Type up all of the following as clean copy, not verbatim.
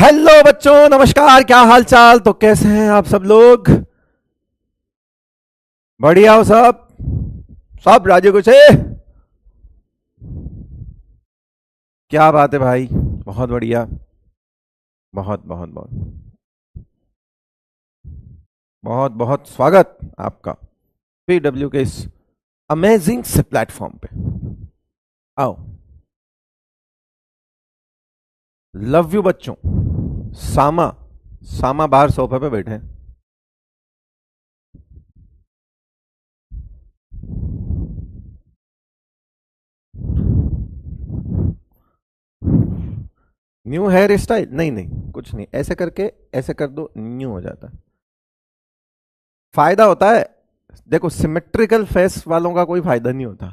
Hello बच्चों, नमस्कार। क्या हाल चाल? तो कैसे हैं आप सब लोग? बढ़िया हो सब? सब राजी खुश है? क्या बात है भाई, बहुत बढ़िया। बहुत बहुत बहुत बहुत बहुत स्वागत आपका पीडब्ल्यू के इस अमेजिंग से प्लेटफॉर्म पे। आओ। लव यू बच्चों। सामा सामा बाहर सोफे पे बैठे हैं। New hair style? नहीं नहीं, कुछ नहीं, ऐसे करके ऐसे कर दो, न्यू हो जाता है। फायदा होता है। देखो, सिमेट्रिकल फेस वालों का कोई फायदा नहीं होता।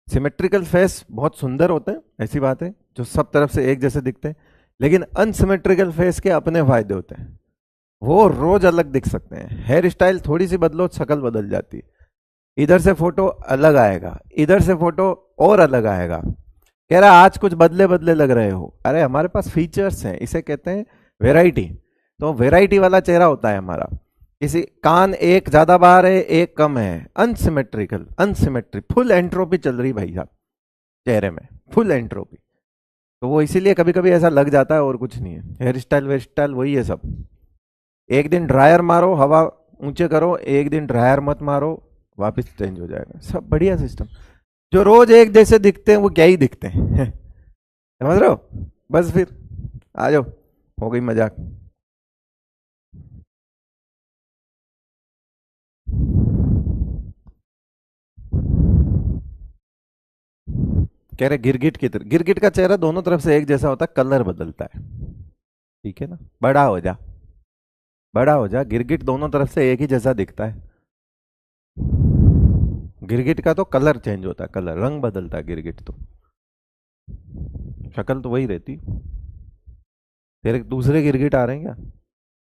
सिमेट्रिकल फेस बहुत सुंदर होते हैं, ऐसी बात है, जो सब तरफ से एक जैसे दिखते हैं। लेकिन अनसिमेट्रिकल फेस के अपने फायदे होते हैं। वो रोज अलग दिख सकते हैं। हेयर स्टाइल थोड़ी सी बदलो, शक्ल बदल जाती है। इधर से फोटो अलग आएगा, इधर से फोटो और अलग आएगा। कह रहा आज कुछ बदले बदले लग रहे हो। अरे हमारे पास फीचर्स हैं, इसे कहते हैं वेराइटी। तो वेराइटी वाला चेहरा होता है हमारा। किसी कान एक ज्यादा बाहर है, एक कम है, अनसिमेट्रिकल, अनसिमेट्रिक, फुल एंट्रोपी चल रही भाई साहब चेहरे में, फुल एंट्रोपी। तो वो इसीलिए कभी कभी ऐसा लग जाता है, और कुछ नहीं है। हेयर स्टाइल वेयर स्टाइल वही है सब। एक दिन ड्रायर मारो, हवा ऊंचे करो, एक दिन ड्रायर मत मारो, वापस चेंज हो जाएगा। सब बढ़िया सिस्टम। जो रोज एक जैसे दिखते हैं वो क्या ही दिखते हैं। समझ रहे हो? बस फिर आ जाओ, हो गई मजाक। कह रहे गिरगिट की तरह। गिरगिट का चेहरा दोनों तरफ से एक जैसा होता है, कलर बदलता है। ठीक है ना? बड़ा हो जा, बड़ा हो जा, गिरगिट दोनों तरफ से एक ही जैसा दिखता है। गिरगिट का तो कलर चेंज होता है, कलर, रंग बदलता है गिरगिट तो। शक्ल तो वही रहती। तेरे दूसरे गिरगिट आ रहे हैं क्या?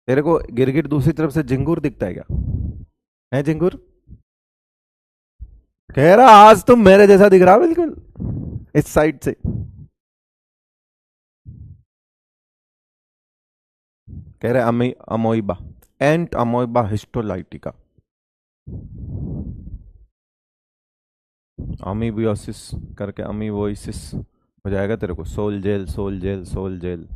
तेरे को गिरगिट दूसरी तरफ से झिंगुर दिखता है क्या? है झिंगुर? कह रहा आज तुम मेरे जैसा दिख रहा बिल्कुल, इस साइड से। कह रहे अमोइबा, एंट अमोइबा हिस्टोलाइटिका, अमीबियोसिस करके अमीबोइसिस हो जाएगा तेरे को। Sol gel, sol gel, sol gel.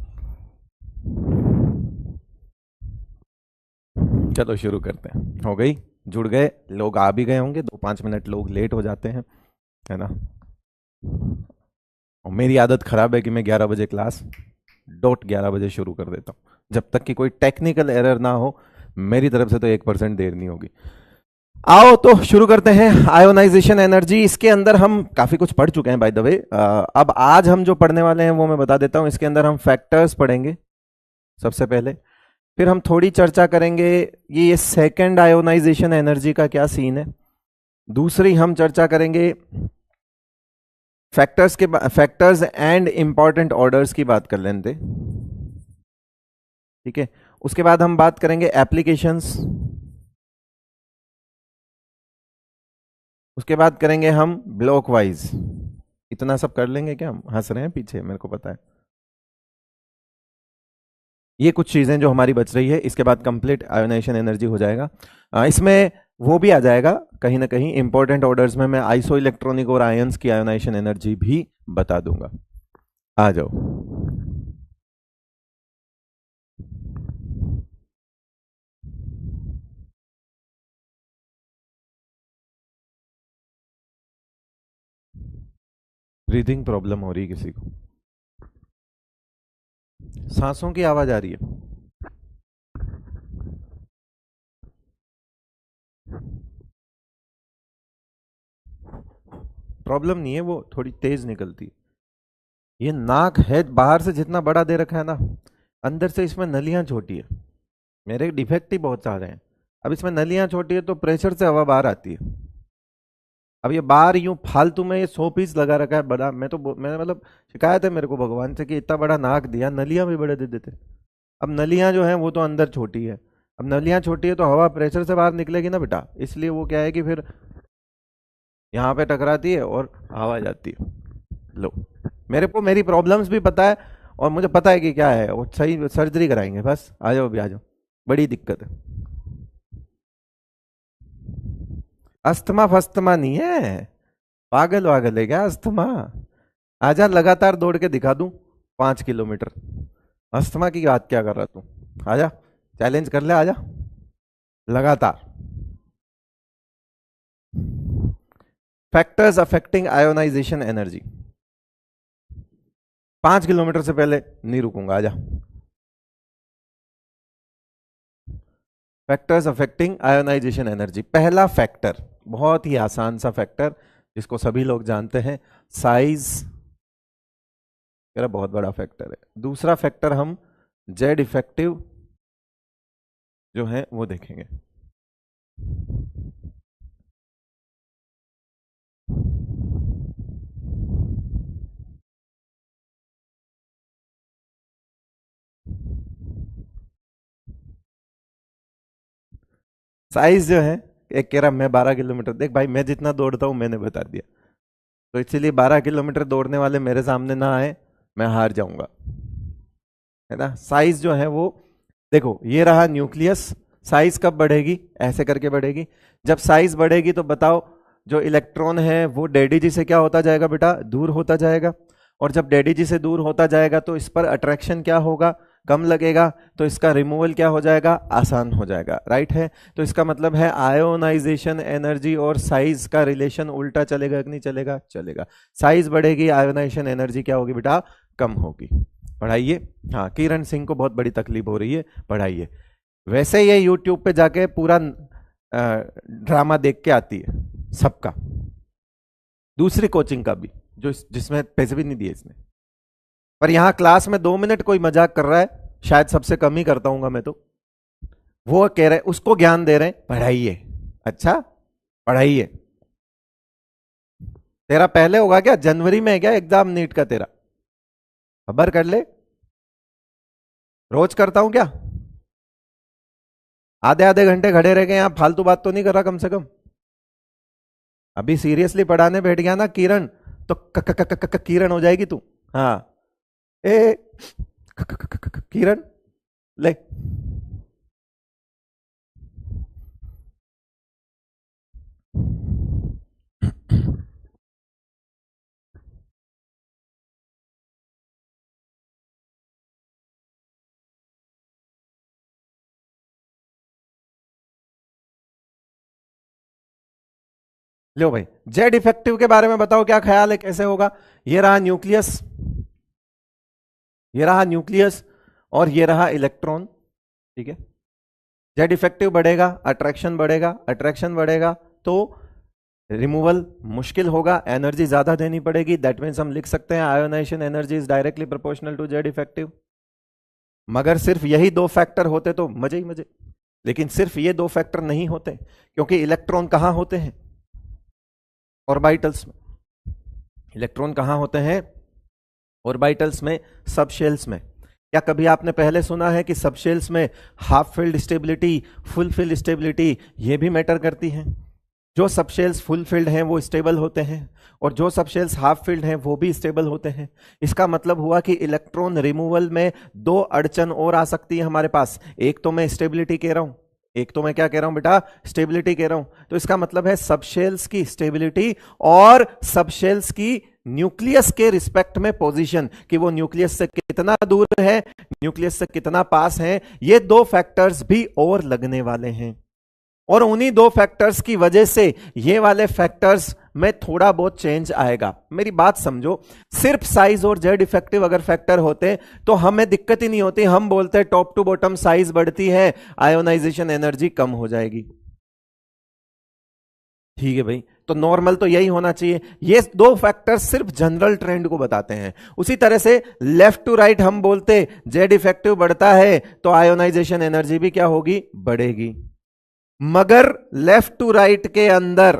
चलो शुरू करते हैं। हो गई? जुड़ गए लोग, आ भी गए होंगे। 2-5 मिनट लोग लेट हो जाते हैं, है ना? और मेरी आदत खराब है कि मैं 11 बजे क्लास डॉट 11 बजे शुरू कर देता हूँ। जब तक कि कोई टेक्निकल एरर ना हो, मेरी तरफ से तो 1% देर नहीं होगी। आओ तो शुरू करते हैं। आयोनाइजेशन एनर्जी, इसके अंदर हम काफी कुछ पढ़ चुके हैं बाय द वे। अब आज हम जो पढ़ने वाले हैं वो मैं बता देता हूं। इसके अंदर हम फैक्टर्स पढ़ेंगे सबसे पहले, फिर हम थोड़ी चर्चा करेंगे ये सेकंड आयोनाइजेशन एनर्जी का क्या सीन है। दूसरी हम चर्चा करेंगे फैक्टर्स एंड इंपॉर्टेंट ऑर्डर्स की बात कर लेते। ठीक है? उसके बाद हम बात करेंगे एप्लीकेशंस। उसके बाद करेंगे हम ब्लॉक वाइज। इतना सब कर लेंगे क्या? हम हंस रहे हैं पीछे, मेरे को पता है। ये कुछ चीजें जो हमारी बच रही है, इसके बाद कंप्लीट आयोनाइजेशन एनर्जी हो जाएगा। इसमें वो भी आ जाएगा कहीं ना कहीं इंपॉर्टेंट ऑर्डर्स में। मैं आइसो इलेक्ट्रॉनिक और आयंस की आयोनाइजेशन एनर्जी भी बता दूंगा। आ जाओ। ब्रीदिंग प्रॉब्लम हो रही है किसी को? सांसों की आवाज आ रही है? प्रॉब्लम नहीं है, वो थोड़ी तेज निकलती है। ये नाक है बाहर से जितना बड़ा दे रखा है ना, अंदर से इसमें नलियां छोटी है। मेरे डिफेक्ट ही बहुत सारे हैं। अब इसमें नलियां छोटी है तो प्रेशर से हवा बाहर आती है। अब ये बाहर यूं फालतू में ये 100 पीस लगा रखा है बड़ा। मैं मतलब शिकायत है मेरे को भगवान से कि इतना बड़ा नाक दिया, नलियां भी बड़े दे देते। अब नलियां जो हैं वो तो अंदर छोटी है। अब नलियां छोटी है तो हवा प्रेशर से बाहर निकलेगी ना बेटा, इसलिए वो क्या है कि फिर यहाँ पे टकराती है और हवा जाती है। लो, मेरे को मेरी प्रॉब्लम्स भी पता है, और मुझे पता है कि क्या है, वो सही सर्जरी कराएंगे बस। आ जाओ अभी, आ जाओ, बड़ी दिक्कत है। अस्थमा फस्थमा नहीं है, पागल वागल है क्या अस्थमा? आजा लगातार दौड़ के दिखा दूं 5 किलोमीटर। अस्थमा की बात क्या कर रहा तू? आजा, चैलेंज कर ले, आजा लगातार। Factors affecting ionisation energy, 5 kilometre से पहले नहीं रुकूंगा, आजा। फैक्टर्स अफेक्टिंग आयोनाइजेशन एनर्जी, पहला फैक्टर बहुत ही आसान सा फैक्टर जिसको सभी लोग जानते हैं, साइज मेरा बहुत बड़ा फैक्टर है। दूसरा फैक्टर हम जेड इफेक्टिव जो है वो देखेंगे। साइज जो है, एक कह रहा मैं 12 किलोमीटर, देख भाई मैं जितना दौड़ता हूं मैंने बता दिया, तो इसलिए 12 किलोमीटर दौड़ने वाले मेरे सामने ना आए, मैं हार जाऊंगा, है ना। साइज जो है वो देखो, ये रहा न्यूक्लियस। साइज कब बढ़ेगी? ऐसे करके बढ़ेगी। जब साइज बढ़ेगी तो बताओ, जो इलेक्ट्रॉन है वो डैडी जी से क्या होता जाएगा बेटा? दूर होता जाएगा। और जब डैडी जी से दूर होता जाएगा तो इस पर अट्रैक्शन क्या होगा? कम लगेगा। तो इसका रिमूवल क्या हो जाएगा? आसान हो जाएगा, राइट है। तो इसका मतलब है आयोनाइजेशन एनर्जी और साइज का रिलेशन उल्टा चलेगा कि नहीं चलेगा? चलेगा। साइज बढ़ेगी, आयोनाइजेशन एनर्जी क्या होगी बेटा? कम होगी। पढ़ाइए। हाँ, किरण सिंह को बहुत बड़ी तकलीफ हो रही है, पढ़ाइए। वैसे ये यूट्यूब पे जाके पूरा ड्रामा देख के आती है सबका, दूसरी कोचिंग का भी, जो जिसमें पैसे भी नहीं दिए इसने। पर यहां क्लास में 2 मिनट कोई मजाक कर रहा है, शायद सबसे कम ही करता हूंगा मैं तो, वो कह रहे उसको ज्ञान दे रहे हैं, पढ़ाइए। अच्छा, पढ़ाइए। तेरा पहले होगा क्या? जनवरी में है क्या एग्जाम नीट का तेरा? खबर कर ले। रोज करता हूं क्या? आधे आधे घंटे खड़े रह गए यहां, फालतू बात तो नहीं कर रहा कम से कम? अभी सीरियसली पढ़ाने बैठ गया ना किरण, तो किरण हो जाएगी तू। हाँ, ए किरण ले। लो भाई, जेड इफेक्टिव के बारे में बताओ, क्या ख्याल है, कैसे होगा? ये रहा न्यूक्लियस, ये रहा न्यूक्लियस, और ये रहा इलेक्ट्रॉन, ठीक है। जेड इफेक्टिव बढ़ेगा, अट्रैक्शन बढ़ेगा, अट्रैक्शन बढ़ेगा तो रिमूवल मुश्किल होगा, एनर्जी ज्यादा देनी पड़ेगी। दैट मीन्स हम लिख सकते हैं ionisation energy is directly proportional to Z effective. मगर सिर्फ यही दो फैक्टर होते तो मजे ही मजे, लेकिन सिर्फ ये दो फैक्टर नहीं होते, क्योंकि इलेक्ट्रॉन कहां होते हैं? ऑर्बिटल्स में। इलेक्ट्रॉन कहां होते हैं? ऑर्बिटल्स में, सबशेल्स में। क्या कभी आपने पहले सुना है कि सबशेल्स में half field stability, full field stability ये भी मैटर करती है? जो सबशेल्स फुल फील्ड हैं वो स्टेबल होते हैं, और जो सबशेल्स हाफ फील्ड हैं वो भी स्टेबल होते हैं। इसका मतलब हुआ कि इलेक्ट्रॉन रिमूवल में दो अड़चन और आ सकती है हमारे पास। एक तो मैं स्टेबिलिटी कह रहा हूं, एक तो मैं क्या कह रहा हूं बेटा? स्टेबिलिटी कह रहा हूं। तो इसका मतलब है सबशेल्स की स्टेबिलिटी और सबशेल्स की न्यूक्लियस के रिस्पेक्ट में पोजीशन, कि वो न्यूक्लियस से कितना दूर है, न्यूक्लियस से कितना पास है, ये दो फैक्टर्स भी और लगने वाले हैं। और उन्हीं दो फैक्टर्स की वजह से ये वाले फैक्टर्स में थोड़ा बहुत चेंज आएगा। मेरी बात समझो, सिर्फ साइज और जेड इफेक्टिव अगर फैक्टर होते तो हमें दिक्कत ही नहीं होती, हम बोलते टॉप टू बॉटम साइज बढ़ती है, आयोनाइजेशन एनर्जी कम हो जाएगी। ठीक है भाई, तो नॉर्मल तो यही होना चाहिए। ये दो फैक्टर्स सिर्फ जनरल ट्रेंड को बताते हैं। उसी तरह से लेफ्ट टू राइट हम बोलते जेड इफेक्टिव बढ़ता है तो आयोनाइजेशन एनर्जी भी क्या होगी? बढ़ेगी। मगर लेफ्ट टू राइट के अंदर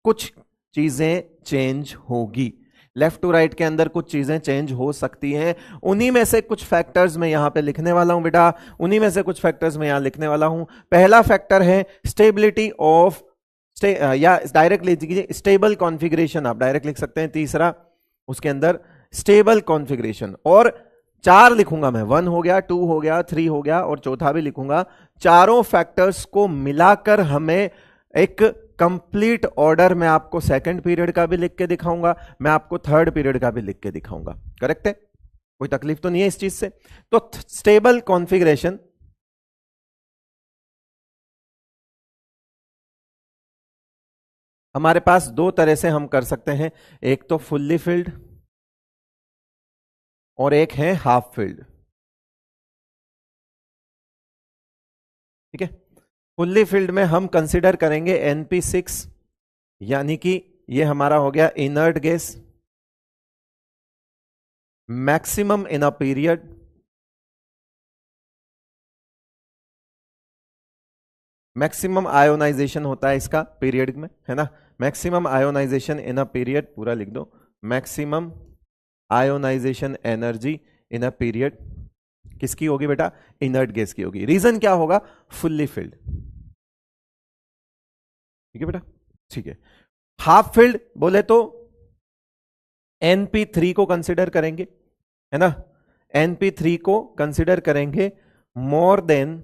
कुछ चीजें चेंज होगी, लेफ्ट टू राइट के अंदर कुछ चीजें चेंज हो सकती हैं। उन्हीं में से कुछ फैक्टर्स मैं यहां पे लिखने वाला हूं बेटा, उन्हीं में से कुछ फैक्टर्स मैं यहां लिखने वाला हूं। पहला फैक्टर है स्टेबिलिटी ऑफ, या डायरेक्ट लिख दीजिए स्टेबल कॉन्फ़िगरेशन, आप डायरेक्ट लिख सकते हैं। तीसरा उसके अंदर स्टेबल कॉन्फ़िगरेशन, और चार लिखूंगा मैं, 1 हो गया, 2 हो गया, 3 हो गया और चौथा भी लिखूंगा। चारों फैक्टर्स को मिलाकर हमें एक कंप्लीट ऑर्डर, मैं आपको सेकंड पीरियड का भी लिख के दिखाऊंगा, मैं आपको थर्ड पीरियड का भी लिख के दिखाऊंगा। करेक्ट है? कोई तकलीफ तो नहीं है इस चीज से? तो स्टेबल कॉन्फ़िगरेशन हमारे पास दो तरह से हम कर सकते हैं, एक तो फुल्ली फिल्ड और एक है हाफ फिल्ड। ठीक है? फुल्ली फिल्ड में हम कंसिडर करेंगे NP6, यानी कि ये हमारा हो गया inert gas, maximum in a period, maximum ionisation होता है इसका पीरियड में, है ना? Maximum ionisation in a period, पूरा लिख दो, maximum ionisation energy in a period किसकी होगी बेटा? इनर्ट गैस की होगी। रीजन क्या होगा? Fully filled. ठीक है बेटा? ठीक है। हाफ फिल्ड बोले तो NP3 को कंसिडर करेंगे, है ना? NP3 को कंसिडर करेंगे मोर देन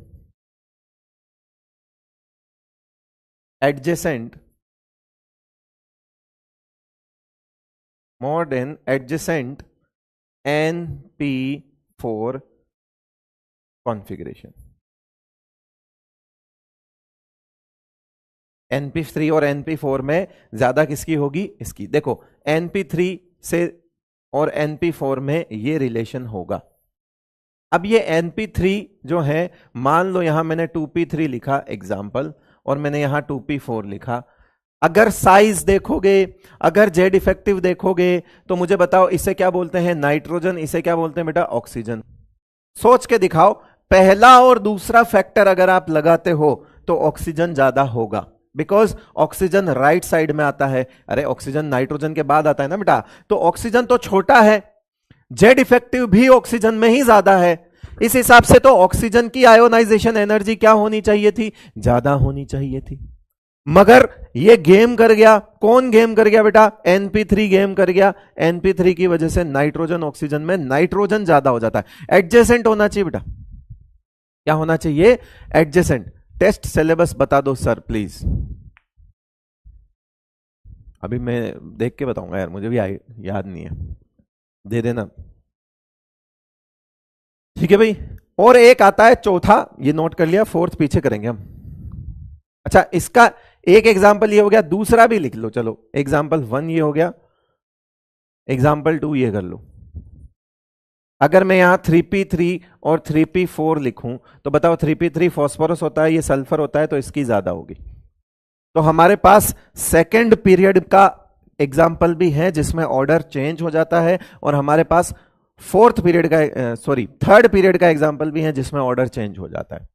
एडजेसेंट, मोर than adjacent NP4 configuration. NP3 और NP4 में ज्यादा किसकी होगी? इसकी। देखो NP3 से और NP4 में ये रिलेशन होगा। अब ये NP3 जो है, मान लो यहां मैंने 2p3 लिखा एग्जाम्पल, और मैंने यहां 2p4 लिखा। अगर साइज देखोगे, अगर जेड इफेक्टिव देखोगे, तो मुझे बताओ इसे क्या बोलते हैं? नाइट्रोजन। इसे क्या बोलते हैं बेटा? ऑक्सीजन। सोच के दिखाओ, पहला और दूसरा फैक्टर अगर आप लगाते हो तो ऑक्सीजन ज्यादा होगा, बिकॉज ऑक्सीजन राइट साइड में आता है। अरे ऑक्सीजन नाइट्रोजन के बाद आता है ना बेटा, तो ऑक्सीजन तो छोटा है, जेड इफेक्टिव भी ऑक्सीजन में ही ज्यादा है। इस हिसाब से तो ऑक्सीजन की आयोनाइजेशन एनर्जी क्या होनी चाहिए थी? ज्यादा होनी चाहिए थी। मगर ये गेम कर गया। कौन गेम कर गया बेटा? NP3 गेम कर गया। NP3 की वजह से नाइट्रोजन ऑक्सीजन में नाइट्रोजन ज्यादा हो जाता है। एडजेसेंट होना चाहिए बेटा। क्या होना चाहिए? एडजेसेंट। टेस्ट सिलेबस बता दो सर प्लीज। अभी मैं देख के बताऊंगा यार, मुझे भी याद नहीं है, दे देना। ठीक है भाई। और एक आता है चौथा, ये नोट कर लिया, फोर्थ पीछे करेंगे हम। अच्छा, इसका एक एग्जाम्पल ये हो गया, दूसरा भी लिख लो। चलो एग्जाम्पल 1 ये हो गया, एग्जाम्पल 2 ये कर लो। अगर मैं यहां 3p3 और 3p4 लिखूं तो बताओ, 3p3 फॉस्फोरस होता है, ये सल्फर होता है, तो इसकी ज्यादा होगी। तो हमारे पास सेकेंड पीरियड का एग्जाम्पल भी है जिसमें ऑर्डर चेंज हो जाता है, और हमारे पास फोर्थ पीरियड का, सॉरी थर्ड पीरियड का एग्जाम्पल भी है जिसमें ऑर्डर चेंज हो जाता है।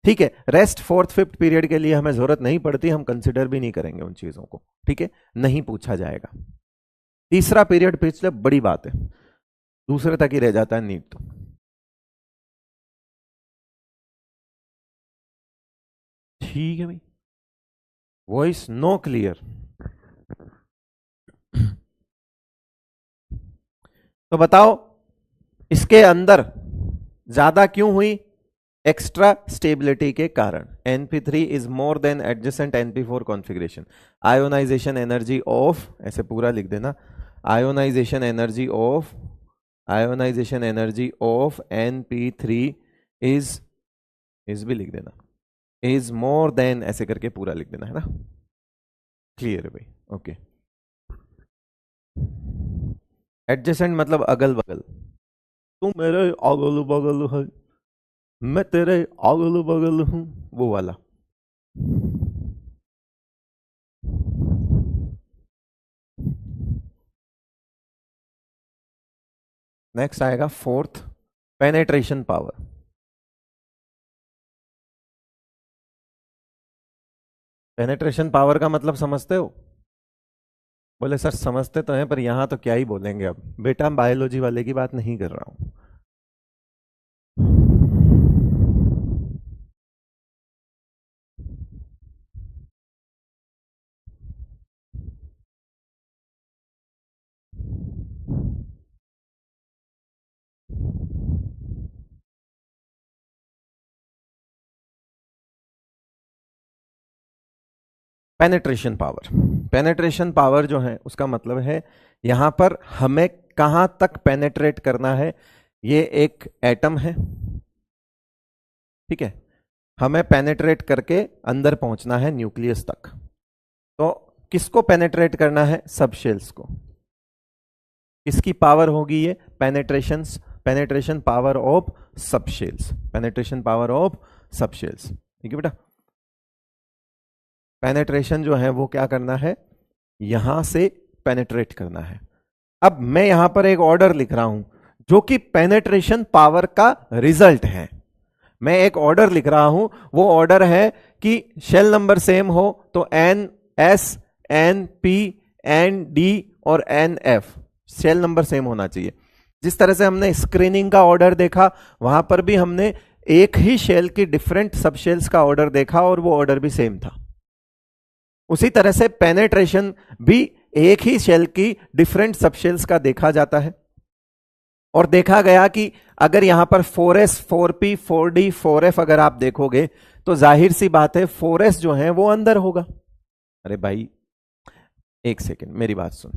ठीक है? रेस्ट फोर्थ फिफ्थ पीरियड के लिए हमें जरूरत नहीं पड़ती, हम कंसिडर भी नहीं करेंगे उन चीजों को। ठीक है? नहीं पूछा जाएगा। तीसरा पीरियड पिछले बड़ी बात है, दूसरे तक ही रह जाता है नीट तो। ठीक है भाई, वॉइस नो क्लियर? तो बताओ इसके अंदर ज्यादा क्यों हुई? एक्स्ट्रा स्टेबिलिटी के कारण। NP3 is more than adjacent NP4 configuration. Ionisation energy of, ऐसे पूरा लिख देना, ionisation energy of, ionisation energy of NP3 is भी लिख देना, इज मोर देन, ऐसे करके पूरा लिख देना, है ना? क्लियर है भाई? ओके। एडजेसेंट मतलब अगल बगल। तू मेरे अगल बगल है, मैं तेरे अगल बगल हूं, वो वाला। नेक्स्ट आएगा fourth, penetration power. Penetration power का मतलब समझते हो? बोले सर समझते तो हैं, पर यहां तो क्या ही बोलेंगे। अब बेटा बायोलॉजी वाले की बात नहीं कर रहा हूं। पेनेट्रेशन पावर, पेनेट्रेशन पावर जो है उसका मतलब है यहां पर हमें कहां तक पेनेट्रेट करना है। ये एक एटम है, ठीक है, हमें पेनेट्रेट करके अंदर पहुंचना है न्यूक्लियस तक। तो किसको पेनेट्रेट करना है? सब शेल्स को। किसकी पावर होगी ये? पेनेट्रेशन पावर ऑफ सब शेल्स, पेनेट्रेशन पावर ऑफ सब शेल्स। ठीक है बेटा, पेनेट्रेशन जो है वो क्या करना है? यहां से पेनेट्रेट करना है। अब मैं यहां पर एक ऑर्डर लिख रहा हूं जो कि पेनेट्रेशन पावर का रिजल्ट है। मैं एक ऑर्डर लिख रहा हूं, वो ऑर्डर है कि शेल नंबर सेम हो तो N S, N P, N D और N F shell number same होना चाहिए। जिस तरह से हमने स्क्रीनिंग का ऑर्डर देखा, वहां पर भी हमने एक ही शेल की डिफरेंट सब शेल्स का ऑर्डर देखा और वो ऑर्डर भी सेम था। उसी तरह से पेनेट्रेशन भी एक ही शेल की डिफरेंट सब शेल्स का देखा जाता है और देखा गया कि अगर यहां पर 4s, 4p, 4d, 4f अगर आप देखोगे तो जाहिर सी बात है 4s जो है वो अंदर होगा। अरे भाई एक सेकेंड मेरी बात सुन,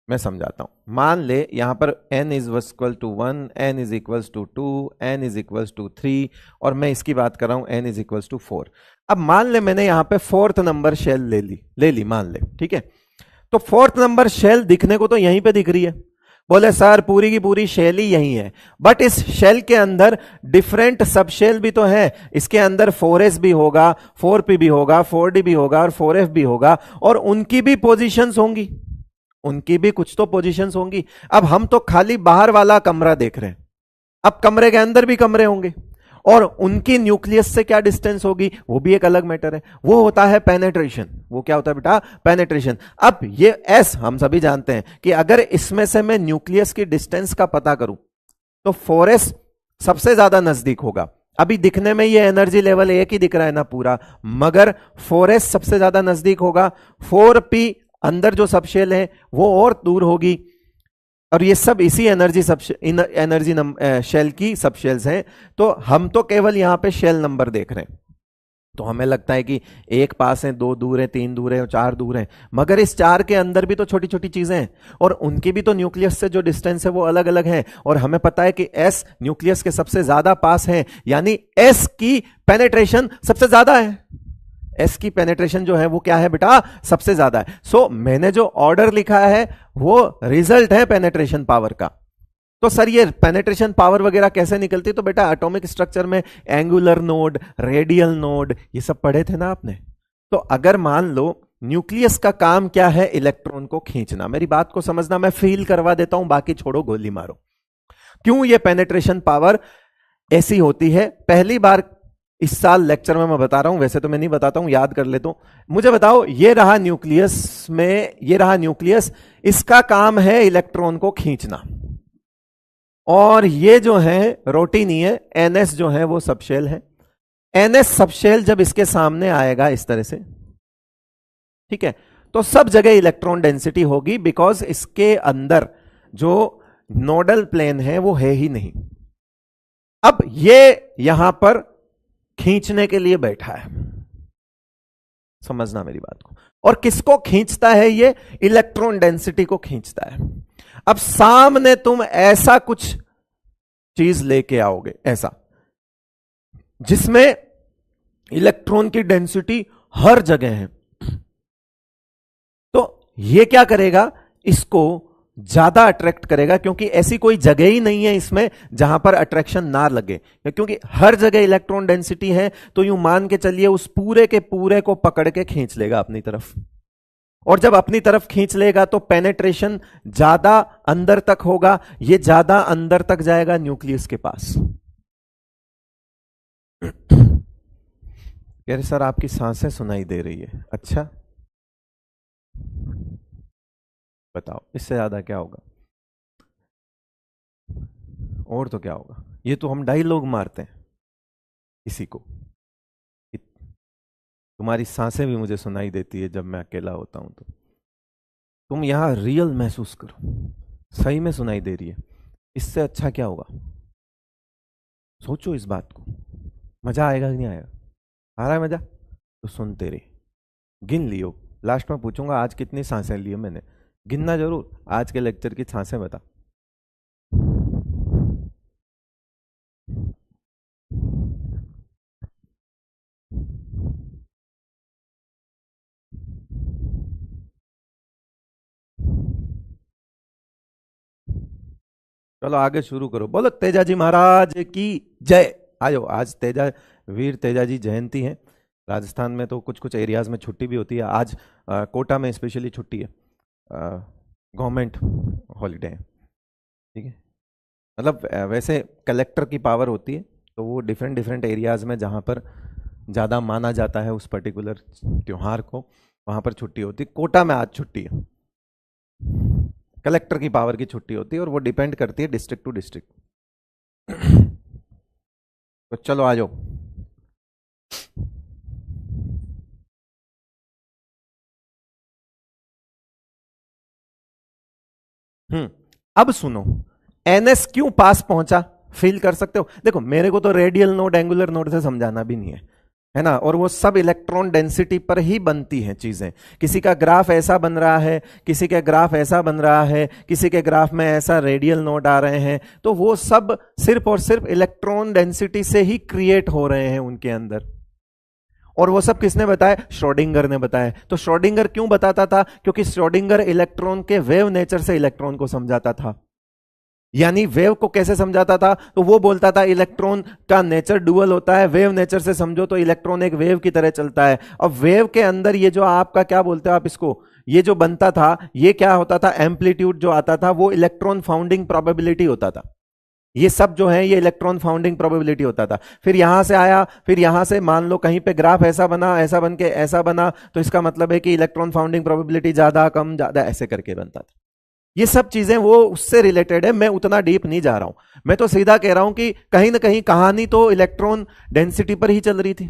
मैं समझाता हूं। मान ले यहां पर n is equal to 1, n is equal to 2, n is equal to 3 और मैं इसकी बात कर रहा हूं n इज इक्वल टू 4। अब मान ले मैंने यहां पे 4th नंबर शेल ले ली मान ले, ठीक है। तो 4th नंबर शेल दिखने को तो यहीं पे दिख रही है। बोले सर पूरी की पूरी शेल ही यही है, बट इस शेल के अंदर डिफरेंट सब शेल भी तो है। इसके अंदर 4s भी होगा, 4p भी होगा, 4d भी होगा और 4f भी होगा और उनकी भी पोजीशंस होंगी, उनकी भी कुछ तो पोजीशंस होंगी। अब हम तो खाली बाहर वाला कमरा देख रहे हैं, अब कमरे के अंदर भी कमरे होंगे और उनकी न्यूक्लियस से क्या डिस्टेंस होगी वो भी एक अलग मैटर है। वो होता है पेनेट्रेशन। वो क्या होता है बेटा? पेनेट्रेशन। अब ये एस हम सभी जानते हैं कि अगर इसमें से मैं न्यूक्लियस की डिस्टेंस का पता करूं तो 4s सबसे ज्यादा नजदीक होगा। अभी दिखने में ये एनर्जी लेवल एक ही दिख रहा है ना पूरा, मगर 4s सबसे ज्यादा नजदीक होगा। 4p अंदर जो सबशेल है वो और दूर होगी और ये सब इसी एनर्जी शेल की सब शेल्स हैं। तो हम तो केवल यहां पे शेल नंबर देख रहे हैं, तो हमें लगता है कि एक पास है, दो दूर है, तीन दूर है और चार दूर है, मगर इस चार के अंदर भी तो छोटी छोटी चीजें हैं और उनकी भी तो न्यूक्लियस से जो डिस्टेंस है वो अलग अलग है। और हमें पता है कि एस न्यूक्लियस के सबसे ज्यादा पास है, यानी एस की पेनेट्रेशन सबसे ज्यादा है। एस की पेनेट्रेशन जो है वो क्या है बेटा? सबसे ज्यादा है। सो मैंने जो ऑर्डर लिखा है वो रिजल्ट है पेनेट्रेशन पावर का। तो सर ये पेनेट्रेशन पावर वगैरह कैसे निकलती? तो बेटा एटॉमिक स्ट्रक्चर में एंगुलर नोड, रेडियल नोड, ये सब पढ़े थे ना आपने। तो अगर मान लो न्यूक्लियस का काम क्या है? इलेक्ट्रॉन को खींचना। मेरी बात को समझना, मैं फील करवा देता हूं, बाकी छोड़ो गोली मारो। क्यों ये पेनेट्रेशन पावर ऐसी होती है? पहली बार इस साल लेक्चर में मैं बता रहा हूं, वैसे तो मैं नहीं बताता हूं, याद कर लेता हूं। मुझे बताओ, ये रहा न्यूक्लियस में, ये रहा न्यूक्लियस, इसका काम है इलेक्ट्रॉन को खींचना और ये जो है रोटीनी है, एनएस जो है वो सबशेल है। एनएस सबशेल जब इसके सामने आएगा इस तरह से, ठीक है, तो सब जगह इलेक्ट्रॉन डेंसिटी होगी, बिकॉज इसके अंदर जो नोडल प्लेन है वो है ही नहीं। अब ये यहां पर खींचने के लिए बैठा है, समझना मेरी बात को। और किसको खींचता है? ये इलेक्ट्रॉन डेंसिटी को खींचता है। अब सामने तुम ऐसा कुछ चीज लेके आओगे, ऐसा जिसमें इलेक्ट्रॉन की डेंसिटी हर जगह है, तो ये क्या करेगा? इसको ज्यादा अट्रैक्ट करेगा, क्योंकि ऐसी कोई जगह ही नहीं है इसमें जहां पर अट्रैक्शन ना लगे, क्योंकि हर जगह इलेक्ट्रॉन डेंसिटी है। तो यूं मान के चलिए उस पूरे के पूरे को पकड़ के खींच लेगा अपनी तरफ, और जब अपनी तरफ खींच लेगा तो पेनेट्रेशन ज्यादा अंदर तक होगा, ये ज्यादा अंदर तक जाएगा न्यूक्लियस के पास। कह रहे सर आपकी सांसें सुनाई दे रही है। अच्छा बताओ इससे ज्यादा क्या होगा? और तो क्या होगा? ये तो हम डायलॉग मारते हैं इसी को। तुम्हारी सांसें भी मुझे सुनाई देती है जब मैं अकेला होता हूं, तो तुम यहां रियल महसूस करो, सही में सुनाई दे रही है। इससे अच्छा क्या होगा? सोचो इस बात को, मजा आएगा कि नहीं आएगा? आ रहा है मजा? तो सुनते रहे, गिन लियो। लास्ट में पूछूंगा आज कितनी सांसें ली है मैंने, गिनना जरूर। आज के लेक्चर की सांसें बता। चलो आगे शुरू करो। बोलो तेजाजी महाराज की जय। आयो, आज तेजा वीर तेजाजी जयंती है। राजस्थान में तो कुछ कुछ एरियाज में छुट्टी भी होती है। आज कोटा में स्पेशली छुट्टी है, गवर्नमेंट हॉलीडे है। ठीक है, मतलब वैसे कलेक्टर की पावर होती है, तो वो डिफरेंट डिफरेंट एरियाज में जहाँ पर ज़्यादा माना जाता है उस पर्टिकुलर त्योहार को, वहाँ पर छुट्टी होती है। कोटा में आज छुट्टी है, कलेक्टर की पावर की छुट्टी होती है, और वो डिपेंड करती है डिस्ट्रिक्ट टू डिस्ट्रिक्ट। तो चलो आ जाओ। अब सुनो, एनएस क्यों पास पहुंचा, फील कर सकते हो? देखो मेरे को तो रेडियल नोड एंगुलर नोड से समझाना भी नहीं है ना, और वो सब इलेक्ट्रॉन डेंसिटी पर ही बनती हैं चीजें। किसी का ग्राफ ऐसा बन रहा है, किसी के ग्राफ ऐसा बन रहा है, किसी के ग्राफ में ऐसा रेडियल नोड आ रहे हैं, तो वो सब सिर्फ और सिर्फ इलेक्ट्रॉन डेंसिटी से ही क्रिएट हो रहे हैं उनके अंदर। और वो सब किसने बताया? श्रोडिंगर ने बताया। तो श्रोडिंगर क्यों बताता था? क्योंकि श्रोडिंगर इलेक्ट्रॉन के वेव नेचर से इलेक्ट्रॉन को समझाता था। यानी वेव को कैसे समझाता था? तो वो बोलता था इलेक्ट्रॉन का नेचर डुअल होता है, वेव नेचर से समझो तो इलेक्ट्रॉन एक वेव की तरह चलता है। अब वेव के अंदर ये जो आपका क्या बोलते हो आप इसको, ये जो बनता था, ये क्या होता था? एम्पलीट्यूड जो आता था वो इलेक्ट्रॉन फाउंडिंग प्रोबेबिलिटी होता था। ये सब जो है ये इलेक्ट्रॉन फाउंडिंग प्रोबेबिलिटी होता था। फिर यहां से आया, फिर यहां से मान लो कहीं पे ग्राफ ऐसा बना, ऐसा बन के ऐसा बना, तो इसका मतलब है कि इलेक्ट्रॉन फाउंडिंग प्रोबेबिलिटी ज्यादा कम ज्यादा ऐसे करके बनता था। ये सब चीजें वो उससे रिलेटेड है, मैं उतना डीप नहीं जा रहा हूं। मैं तो सीधा कह रहा हूं कि कहीं ना कहीं कहानी तो इलेक्ट्रॉन डेंसिटी पर ही चल रही थी,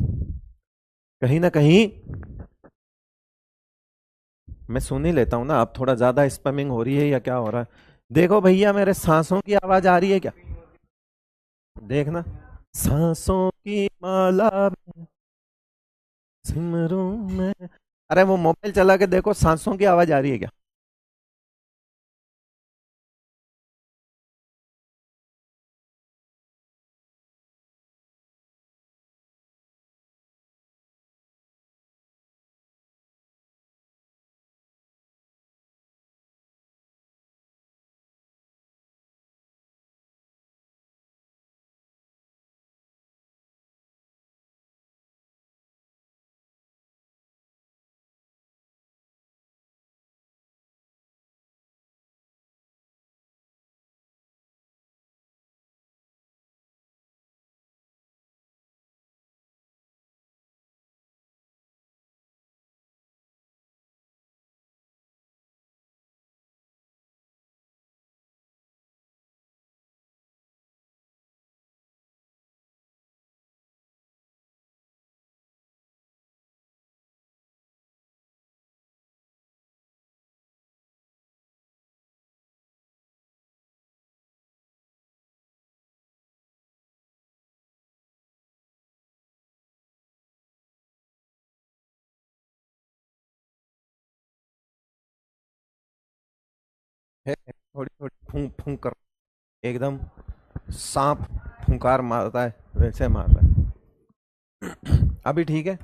कहीं ना कहीं। मैं सुन ही लेता हूं ना, अब थोड़ा ज्यादा स्पैमिंग हो रही है या क्या हो रहा है? देखो भैया, मेरे सांसों की आवाज आ रही है क्या? देखना, सांसों की माला में सिमरूं में। अरे वो मोबाइल चला के देखो, सांसों की आवाज आ रही है क्या? थोड़ी थोड़ी फूंक फूंक कर, एकदम सांप फुंकार मारता है वैसे मार रहा है। अभी ठीक है?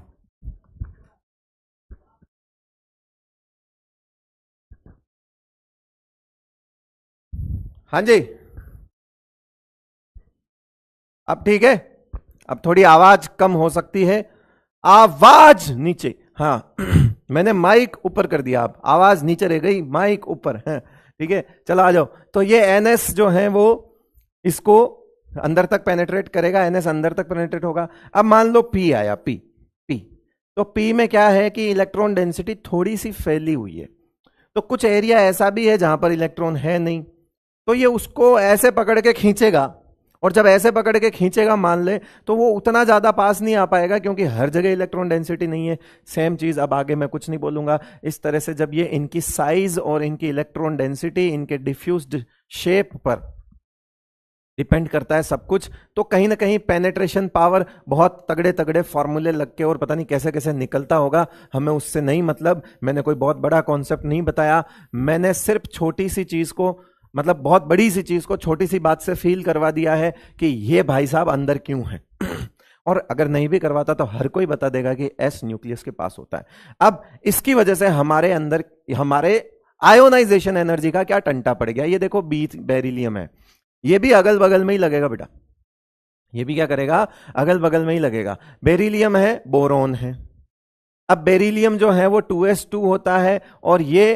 हाँ जी, अब ठीक है। अब थोड़ी आवाज कम हो सकती है, आवाज नीचे। हाँ मैंने माइक ऊपर कर दिया, अब आवाज नीचे रह गई, माइक ऊपर है। ठीक है, चलो आ जाओ। तो ये एनएस जो है वो इसको अंदर तक पेनेट्रेट करेगा, एनएस अंदर तक पेनेट्रेट होगा। अब मान लो पी आया, पी पी तो पी में क्या है कि इलेक्ट्रॉन डेंसिटी थोड़ी सी फैली हुई है। तो कुछ एरिया ऐसा भी है जहां पर इलेक्ट्रॉन है नहीं, तो ये उसको ऐसे पकड़ के खींचेगा, और जब ऐसे पकड़ के खींचेगा मान ले, तो वो उतना ज्यादा पास नहीं आ पाएगा, क्योंकि हर जगह इलेक्ट्रॉन डेंसिटी नहीं है। सेम चीज अब आगे मैं कुछ नहीं बोलूंगा। इस तरह से जब ये इनकी साइज और इनकी इलेक्ट्रॉन डेंसिटी इनके डिफ्यूज्ड शेप पर डिपेंड करता है सब कुछ। तो कहीं ना कहीं पेनेट्रेशन पावर बहुत तगड़े तगड़े फॉर्मूले लग के और पता नहीं कैसे कैसे निकलता होगा, हमें उससे नहीं मतलब। मैंने कोई बहुत बड़ा कॉन्सेप्ट नहीं बताया, मैंने सिर्फ छोटी सी चीज को, मतलब बहुत बड़ी सी चीज को छोटी सी बात से फील करवा दिया है कि ये भाई साहब अंदर क्यों है। और अगर नहीं भी करवाता तो हर कोई बता देगा कि एस न्यूक्लियस के पास होता है। अब इसकी वजह से हमारे अंदर हमारे आयोनाइजेशन एनर्जी का क्या टंटा पड़ गया। ये देखो बेरिलियम है, ये भी अगल बगल में ही लगेगा बेटा, ये भी क्या करेगा, अगल बगल में ही लगेगा। बेरिलियम है, बोरोन है। अब बेरिलियम जो है वो 2s2 होता है और ये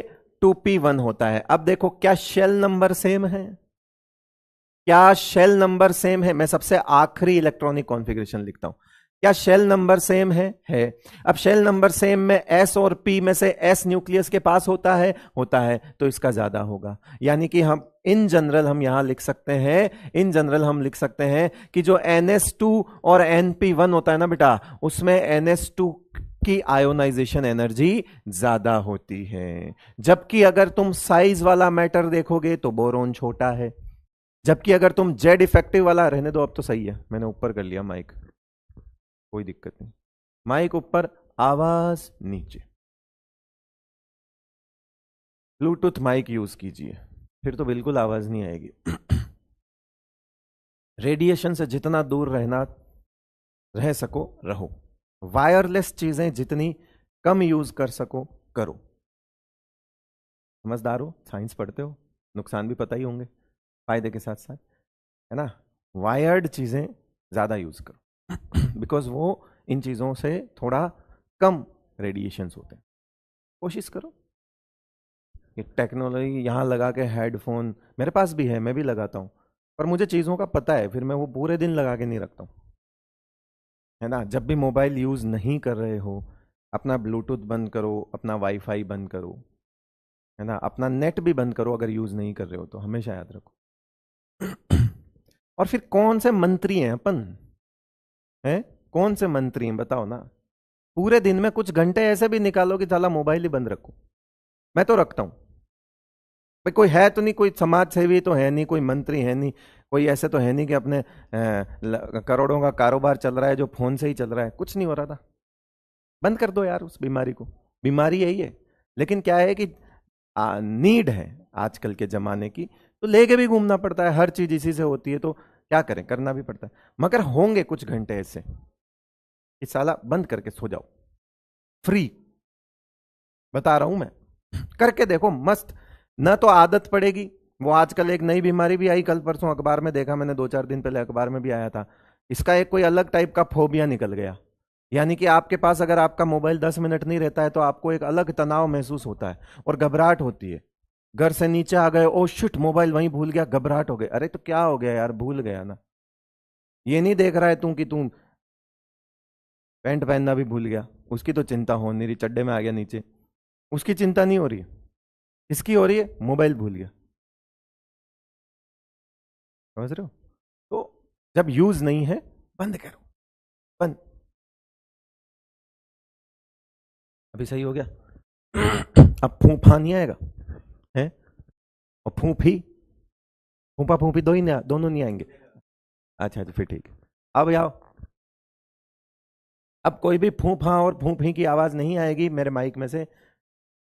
2p1 होता है। अब देखो क्या शेल नंबर सेम है, क्या शेल नंबर सेम है। मैं सबसे आखिरी इलेक्ट्रॉनिक कॉन्फ़िगरेशन लिखता हूं, क्या शेल नंबर सेम है। अब शेल नंबर सेम में एस और पी में से एस न्यूक्लियस के पास होता है, तो इसका ज्यादा होगा। यानी कि हम इन जनरल हम यहां लिख सकते हैं, इन जनरल हम लिख सकते हैं कि जो NS2 और NP1 होता है ना बेटा, उसमें NS2 की आयोनाइजेशन एनर्जी ज्यादा होती है। जबकि अगर तुम साइज वाला मैटर देखोगे तो बोरोन छोटा है। जबकि अगर तुम जेड इफेक्टिव वाला, रहने दो अब तो सही है, मैंने ऊपर कर लिया माइक, कोई दिक्कत नहीं। माइक ऊपर, आवाज नीचे। ब्लूटूथ माइक यूज कीजिए, फिर तो बिल्कुल आवाज नहीं आएगी। रेडिएशन से जितना दूर रहना रह सको रहो। वायरलेस चीजें जितनी कम यूज कर सको करो। समझदार हो, साइंस पढ़ते हो, नुकसान भी पता ही होंगे फायदे के साथ साथ, है ना। वायर्ड चीजें ज्यादा यूज करो बिकॉज वो इन चीजों से थोड़ा कम रेडिएशंस होते हैं। कोशिश करो। ये टेक्नोलॉजी यहां लगा के हेडफोन मेरे पास भी है, मैं भी लगाता हूं, पर मुझे चीजों का पता है, फिर मैं वो पूरे दिन लगा के नहीं रखता हूं, है ना। जब भी मोबाइल यूज नहीं कर रहे हो, अपना ब्लूटूथ बंद करो, अपना वाईफाई बंद करो, है ना, अपना नेट भी बंद करो अगर यूज नहीं कर रहे हो तो, हमेशा याद रखो। और फिर कौन से मंत्री हैं अपन, हैं कौन से मंत्री हैं बताओ ना। पूरे दिन में कुछ घंटे ऐसे भी निकालो कि साला मोबाइल ही बंद रखो। मैं तो रखता हूं भाई, कोई है तो नहीं, कोई समाज सेवी तो है नहीं, कोई मंत्री है नहीं, कोई ऐसे तो है नहीं कि अपने करोड़ों का कारोबार चल रहा है जो फोन से ही चल रहा है, कुछ नहीं हो रहा था। बंद कर दो यार उस बीमारी को, बीमारी यही है। लेकिन क्या है कि नीड है आजकल के जमाने की, तो लेके भी घूमना पड़ता है, हर चीज इसी से होती है तो क्या करें, करना भी पड़ता है। मगर होंगे कुछ घंटे ऐसे कि साला बंद करके सो जाओ, फ्री, बता रहा हूं मैं। करके देखो मस्त, ना तो आदत पड़ेगी। वो आजकल एक नई बीमारी भी आई, कल परसों अखबार में देखा मैंने, 2-4 दिन पहले अखबार में भी आया था। इसका एक कोई अलग टाइप का फोबिया निकल गया। यानी कि आपके पास अगर आपका मोबाइल 10 मिनट नहीं रहता है तो आपको एक अलग तनाव महसूस होता है और घबराहट होती है। घर से नीचे आ गए, ओ शिट मोबाइल वहीं भूल गया, घबराहट हो गई। अरे तो क्या हो गया यार, भूल गया ना। ये नहीं देख रहा है तू कि तू पैंट पहनना भी भूल गया, उसकी तो चिंता हो नहीं रही, चड्डे में आ गया नीचे, उसकी चिंता नहीं हो रही है। किसकी हो रही है, मोबाइल भूल गया। समझ रहे हो। तो जब यूज नहीं है बंद करो, बंद। अभी सही हो गया। अब फूफा नहीं आएगा है, और फूफी, फूफा फूफी दो ही नहीं, दोनों नहीं आएंगे। अच्छा अच्छा फिर ठीक है। अब आओ, अब कोई भी फूफा और फूफी की आवाज नहीं आएगी मेरे माइक में से।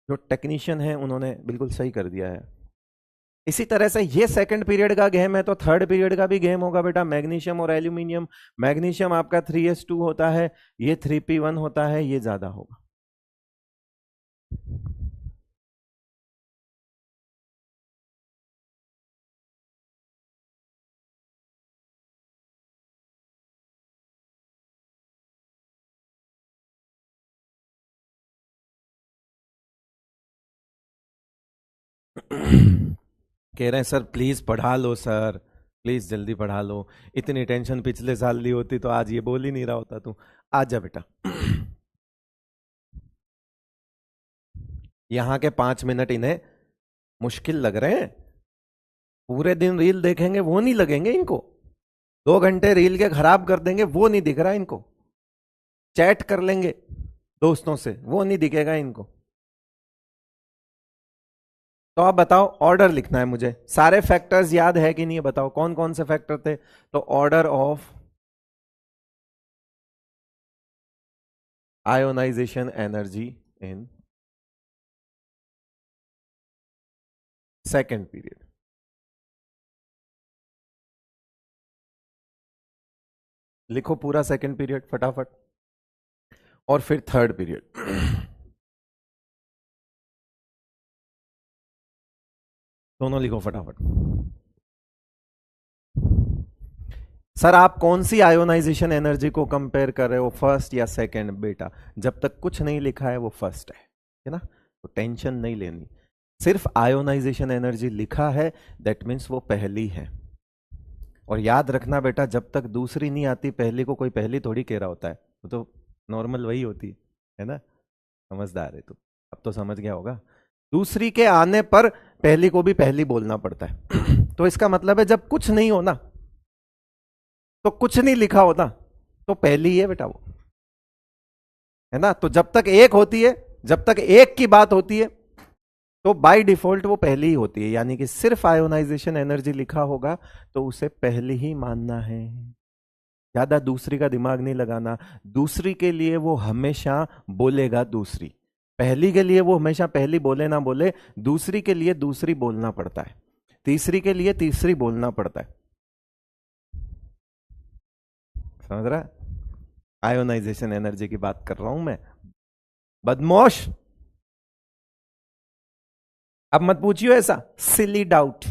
जो टेक्नीशियन है उन्होंने बिल्कुल सही कर दिया है। इसी तरह से ये सेकंड पीरियड का गेम है तो थर्ड पीरियड का भी गेम होगा बेटा, मैग्नीशियम और एल्यूमिनियम। मैग्नीशियम आपका 3s2 होता है, ये 3p1 होता है, ये ज्यादा होगा। कह रहे हैं सर प्लीज पढ़ा लो सर, प्लीज जल्दी पढ़ा लो। इतनी टेंशन पिछले साल ली होती तो आज ये बोल ही नहीं रहा होता तू। आ जा बेटा। यहाँ के 5 मिनट इन्हें मुश्किल लग रहे हैं, पूरे दिन रील देखेंगे वो नहीं लगेंगे इनको, 2 घंटे रील के खराब कर देंगे वो नहीं दिख रहा इनको, चैट कर लेंगे दोस्तों से वो नहीं दिखेगा इनको। तो आप बताओ, ऑर्डर लिखना है मुझे, सारे फैक्टर्स याद है कि नहीं, बताओ कौन कौन से फैक्टर थे। तो order of ionisation energy in second period. लिखो पूरा सेकेंड पीरियड फटाफट, और फिर थर्ड पीरियड। दोनों लिखो फटाफट। सर आप कौन सी आयोनाइजेशन एनर्जी को कंपेयर कर रहे हो, फर्स्ट या सेकंड? बेटा जब तक कुछ नहीं लिखा है वो फर्स्ट है ना, तो टेंशन नहीं लेनी। सिर्फ आयोनाइजेशन एनर्जी लिखा है दैट मीन्स वो पहली है। और याद रखना बेटा, जब तक दूसरी नहीं आती पहली को कोई पहली थोड़ी कह रहा होता है, वो तो नॉर्मल वही होती है ना। समझदार है तू, अब तो समझ गया होगा। दूसरी के आने पर पहली को भी पहली बोलना पड़ता है। तो इसका मतलब है जब कुछ नहीं होना, तो कुछ नहीं लिखा होता, तो पहली ही है बेटा वो, है ना। तो जब तक एक होती है, जब तक एक की बात होती है, तो बाय डिफॉल्ट वो पहली ही होती है। यानी कि सिर्फ आयोनाइजेशन एनर्जी लिखा होगा तो उसे पहली ही मानना है, ज्यादा दूसरी का दिमाग नहीं लगाना। दूसरी के लिए वो हमेशा बोलेगा दूसरी, पहली के लिए वो हमेशा पहली बोले ना बोले, दूसरी के लिए दूसरी बोलना पड़ता है, तीसरी के लिए तीसरी बोलना पड़ता है। समझ रहा है? आयोनाइजेशन एनर्जी की बात कर रहा हूं मैं, बदमाश। अब मत पूछियो ऐसा सिली डाउट।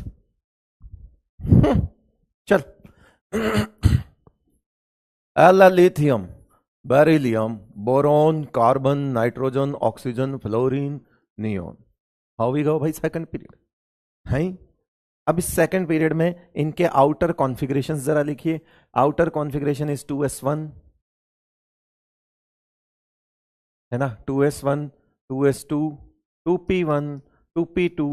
चल। Lithium, beryllium, boron, carbon, nitrogen, oxygen, fluorine, neon. How we go भाई सेकंड पीरियड है। अब इस सेकंड पीरियड में इनके आउटर कॉन्फ़िगरेशन जरा लिखिए। आउटर कॉन्फ़िगरेशन इज 2s1, है ना, 2s1, 2s2, 2p1, 2p2,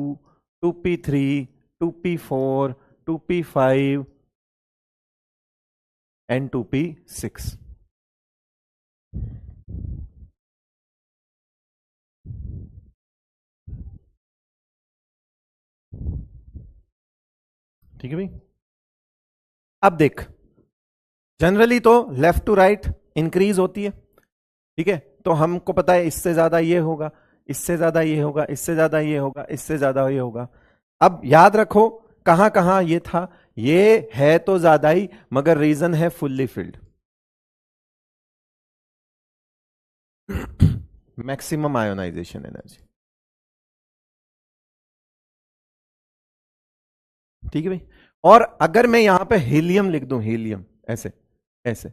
2p3, 2p4, 2p5 and 2p6। ठीक है भाई। अब देख, जनरली तो लेफ्ट टू राइट इंक्रीज होती है, ठीक है। तो हमको पता है इससे ज्यादा ये होगा, इससे ज्यादा ये होगा, इससे ज्यादा ये होगा, इससे ज्यादा ये होगा। अब याद रखो कहां कहां ये था, ये है तो ज्यादा ही, मगर रीजन है fully filled, maximum ionisation energy. ठीक है भाई। और अगर मैं यहां पे हीलियम लिख दूं, हीलियम ऐसे ऐसे,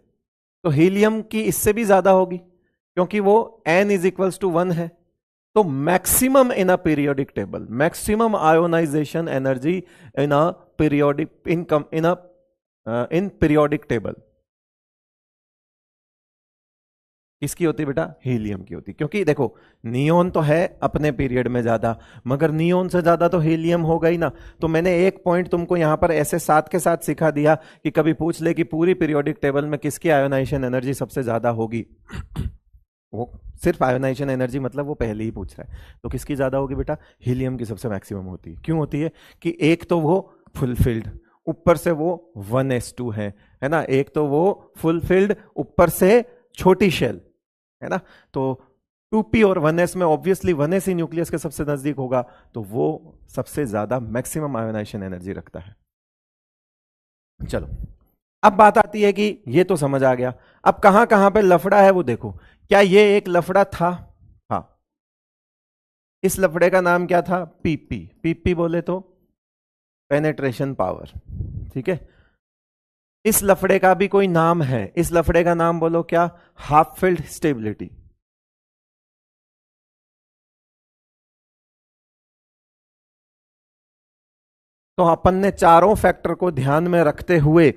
तो हीलियम की इससे भी ज्यादा होगी, क्योंकि वो n इज इक्वल्स टू 1 है। तो maximum in a periodic table, maximum ionisation energy in a periodic in periodic table किसकी होती बेटा? हीलियम की होती। क्योंकि देखो नियोन तो है अपने पीरियड में ज्यादा, मगर नियोन से ज्यादा तो हीलियम होगा ही ना। तो मैंने एक पॉइंट तुमको यहां पर ऐसे साथ के साथ सिखा दिया कि कभी पूछ ले कि पूरी पीरियोडिक टेबल में किसकी आयोनाइजेशन एनर्जी सबसे ज्यादा होगी, वो सिर्फ आयोनाइजेशन एनर्जी मतलब वो पहले ही पूछ रहा है, तो किसकी ज्यादा होगी बेटा? हीलियम की सबसे मैक्सिमम होती है। क्यों होती है? कि एक तो वो फुलफिल्ड, ऊपर से वो 1s2 है ना, एक तो वो फुलफिल्ड ऊपर से छोटी शेल, है ना। तो 2p और 1s में ऑब्वियसली 1s ही न्यूक्लियस के सबसे नजदीक होगा, तो वो सबसे ज्यादा मैक्सिमम आयोनाइजेशन एनर्जी रखता है। चलो अब बात आती है कि ये तो समझ आ गया, अब कहां कहां पे लफड़ा है वो देखो। क्या ये एक लफड़ा था? हाँ, इस लफड़े का नाम क्या था? पीपी। पीपी बोले तो पेनेट्रेशन पावर, ठीक है। इस लफड़े का भी कोई नाम है, इस लफड़े का नाम बोलो क्या? Half field stability. तो अपन ने चारों फैक्टर को ध्यान में रखते हुए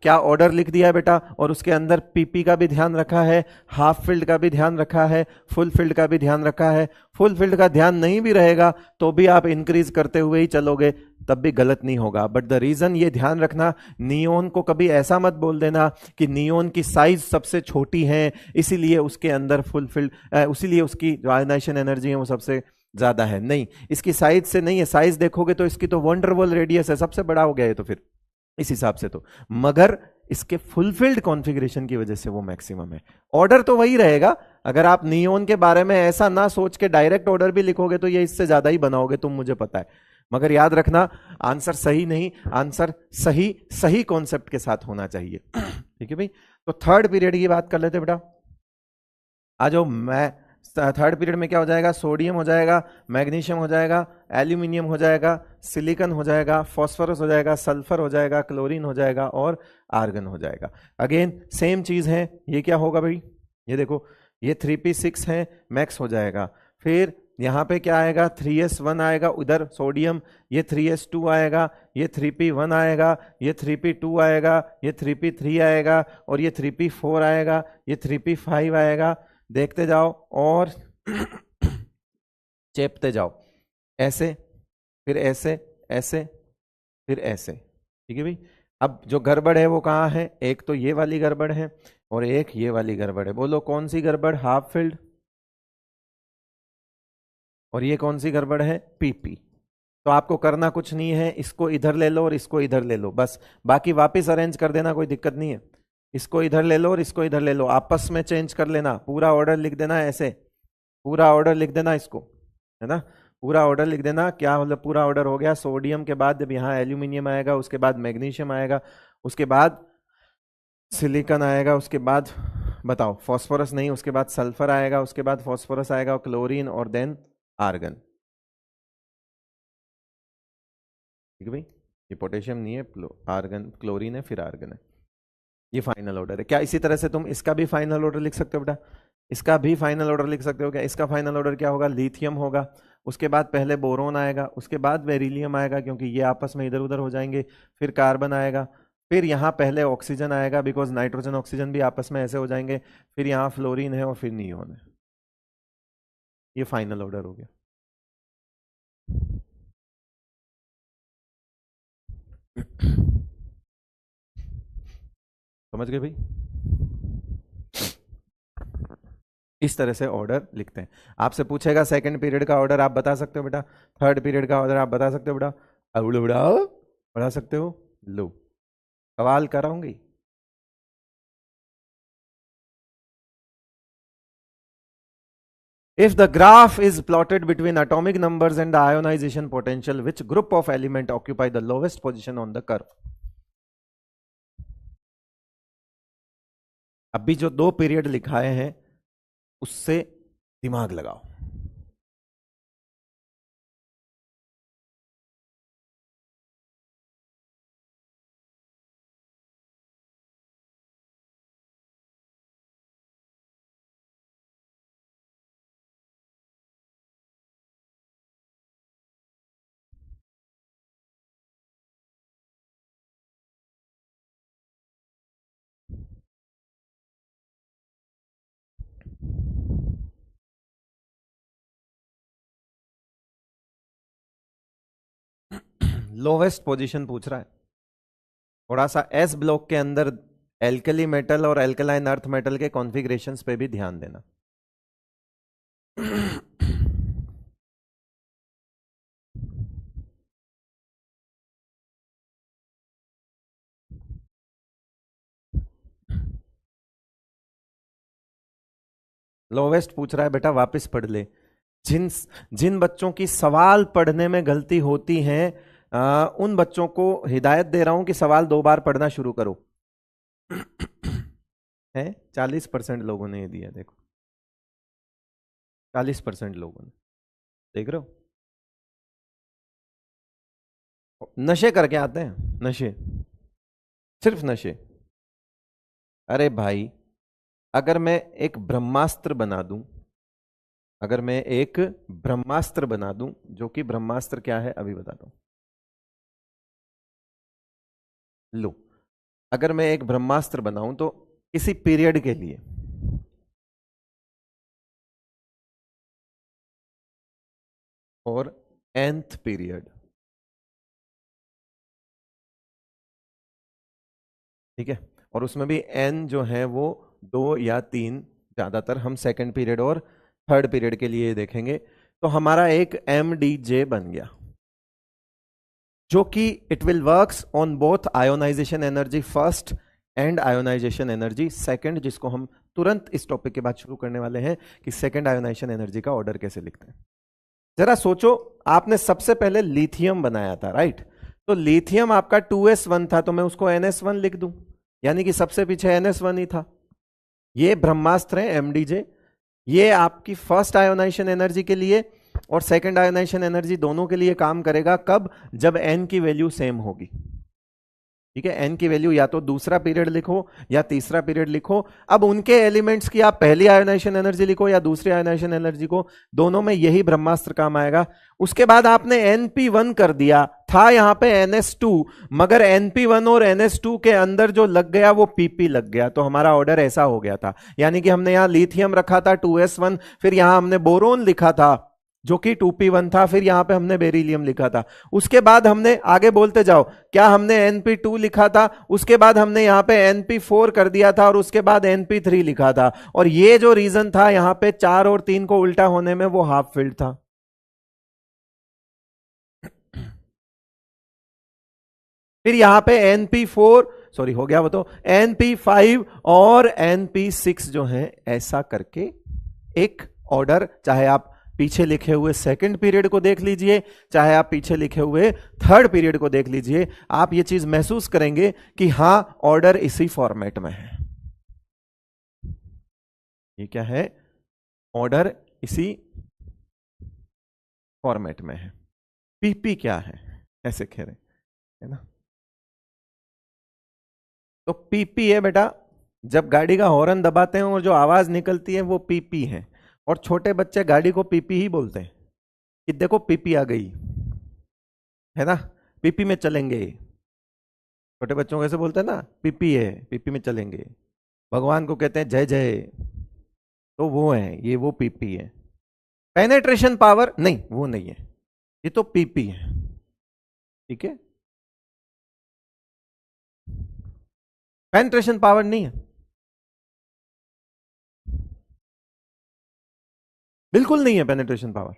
क्या ऑर्डर लिख दिया बेटा, और उसके अंदर पीपी का भी ध्यान रखा है, हाफ फील्ड का भी ध्यान रखा है, फुल फील्ड का भी ध्यान रखा है। फुल फील्ड का ध्यान नहीं भी रहेगा तो भी आप इंक्रीज करते हुए ही चलोगे, तब भी गलत नहीं होगा। बट द रीजन ये ध्यान रखना, नियोन को कभी ऐसा मत बोल देना कि नियोन की साइज सबसे छोटी है इसीलिए उसके अंदर फुल फील्ड, इसीलिए उसकी जो आयोनाइजेशन एनर्जी है वो सबसे ज्यादा है, नहीं इसकी साइज से नहीं है, साइज देखोगे तो इसकी तो वंडरवॉल रेडियस है, सबसे बड़ा हो गया है तो फिर इस हिसाब से तो, मगर इसके फुलफिल्ड कॉन्फ़िगरेशन की वजह से वो मैक्सिमम है। ऑर्डर तो वही रहेगा, अगर आप नियोन के बारे में ऐसा ना सोच के डायरेक्ट ऑर्डर भी लिखोगे तो ये इससे ज्यादा ही बनाओगे तुम, मुझे पता है, मगर याद रखना आंसर सही नहीं, आंसर सही सही कॉन्सेप्ट के साथ होना चाहिए। ठीक है भाई, तो थर्ड पीरियड की बात कर लेते बेटा। आ जाओ, मैं थर्ड पीरियड में क्या हो जाएगा, सोडियम हो जाएगा, मैग्नीशियम हो जाएगा, एल्यूमिनियम हो जाएगा, सिलिकॉन हो जाएगा, फास्फोरस हो जाएगा, सल्फर हो जाएगा, क्लोरीन हो जाएगा और आर्गन हो जाएगा। अगेन सेम चीज है, ये क्या होगा भाई, ये देखो ये 3p6 है, मैक्स हो जाएगा। फिर यहाँ पे क्या आएगा, 3s1 आएगा, उधर सोडियम, ये 3s2 आएगा, ये 3p1 आएगा, ये 3p2 आएगा, ये 3p3 आएगा और ये 3p4 आएगा, ये 3p5 आएगा। देखते जाओ और चेपते जाओ, ऐसे फिर ऐसे, ऐसे फिर ऐसे। ठीक है भाई, अब जो गड़बड़ है वो कहाँ है, एक तो ये वाली गड़बड़ है और एक ये वाली गड़बड़ है। बोलो कौन सी गड़बड़, हाफ फिल्ड, और ये कौन सी गड़बड़ है, पीपी। तो आपको करना कुछ नहीं है, इसको इधर ले लो और इसको इधर ले लो, बस बाकी वापस अरेंज कर देना, कोई दिक्कत नहीं है। इसको इधर ले लो और इसको इधर ले लो, आपस में चेंज कर लेना, पूरा ऑर्डर लिख देना ऐसे, पूरा ऑर्डर लिख देना इसको, है ना, पूरा ऑर्डर लिख देना। क्या मतलब पूरा ऑर्डर हो गया, सोडियम के बाद जब यहाँ एल्यूमिनियम आएगा, उसके बाद मैग्नीशियम आएगा, उसके बाद सिलिकॉन आएगा, उसके बाद बताओ फॉस्फोरस नहीं, उसके बाद सल्फर आएगा, उसके बाद फॉस्फोरस आएगा, क्लोरीन और देन आर्गन। ठीक है भाई, ये पोटेशियम नहीं है, आर्गन, क्लोरीन है, फिर आर्गन है। ये फाइनल ऑर्डर है। क्या इसी तरह से तुम इसका भी फाइनल ऑर्डर लिख सकते हो बेटा, इसका भी फाइनल ऑर्डर लिख सकते हो क्या, इसका फाइनल ऑर्डर क्या होगा, लिथियम होगा, उसके बाद पहले बोरोन आएगा, उसके बाद बेरिलियम आएगा क्योंकि ये आपस में इधर उधर हो जाएंगे, फिर कार्बन आएगा, फिर यहाँ पहले ऑक्सीजन आएगा बिकॉज नाइट्रोजन ऑक्सीजन भी आपस में ऐसे हो जाएंगे, फिर यहाँ फ्लोरीन है और फिर नियोन है। ये फाइनल ऑर्डर हो गया। समझ गए भाई, इस तरह से ऑर्डर लिखते हैं। आपसे पूछेगा सेकंड पीरियड का ऑर्डर आप बता सकते हो बेटा, थर्ड पीरियड का ऑर्डर आप बता सकते हो बेटा, अबड़ो बढ़ाओ बता सकते हो, लो सवाल कराऊंगी। If the graph is plotted between atomic numbers and the ionization potential, which group of element occupy the lowest position on the curve? अभी जो दो पीरियड लिखाए हैं उससे दिमाग लगाओ। लोवेस्ट पोजीशन पूछ रहा है, थोड़ा सा एस ब्लॉक के अंदर एल्कली मेटल और एल्कलाइन अर्थ मेटल के कॉन्फ़िगरेशंस पे भी ध्यान देना। लोवेस्ट पूछ रहा है बेटा, वापस पढ़ ले। जिन जिन बच्चों की सवाल पढ़ने में गलती होती है उन बच्चों को हिदायत दे रहा हूं कि सवाल दो बार पढ़ना शुरू करो। है 40% लोगों ने ये दिया, देखो 40% लोगों ने, देख रहे हो, नशे करके आते हैं, नशे, सिर्फ नशे। अरे भाई अगर मैं एक ब्रह्मास्त्र बना दूं, अगर मैं एक ब्रह्मास्त्र बना दूं, जो कि ब्रह्मास्त्र क्या है अभी बताता हूं, लो अगर मैं एक ब्रह्मास्त्र बनाऊं तो किसी पीरियड के लिए, और nth पीरियड, ठीक है, और उसमें भी n जो है वो 2 या 3, ज्यादातर हम सेकंड पीरियड और थर्ड पीरियड के लिए देखेंगे। तो हमारा एक MdJ बन गया, जो कि it will works on both ionisation energy first and ionisation energy second, जिसको हम तुरंत इस टॉपिक के बाद शुरू करने वाले हैं कि सेकंड आयोनाइजेशन एनर्जी का ऑर्डर कैसे लिखते हैं। जरा सोचो, आपने सबसे पहले लिथियम बनाया था, राइट? तो लिथियम आपका 2s1 था, तो मैं उसको NS1 लिख दूं, यानी कि सबसे पीछे NS1 ही था। ये ब्रह्मास्त्र है MdJ, ये आपकी फर्स्ट आयोनाइजेशन एनर्जी के लिए और सेकंड आयोनाइजेशन एनर्जी दोनों के लिए काम करेगा। कब? जब n की वैल्यू सेम होगी। ठीक है, n की वैल्यू या तो दूसरा पीरियड लिखो या तीसरा पीरियड लिखो। अब उनके एलिमेंट्स की आप पहली आयोनाइजेशन एनर्जी लिखो या दूसरी आयोनाइजेशन एनर्जी को, दोनों में यही ब्रह्मास्त्र काम आएगा। उसके बाद आपने NP1 कर दिया, था यहां पे NS2, मगर NP1 और NS2 के अंदर जो लग गया वो PP लग गया, तो हमारा ऑर्डर ऐसा हो गया था। यानी कि हमने यहां लिथियम रखा था 2s1, फिर यहां हमने बोरोन लिखा था जो कि 2p1 था, फिर यहां पे हमने बेरिलियम लिखा था। उसके बाद हमने आगे बोलते जाओ, क्या हमने NP2 लिखा था, उसके बाद हमने यहां पे NP4 कर दिया था और उसके बाद NP3 लिखा था। और ये जो रीजन था यहां पे 4 और 3 को उल्टा होने में, वो हाफ फिल्ड था। फिर यहां पे NP4 सॉरी हो गया वो, तो NP5 और NP6 जो है, ऐसा करके एक ऑर्डर, चाहे आप पीछे लिखे हुए सेकंड पीरियड को देख लीजिए, चाहे आप पीछे लिखे हुए थर्ड पीरियड को देख लीजिए, आप ये चीज महसूस करेंगे कि हां, ऑर्डर इसी फॉर्मेट में है। ये क्या है? ऑर्डर इसी फॉर्मेट में है। पीपी क्या है, ऐसे कह रहे है ना? तो पीपी है बेटा, जब गाड़ी का हॉर्न दबाते हैं और जो आवाज निकलती है वो पीपी है। और छोटे बच्चे गाड़ी को पीपी ही बोलते हैं कि देखो पीपी आ गई, है ना, पीपी में चलेंगे। छोटे बच्चों को ऐसे बोलते हैं ना, पीपी है, पीपी में चलेंगे। भगवान को कहते हैं जय जय, तो वो है, ये वो पीपी है। पेनेट्रेशन पावर नहीं, वो नहीं है, ये तो पीपी है। ठीक है, पेनेट्रेशन पावर नहीं है, बिल्कुल नहीं है पेनेट्रेशन पावर।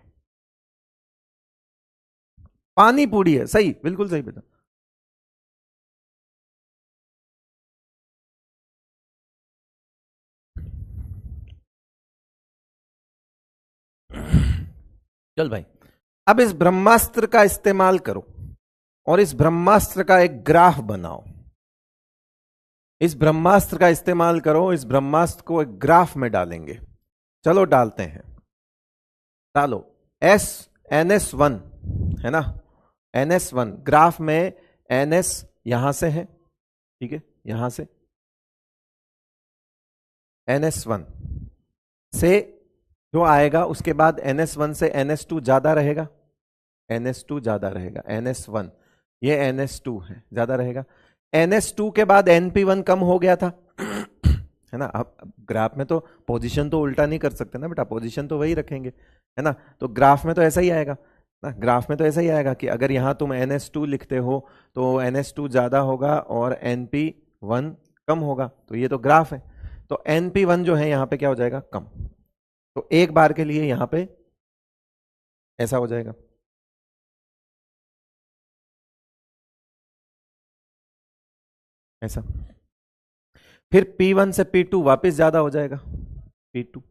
पानी पूरी है, सही, बिल्कुल सही बेटा। चल भाई, अब इस ब्रह्मास्त्र का इस्तेमाल करो और इस ब्रह्मास्त्र का एक ग्राफ बनाओ। इस ब्रह्मास्त्र का इस्तेमाल करो, इस ब्रह्मास्त्र को एक ग्राफ में डालेंगे। चलो डालते हैं, डालो। NS1 है ना, NS1 ग्राफ में, NS यहां से है, ठीक है, यहां से NS1 से जो आएगा, उसके बाद NS1 से NS2 ज्यादा रहेगा, NS2 ज्यादा रहेगा, NS1 ये NS2 है, ज्यादा रहेगा। NS2 के बाद NP1 कम हो गया था, है ना। अब ग्राफ में तो पोजीशन तो उल्टा नहीं कर सकते ना बेटा, पोजीशन तो वही रखेंगे, है ना। तो ग्राफ में तो ऐसा ही आएगा ना, ग्राफ में तो ऐसा ही आएगा कि अगर यहां तुम NS2 लिखते हो तो NS2 ज्यादा होगा और NP1 कम होगा, तो ये तो ग्राफ है। तो NP1 जो है यहां पे क्या हो जाएगा, कम। तो एक बार के लिए यहां पे ऐसा हो जाएगा, ऐसा। फिर P1 से P2 वापस ज्यादा हो जाएगा, P2।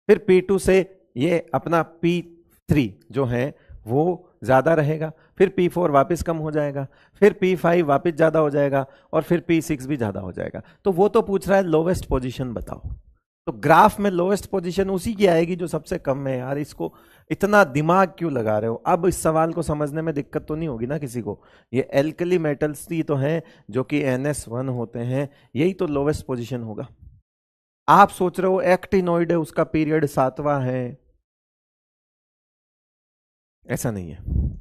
फिर P2 से ये अपना P3 जो है वो ज्यादा रहेगा, फिर P4 वापस कम हो जाएगा, फिर P5 वापस ज्यादा हो जाएगा और फिर P6 भी ज्यादा हो जाएगा। तो वो तो पूछ रहा है लोवेस्ट पोजीशन बताओ, तो ग्राफ में लोवेस्ट पोजीशन उसी की आएगी जो सबसे कम है। यार इसको इतना दिमाग क्यों लगा रहे हो? अब इस सवाल को समझने में दिक्कत तो नहीं होगी ना किसी को? ये एल्कली मेटल्स ही तो हैं जो कि NS1 होते हैं, यही तो लोवेस्ट पोजीशन होगा। आप सोच रहे हो एक्टिनोइड है, उसका पीरियड 7वां है, ऐसा नहीं है।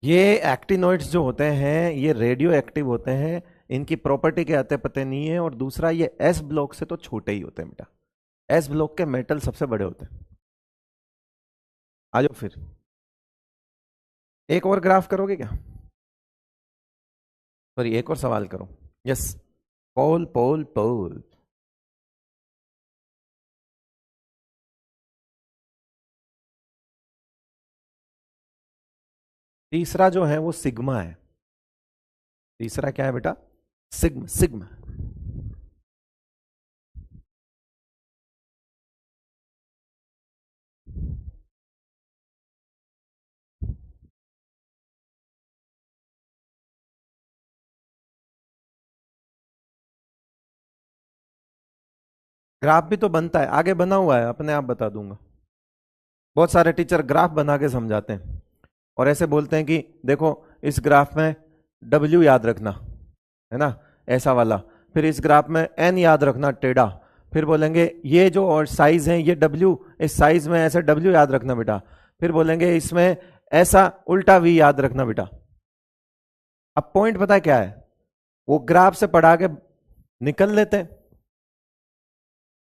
ये एक्टिनोइड्स जो होते हैं ये रेडियो एक्टिव होते हैं, इनकी प्रॉपर्टी के आते पते नहीं है। और दूसरा, ये एस ब्लॉक से तो छोटे ही होते हैं बेटा, एस ब्लॉक के मेटल सबसे बड़े होते हैं। आ जाओ फिर, एक और ग्राफ करोगे क्या? सॉरी, एक और सवाल करो। यस, पोल पोल पोल। तीसरा जो है वो सिग्मा है। तीसरा क्या है बेटा? सिग्मा। सिग्मा ग्राफ भी तो बनता है, आगे बना हुआ है, अपने आप बता दूंगा। बहुत सारे टीचर ग्राफ बना के समझाते हैं और ऐसे बोलते हैं कि देखो इस ग्राफ में W याद रखना, है ना, ऐसा वाला। फिर इस ग्राफ में N याद रखना, टेढ़ा। फिर बोलेंगे ये जो और साइज है ये W, इस साइज में ऐसे W याद रखना बेटा। फिर बोलेंगे इसमें ऐसा उल्टा V याद रखना बेटा। अब पॉइंट पता है क्या है? वो ग्राफ से पढ़ा के निकल लेते हैं।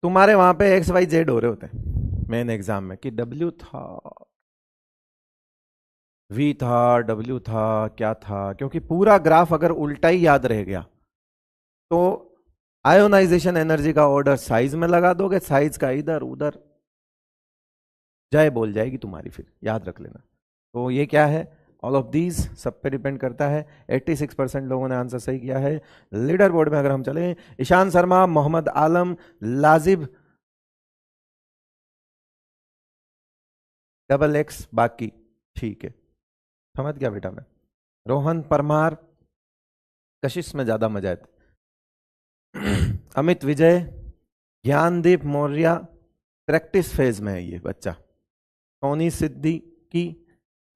तुम्हारे वहां पे XYZ हो रहे होते हैं मेन एग्जाम में कि W था, V था, W था, क्या था, क्योंकि पूरा ग्राफ अगर उल्टा ही याद रह गया तो आयोनाइजेशन एनर्जी का ऑर्डर साइज में लगा दोगे, साइज का इधर उधर जय बोल जाएगी तुम्हारी, फिर याद रख लेना। तो ये क्या है? ऑल ऑफ दीज सब पे डिपेंड करता है। 86% लोगों ने आंसर सही किया है। लीडर बोर्ड में अगर हम चले, ईशान शर्मा, मोहम्मद आलम, लाजिब XX बाकी, ठीक है, समझ गया बेटा मैं। रोहन परमार, कशिश में ज्यादा मजा है। अमित विजय, ज्ञानदीप मौर्य, प्रैक्टिस फेज में है ये बच्चा। सोनी सिद्दीकी,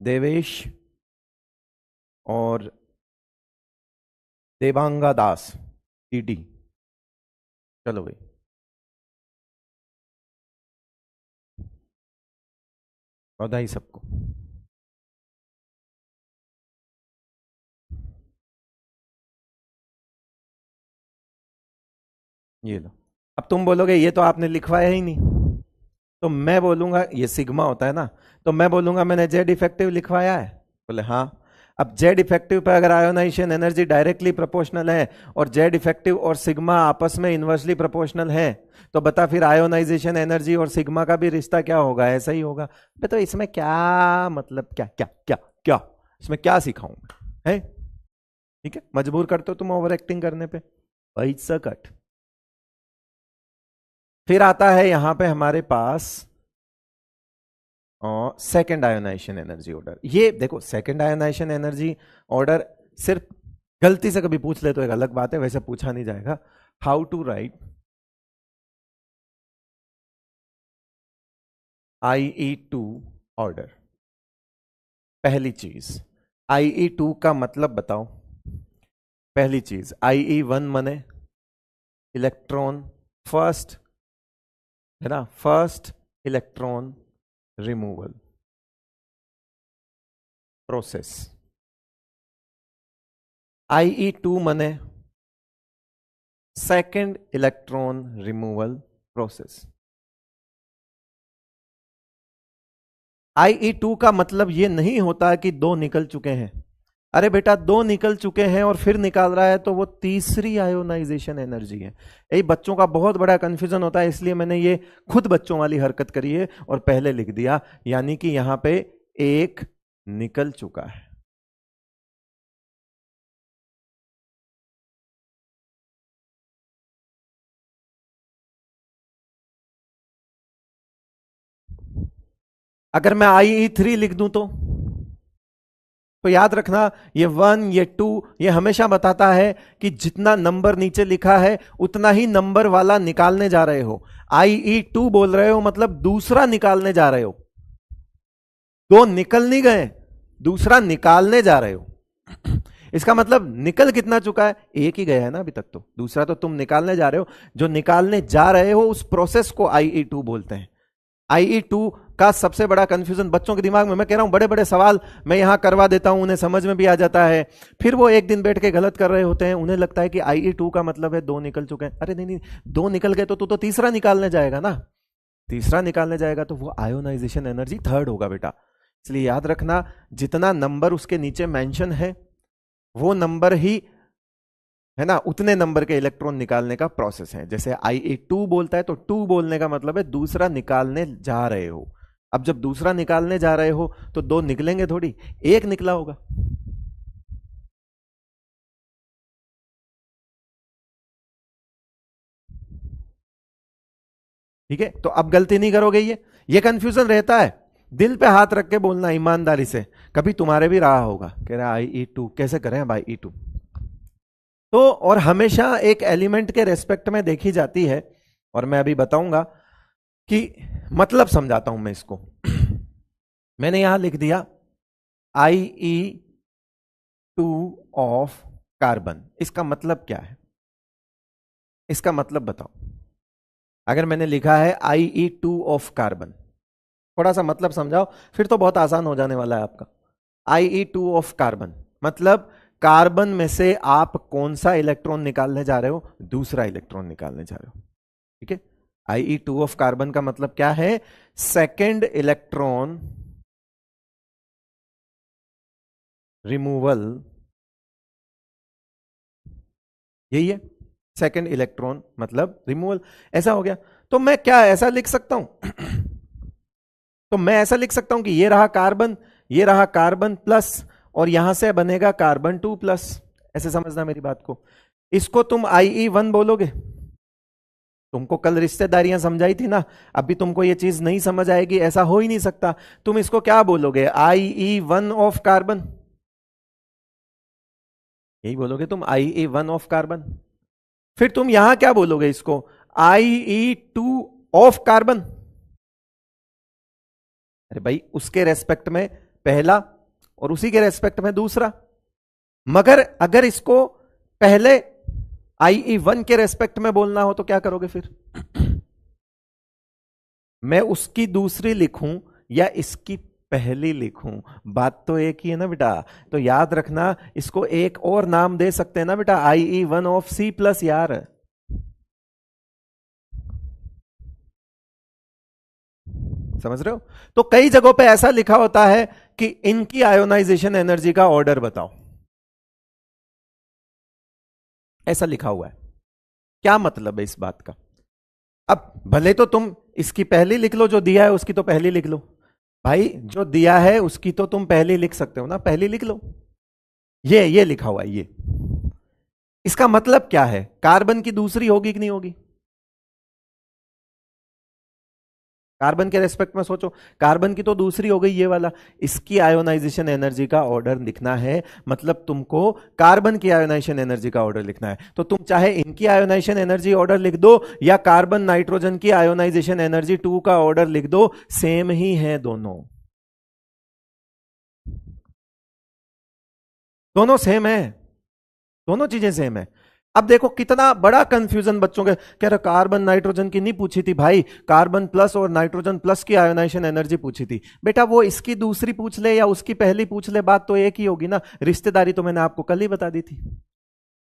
देवेश और देवांगा दास, टीडी। चलो भाई, बधाई सबको। ये लो। अब तुम बोलोगे ये तो आपने लिखवाया ही नहीं, तो मैं बोलूंगा ये सिग्मा होता है ना, तो मैं बोलूंगा मैंने जेड इफेक्टिव लिखवाया है। बोले हाँ। अब जेड इफेक्टिव पे अगर आयोनाइजेशन एनर्जी डायरेक्टली प्रोपोर्शनल है और जेड इफेक्टिव और सिग्मा आपस में इनवर्सली प्रोपोर्शनल है, तो बता फिर आयोनाइजेशन एनर्जी और सिग्मा का भी रिश्ता क्या होगा? ऐसा ही होगा। तो इसमें क्या मतलब, क्या क्या क्या क्या इसमें क्या सिखाऊं है? ठीक है, मजबूर करते हो तुम ओवर एक्टिंग करने पे, भाई सकट। फिर आता है यहां पे हमारे पास और सेकेंड आयोनाइजेशन एनर्जी ऑर्डर। ये देखो सेकेंड आयोनाइजेशन एनर्जी ऑर्डर सिर्फ गलती से कभी पूछ ले तो एक अलग बात है, वैसे पूछा नहीं जाएगा। How to write IE2 order. पहली चीज IE2 का मतलब बताओ। पहली चीज IE1 मने इलेक्ट्रॉन फर्स्ट, है ना, first electron removal process. IE2 मने second electron removal process. IE2 का मतलब यह नहीं होता कि दो निकल चुके हैं। अरे बेटा दो निकल चुके हैं और फिर निकाल रहा है तो वो तीसरी आयोनाइजेशन एनर्जी है। यही बच्चों का बहुत बड़ा कंफ्यूजन होता है, इसलिए मैंने ये खुद बच्चों वाली हरकत करी है और पहले लिख दिया, यानी कि यहां पे एक निकल चुका है। अगर मैं IE3 लिख दूं तो याद रखना ये 1 ये 2 ये हमेशा बताता है कि जितना नंबर नीचे लिखा है उतना ही नंबर वाला निकालने जा रहे हो। IE2 बोल रहे हो मतलब दूसरा निकालने जा रहे हो। दो निकल नहीं गए, दूसरा निकालने जा रहे हो। इसका मतलब निकल कितना चुका है? एक ही गया है ना अभी तक, तो दूसरा तो तुम निकालने जा रहे हो। जो निकालने जा रहे हो उस प्रोसेस को IE2 बोलते हैं। IE2 का सबसे बड़ा कंफ्यूजन बच्चों के दिमाग में, मैं कह रहा हूं बड़े बड़े सवाल मैं यहां करवा देता हूं, उन्हें समझ में भी आ जाता है। फिर वो एक दिन बैठ के गलत कर रहे होते हैं, उन्हें लगता है कि IE2 का मतलब है दो निकल चुके हैं। अरे नहीं नहीं, दो निकल गए तो तू तो तीसरा निकालने जाएगा ना, तीसरा निकालने जाएगा तो वो आयोनाइजेशन एनर्जी थर्ड होगा बेटा। इसलिए याद रखना जितना नंबर उसके नीचे मेंशन है वो नंबर ही, है ना, उतने नंबर के इलेक्ट्रॉन निकालने का प्रोसेस है। जैसे IE2 बोलता है तो 2 बोलने का मतलब है दूसरा निकालने जा रहे हो। अब जब दूसरा निकालने जा रहे हो तो दो निकलेंगे थोड़ी, एक निकला होगा। ठीक है, तो अब गलती नहीं करोगे। ये कंफ्यूजन रहता है, दिल पे हाथ रख के बोलना ईमानदारी से, कभी तुम्हारे भी रहा होगा, कह रहा IE2 कैसे करें भाई E2। तो और हमेशा एक एलिमेंट के रेस्पेक्ट में देखी जाती है, और मैं अभी बताऊंगा कि मतलब समझाता हूं मैं इसको। मैंने यहां लिख दिया IE2 ऑफ कार्बन, इसका मतलब क्या है, इसका मतलब बताओ। अगर मैंने लिखा है IE2 ऑफ कार्बन, थोड़ा सा मतलब समझाओ, फिर तो बहुत आसान हो जाने वाला है आपका। IE2 ऑफ कार्बन मतलब कार्बन में से आप कौन सा इलेक्ट्रॉन निकालने जा रहे हो, दूसरा इलेक्ट्रॉन निकालने जा रहे हो। ठीक है, IE2 ऑफ कार्बन का मतलब क्या है, सेकेंड इलेक्ट्रॉन रिमूवल, यही है सेकेंड इलेक्ट्रॉन मतलब रिमूवल। ऐसा हो गया, तो मैं क्या ऐसा लिख सकता हूं तो मैं ऐसा लिख सकता हूं कि ये रहा कार्बन, ये रहा कार्बन प्लस, और यहां से बनेगा कार्बन 2 प्लस। ऐसे समझना मेरी बात को। इसको तुम IE1 बोलोगे, तुमको कल रिश्तेदारियां समझाई थी ना, अभी तुमको ये चीज नहीं समझ आएगी, ऐसा हो ही नहीं सकता। तुम इसको क्या बोलोगे, IE1 ऑफ कार्बन, यही बोलोगे तुम, IE1 ऑफ कार्बन। फिर तुम यहां क्या बोलोगे इसको, IE2 ऑफ कार्बन। अरे भाई उसके रेस्पेक्ट में पहला और उसी के रेस्पेक्ट में दूसरा, मगर अगर इसको पहले IE1 के रेस्पेक्ट में बोलना हो तो क्या करोगे फिर? मैं उसकी दूसरी लिखूं या इसकी पहली लिखूं, बात तो एक ही है ना बेटा। तो याद रखना, इसको एक और नाम दे सकते हैं ना बेटा, IE1 ऑफ C प्लस, यार समझ रहे हो। तो कई जगहों पे ऐसा लिखा होता है कि इनकी आयोनाइजेशन एनर्जी का ऑर्डर बताओ, ऐसा लिखा हुआ है। क्या मतलब है इस बात का? अब भले तो तुम इसकी पहली लिख लो, जो दिया है उसकी तो पहली लिख लो। भाई जो दिया है उसकी तो तुम पहली लिख सकते हो ना, पहली लिख लो। ये लिखा हुआ है ये। इसका मतलब क्या है, कार्बन की दूसरी होगी कि नहीं होगी? कार्बन के रेस्पेक्ट में सोचो, कार्बन की तो दूसरी हो गई ये वाला, इसकी आयोनाइजेशन एनर्जी का ऑर्डर लिखना है, मतलब तुमको कार्बन की आयोनाइजेशन एनर्जी का ऑर्डर लिखना है। तो तुम चाहे इनकी आयोनाइजेशन एनर्जी ऑर्डर लिख दो या कार्बन नाइट्रोजन की आयोनाइजेशन एनर्जी 2 का ऑर्डर लिख दो, सेम ही है दोनों, दोनों सेम है, दोनों चीजें सेम है। अब देखो कितना बड़ा कंफ्यूजन बच्चों के, कह रहे कार्बन नाइट्रोजन की नहीं पूछी थी भाई, कार्बन प्लस और नाइट्रोजन प्लस की आयोनाइजेशन एनर्जी पूछी थी। बेटा वो इसकी दूसरी पूछ ले या उसकी पहली पूछ ले, बात तो एक ही होगी ना। रिश्तेदारी तो मैंने आपको कल ही बता दी थी,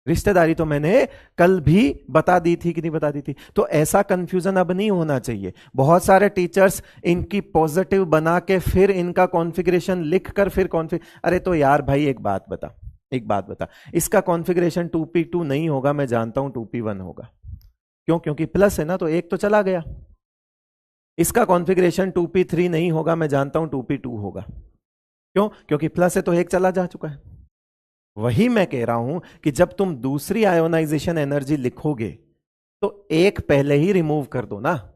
रिश्तेदारी तो मैंने कल भी बता दी थी कि नहीं बता दी थी। तो ऐसा कंफ्यूजन अब नहीं होना चाहिए। बहुत सारे टीचर्स इनकी पॉजिटिव बना के फिर इनका कॉन्फ़िगरेशन लिख कर फिर अरे तो यार भाई एक बात बता, एक बात बता, इसका कॉन्फ़िगरेशन 2p2 नहीं होगा, मैं जानता हूं 2p1 होगा। क्यों? क्योंकि प्लस है ना, तो एक तो चला गया। इसका कॉन्फ़िगरेशन 2p3 नहीं होगा, मैं जानता हूं 2p2 होगा। क्यों? क्योंकि प्लस है तो एक चला जा चुका है। वही मैं कह रहा हूं कि जब तुम दूसरी आयोनाइजेशन एनर्जी लिखोगे तो एक पहले ही रिमूव कर दो ना।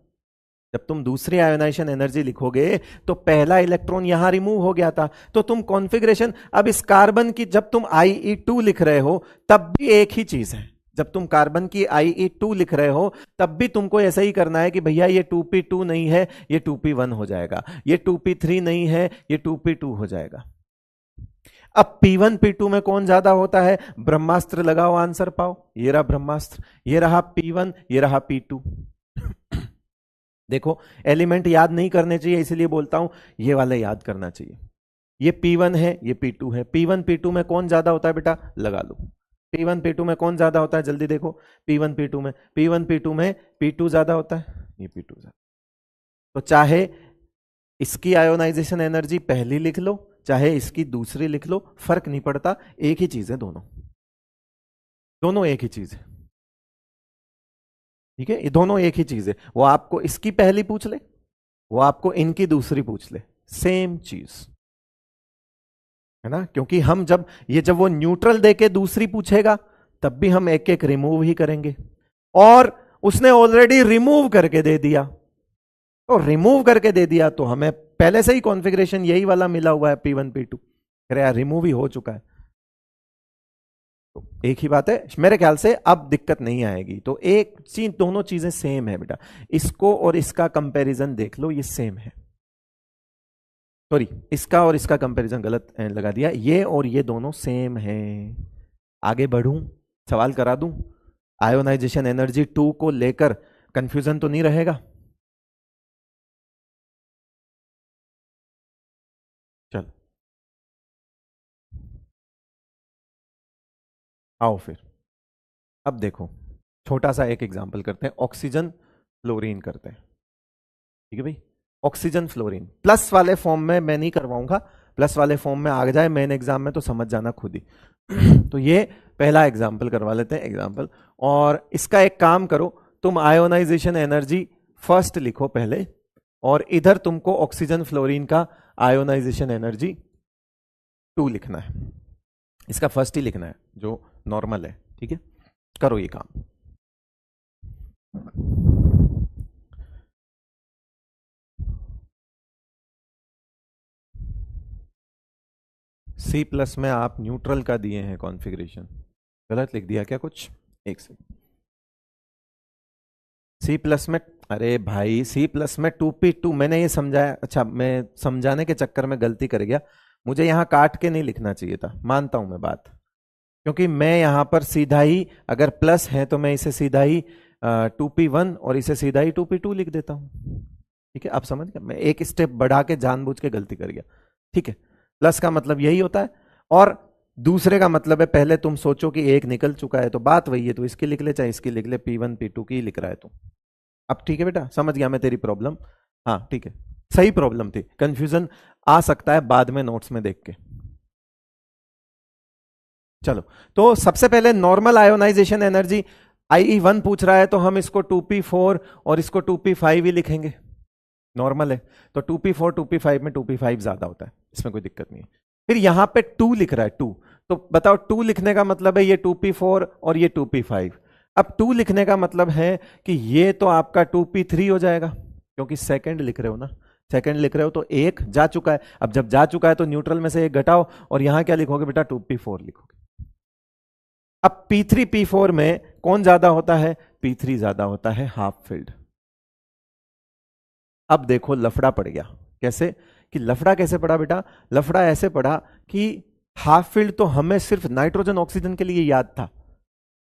जब तुम दूसरी आयोनाइजेशन एनर्जी लिखोगे तो पहला इलेक्ट्रॉन यहां रिमूव हो गया था, तो तुम कॉन्फ़िगरेशन, अब इस कार्बन की जब तुम IE2 लिख रहे हो तब भी एक ही चीज है। जब तुम कार्बन की IE2 लिख रहे हो तब भी तुमको ऐसा ही करना है कि भैया ये 2p2 नहीं है, ये 2p1 हो जाएगा, ये 2p3 नहीं है, ये 2p2 हो जाएगा। अब P1 P2 में कौन ज्यादा होता है, ब्रह्मास्त्र लगाओ आंसर पाओ। ये रहा ब्रह्मास्त्र, ये रहा P1, ये रहा P2। देखो एलिमेंट याद नहीं करने चाहिए, इसलिए बोलता हूं ये वाला याद करना चाहिए। ये P1 है, ये P2 है। P1 P2 में कौन ज्यादा होता है बेटा, लगा लो। P1 P2 में कौन ज्यादा होता है, जल्दी देखो। P1 P2 में, P1 P2 में P2 ज्यादा होता है, ये P2 ज्यादा। तो चाहे इसकी आयोनाइजेशन एनर्जी पहली लिख लो, चाहे इसकी दूसरी लिख लो, फर्क नहीं पड़ता, एक ही चीज है दोनों, दोनों एक ही चीज है। ठीक है, ये दोनों एक ही चीज है। वो आपको इसकी पहली पूछ ले, वो आपको इनकी दूसरी पूछ ले, सेम चीज है ना, क्योंकि हम जब वो न्यूट्रल देके दूसरी पूछेगा तब भी हम एक एक रिमूव ही करेंगे, और उसने ऑलरेडी रिमूव करके दे दिया, तो रिमूव करके दे दिया तो हमें पहले से ही कॉन्फ़िगरेशन यही वाला मिला हुआ है P1 P2, अरे यार रिमूव ही हो चुका है, तो एक ही बात है मेरे ख्याल से, अब दिक्कत नहीं आएगी। तो एक चीज, दोनों चीजें सेम है बेटा, इसको और इसका कंपैरिजन देख लो, ये सेम है, सॉरी इसका और इसका कंपैरिजन गलत लगा दिया, ये और ये दोनों सेम है। आगे बढ़ूं, सवाल करा दूं, आयोनाइजेशन एनर्जी 2 को लेकर कंफ्यूजन तो नहीं रहेगा? चल आओ फिर, अब देखो छोटा सा एक एग्जांपल करते हैं, ऑक्सीजन फ्लोरीन करते हैं, ठीक है भाई। ऑक्सीजन फ्लोरीन प्लस वाले फॉर्म में मैं नहीं करवाऊंगा, प्लस वाले फॉर्म में आ जाए मेन एग्जाम में तो समझ जाना खुद ही। तो ये पहला एग्जाम्पल करवा लेते हैं, एग्जाम्पल, और इसका एक काम करो, तुम आयोनाइजेशन एनर्जी फर्स्ट लिखो पहले, और इधर तुमको ऑक्सीजन फ्लोरीन का आयोनाइजेशन एनर्जी 2 लिखना है, इसका फर्स्ट ही लिखना है जो नॉर्मल है, ठीक है। करो ये काम। सी प्लस में आप न्यूट्रल का दिए हैं कॉन्फ़िगरेशन, गलत लिख दिया क्या कुछ? एक सेकंड, सी प्लस में, अरे भाई सी प्लस में 2p2 मैंने ये समझाया, अच्छा मैं समझाने के चक्कर में गलती कर गया, मुझे यहां काट के नहीं लिखना चाहिए था, मानता हूं मैं बात, क्योंकि मैं यहां पर सीधा ही, अगर प्लस है तो मैं इसे सीधा ही 2p1 और इसे सीधा ही 2p2 लिख देता हूं, ठीक है। आप समझ गए, मैं एक स्टेप बढ़ा के जानबूझ के गलती कर गया, ठीक है। प्लस का मतलब यही होता है, और दूसरे का मतलब है, पहले तुम सोचो कि एक निकल चुका है तो बात वही है, तो इसकी लिख ले चाहे इसकी लिख ले, P1 P2 की लिख रहा है तू। अब ठीक है बेटा, समझ गया मैं तेरी प्रॉब्लम, हाँ ठीक है, सही प्रॉब्लम थी, कंफ्यूजन आ सकता है बाद में नोट्स में देख के। चलो, तो सबसे पहले नॉर्मल आयोनाइजेशन एनर्जी IE1 पूछ रहा है, तो हम इसको 2p4 और इसको 2p5 ही लिखेंगे, नॉर्मल है तो 2p4 2p5 में 2p5 ज्यादा होता है, इसमें कोई दिक्कत नहीं है। फिर यहां पे 2 लिख रहा है, 2, तो बताओ 2 लिखने का मतलब है ये 2p4 और ये 2p5, अब 2 लिखने का मतलब है कि ये तो आपका 2p3 हो जाएगा, क्योंकि सेकंड लिख रहे हो ना, सेकंड लिख रहे हो तो एक जा चुका है, अब जब जा चुका है तो न्यूट्रल में से एक घटाओ, और यहां क्या लिखोगे बेटा? 2p4 लिखोगे। अब P3 P4 में कौन ज्यादा होता है? P3 ज्यादा होता है, हाफ फिल्ड। अब देखो लफड़ा पड़ गया, कैसे? कि लफड़ा कैसे पड़ा बेटा? लफड़ा ऐसे पड़ा कि हाफ फील्ड तो हमें सिर्फ नाइट्रोजन ऑक्सीजन के लिए याद था,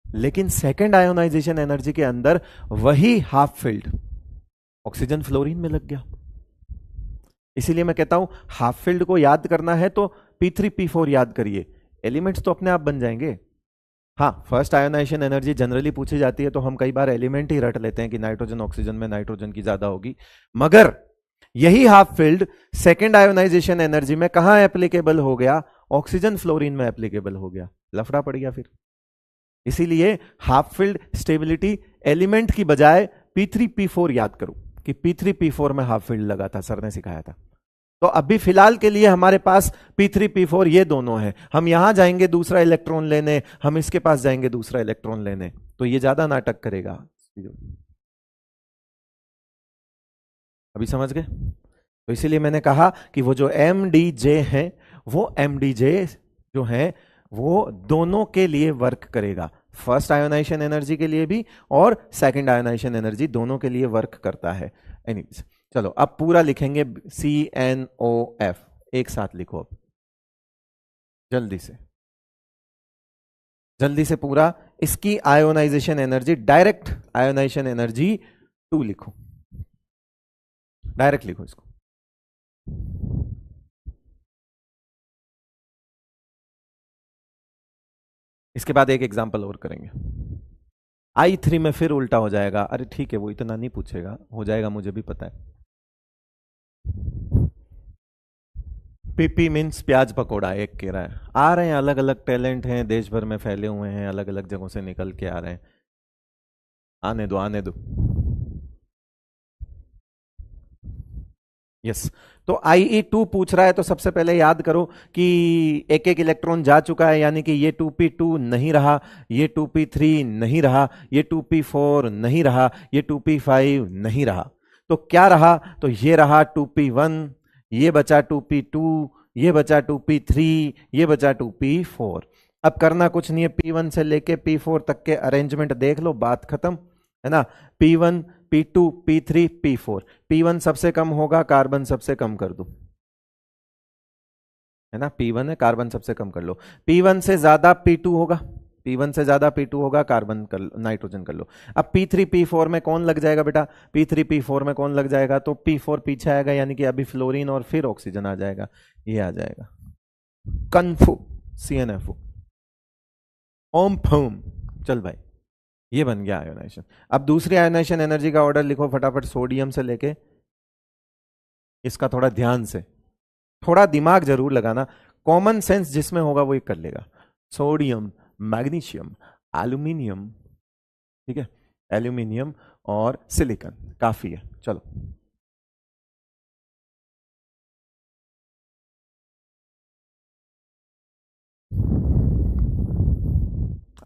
लेकिन सेकेंड आयोनाइजेशन एनर्जी के अंदर वही हाफ फील्ड ऑक्सीजन फ्लोरीन में लग गया। इसीलिए मैं कहता हूं हाफ फील्ड को याद करना है तो P3 P4 याद करिए, एलिमेंट्स तो अपने आप बन जाएंगे। हाँ, फर्स्ट आयोनाइजेशन एनर्जी जनरली पूछी जाती है तो हम कई बार एलिमेंट ही रट लेते हैं कि नाइट्रोजन ऑक्सीजन में नाइट्रोजन की ज्यादा होगी, मगर यही half field second ionization energy में कहां एप्लीकेबल हो गया? ऑक्सीजन फ्लोरीन में एप्लीकेबल हो गया, लफड़ा पड़ गया फिर। इसीलिए हाफ फील्ड स्टेबिलिटी एलिमेंट की बजाय P3 P4 याद करो कि P3 P4 में हाफ फील्ड लगा था, सर ने सिखाया था। तो अभी फिलहाल के लिए हमारे पास P3 P4 ये दोनों हैं, हम यहां जाएंगे दूसरा इलेक्ट्रॉन लेने, हम इसके पास जाएंगे दूसरा इलेक्ट्रॉन लेने, तो ये ज्यादा नाटक करेगा। अभी समझ गए? तो इसीलिए मैंने कहा कि वो जो MDJ है, वो MDJ जो है वो दोनों के लिए वर्क करेगा, फर्स्ट आयोनाइजेशन एनर्जी के लिए भी और सेकंड आयोनाइजेशन एनर्जी दोनों के लिए वर्क करता है। एनीवेज, चलो अब पूरा लिखेंगे CNOF, एक साथ लिखो अब जल्दी से, जल्दी से पूरा इसकी ionisation energy, direct ionisation energy 2 लिखो, डायरेक्ट लिखो इसको। इसके बाद एक एग्जांपल और करेंगे। I3 में फिर उल्टा हो जाएगा, अरे ठीक है वो इतना नहीं पूछेगा, हो जाएगा मुझे भी पता है। पीपी मीन्स प्याज पकोड़ा, एक कह रहा है, आ रहे हैं अलग अलग टैलेंट हैं, देश भर में फैले हुए हैं, अलग अलग जगहों से निकल के आ रहे हैं, आने दो आने दो। यस। तो IE2 पूछ रहा है तो सबसे पहले याद करो कि एक एक इलेक्ट्रॉन जा चुका है, यानी कि ये 2p2 नहीं रहा, ये 2p3 नहीं रहा, ये 2p4 नहीं रहा, ये 2p5 नहीं रहा। तो क्या रहा? तो ये रहा 2p1, ये बचा 2p2, ये बचा 2p3, ये बचा 2p4। अब करना कुछ नहीं है, P1 से लेके P4 तक के अरेंजमेंट देख लो, बात खत्म है ना। P1, P2, P3, P4। P1 सबसे कम होगा, कार्बन सबसे कम कर दो, है ना। P1 है, कार्बन सबसे कम कर लो। P1 से ज्यादा P2 होगा, P1 से ज्यादा P2 होगा, कार्बन कर, नाइट्रोजन कर लो। अब P3, P4 में कौन लग जाएगा बेटा? P3, P4 में कौन लग जाएगा? तो P4 पीछे आएगा, यानी कि अभी फ्लोरीन और फिर ऑक्सीजन आ जाएगा, ये आ जाएगा कन्फू, CnFO, ओम फूम। चल भाई, ये बन गया आयोनाइजेशन। अब दूसरी आयोनाइजेशन एनर्जी का ऑर्डर लिखो फटाफट, सोडियम से लेके, इसका थोड़ा ध्यान से, थोड़ा दिमाग जरूर लगाना, कॉमन सेंस जिसमें होगा वो कर लेगा। सोडियम, मैग्नीशियम, एल्यूमिनियम, ठीक है, एल्यूमिनियम और सिलिकॉन, काफी है। चलो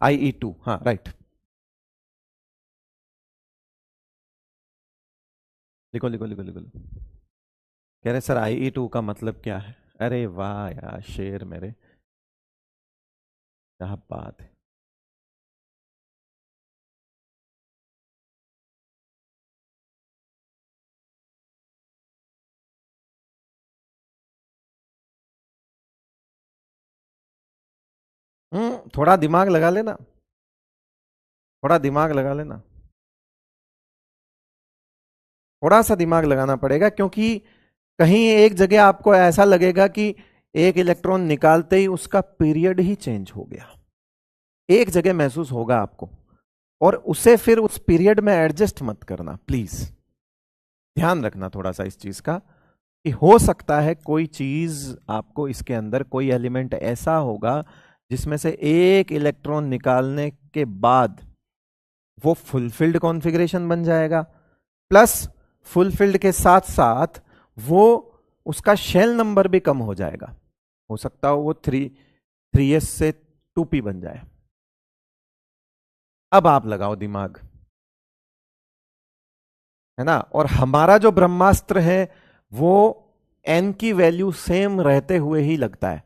IE2, हाँ राइट, लिखो लिखो लिखो लिखो। कह रहे सर IE2 का मतलब क्या है? अरे वाह यार, शेर मेरे, क्या बात है। थोड़ा दिमाग लगा लेना, थोड़ा दिमाग लगा लेना, थोड़ा सा दिमाग लगाना पड़ेगा, क्योंकि कहीं एक जगह आपको ऐसा लगेगा कि एक इलेक्ट्रॉन निकालते ही उसका पीरियड ही चेंज हो गया, एक जगह महसूस होगा आपको, और उसे फिर उस पीरियड में एडजस्ट मत करना प्लीज, ध्यान रखना थोड़ा सा इस चीज का, कि हो सकता है कोई चीज आपको इसके अंदर, कोई एलिमेंट ऐसा होगा जिसमें से एक इलेक्ट्रॉन निकालने के बाद वो फुलफिल्ड कॉन्फ़िगरेशन बन जाएगा, प्लस फुलफिल्ड के साथ साथ वो उसका शेल नंबर भी कम हो जाएगा, हो सकता हो वो 3s से 2p बन जाए। अब आप लगाओ दिमाग, है ना। और हमारा जो ब्रह्मास्त्र है वो n की वैल्यू सेम रहते हुए ही लगता है,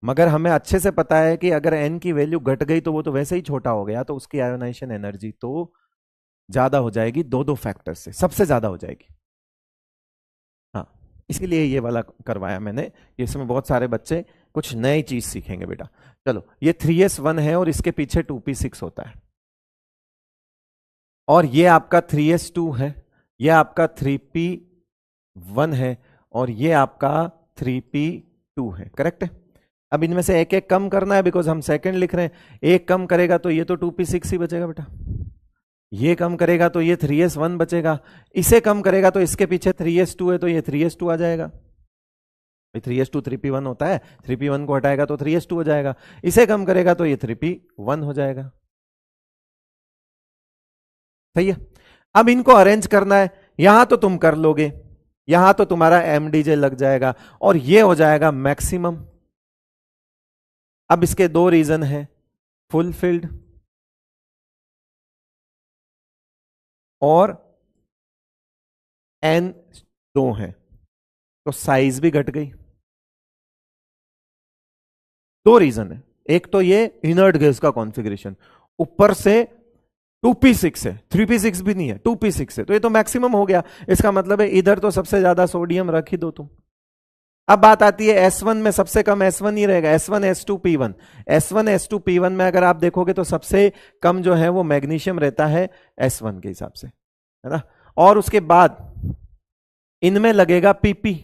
मगर हमें अच्छे से पता है कि अगर n की वैल्यू घट गई तो वो तो वैसे ही छोटा हो गया, तो उसकी आयोनाइजेशन एनर्जी तो ज्यादा हो जाएगी, दो दो फैक्टर से सबसे ज्यादा हो जाएगी। हाँ, इसीलिए ये वाला करवाया मैंने, इसमें बहुत सारे बच्चे कुछ नई चीज सीखेंगे बेटा। चलो, ये 3s1 है और इसके पीछे 2p6 होता है, और ये आपका 3s2 है, ये आपका 3p1 है, और ये आपका 3p2 है, करेक्ट है। अब इनमें से एक एक कम करना है, बिकॉज हम सेकंड लिख रहे हैं, एक कम करेगा तो ये तो 2p6 ही बचेगा बेटा, ये कम करेगा तो ये 3s1 बचेगा, इसे कम करेगा तो इसके पीछे 3s2 है तो ये 3s2 आ जाएगा। 3s2 3p1 होता है, 3p1 को हटाएगा तो 3s2 हो जाएगा, इसे कम करेगा तो ये 3p1 हो जाएगा, सही है। अब इनको अरेंज करना है, यहां तो तुम कर लोगे, यहां तो तुम्हारा MDJ लग जाएगा, और ये हो जाएगा मैक्सिमम। अब इसके दो रीजन है, फुलफिल्ड और N2 है, तो साइज भी घट गई। दो रीजन है, एक तो ये इनर्ट गैस का कॉन्फ़िगरेशन, ऊपर से 2p6 है, 3p6 भी नहीं है, 2p6 है, तो ये तो मैक्सिमम हो गया। इसका मतलब है इधर तो सबसे ज्यादा सोडियम रख ही दो तुम। अब बात आती है S1 में, सबसे कम S1 ही रहेगा, S1 S2 P1, S1 S2 P1 में अगर आप देखोगे तो सबसे कम जो है वो मैग्नीशियम रहता है S1 के हिसाब से, है ना। और उसके बाद इनमें लगेगा PP,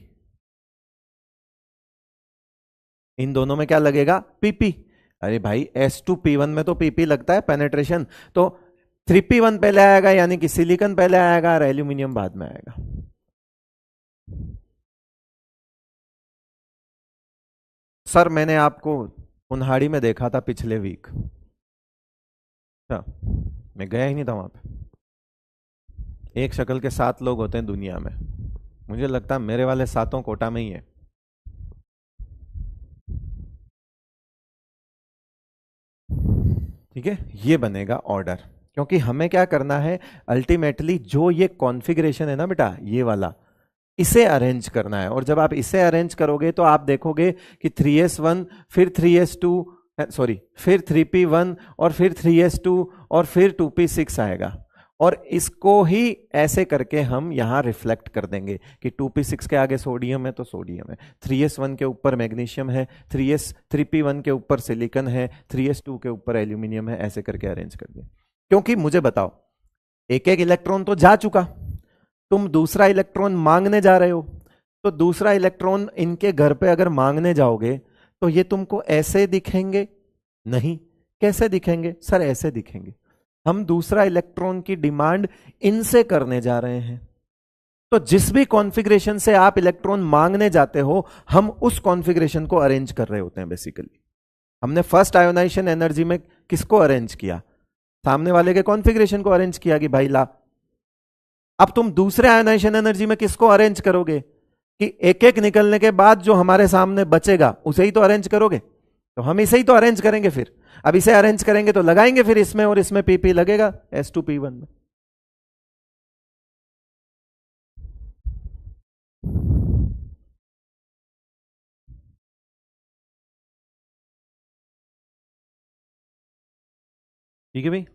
इन दोनों में क्या लगेगा? PP। अरे भाई S2P1 में तो PP लगता है, पेनेट्रेशन, तो 3p1 पहले आएगा, यानी कि सिलिकॉन पहले आएगा और एल्यूमिनियम बाद में आएगा। सर मैंने आपको उन्हाड़ी में देखा था पिछले वीक, अच्छा, मैं गया ही नहीं था वहां पे। एक शक्ल के 7 लोग होते हैं दुनिया में, मुझे लगता है मेरे वाले सातों कोटा में ही है। ठीक है, ये बनेगा ऑर्डर, क्योंकि हमें क्या करना है, अल्टीमेटली जो ये कॉन्फ़िगरेशन है ना बेटा, ये वाला, इसे अरेंज करना है। और जब आप इसे अरेंज करोगे तो आप देखोगे कि 3s1 फिर 3s2, सॉरी फिर 3p1 और फिर 3s2 और फिर 2p6 आएगा। और इसको ही ऐसे करके हम यहां रिफ्लेक्ट कर देंगे कि 2p6 के आगे सोडियम है तो सोडियम है, 3s1 के ऊपर मैग्नीशियम है, 3p1 के ऊपर सिलिकॉन है, 3s2 के ऊपर एल्यूमिनियम है, ऐसे करके अरेंज कर दिया। क्योंकि मुझे बताओ, एक एक इलेक्ट्रॉन तो जा चुका, तुम दूसरा इलेक्ट्रॉन मांगने जा रहे हो, तो दूसरा इलेक्ट्रॉन इनके घर पे अगर मांगने जाओगे तो ये तुमको ऐसे दिखेंगे? नहीं। कैसे दिखेंगे सर? ऐसे दिखेंगे। हम दूसरा इलेक्ट्रॉन की डिमांड इनसे करने जा रहे हैं, तो जिस भी कॉन्फ़िगरेशन से आप इलेक्ट्रॉन मांगने जाते हो, हम उस कॉन्फ़िगरेशन को अरेंज कर रहे होते हैं बेसिकली। हमने फर्स्ट आयोनाइजेशन एनर्जी में किसको अरेंज किया? सामने वाले के कॉन्फ़िगरेशन को अरेंज किया कि भाई ला। अब तुम दूसरे आयोनाइजेशन एनर्जी में किसको अरेंज करोगे कि एक एक निकलने के बाद जो हमारे सामने बचेगा उसे ही तो अरेंज करोगे। तो हम इसे ही तो अरेंज करेंगे। फिर अब इसे अरेंज करेंगे तो लगाएंगे फिर इसमें, और इसमें पीपी लगेगा S2P1 में। ठीक है भाई।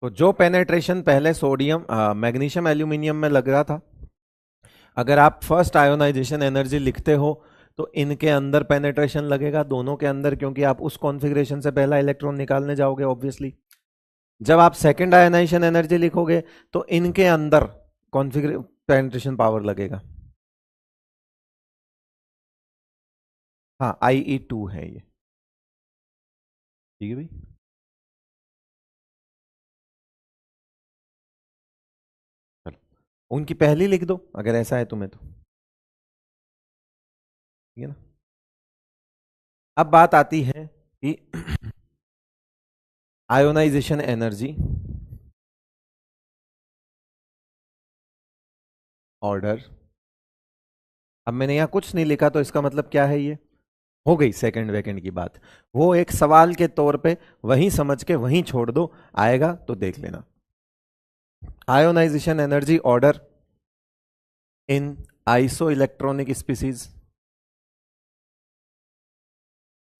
तो जो पेनेट्रेशन पहले सोडियम मैग्नीशियम एल्यूमिनियम में लग रहा था, अगर आप फर्स्ट आयोनाइजेशन एनर्जी लिखते हो तो इनके अंदर पेनेट्रेशन लगेगा, दोनों के अंदर, क्योंकि आप उस कॉन्फ़िगरेशन से पहला इलेक्ट्रॉन निकालने जाओगे ऑब्वियसली। जब आप सेकंड आयोनाइजेशन एनर्जी लिखोगे तो इनके अंदर कॉन्फ़िगर पेनेट्रेशन पावर लगेगा। हाँ, IE2 है ये। ठीक है भाई। चलो, उनकी पहली लिख दो अगर ऐसा है तुम्हें तो। ठीक है ना। अब बात आती है कि आयोनाइजेशन एनर्जी ऑर्डर। अब मैंने यहां कुछ नहीं लिखा तो इसका मतलब क्या है? ये हो गई सेकंड वेकेंड की बात। वो एक सवाल के तौर पे वहीं समझ के वहीं छोड़ दो, आएगा तो देख लेना। Ionisation energy order in iso electronic species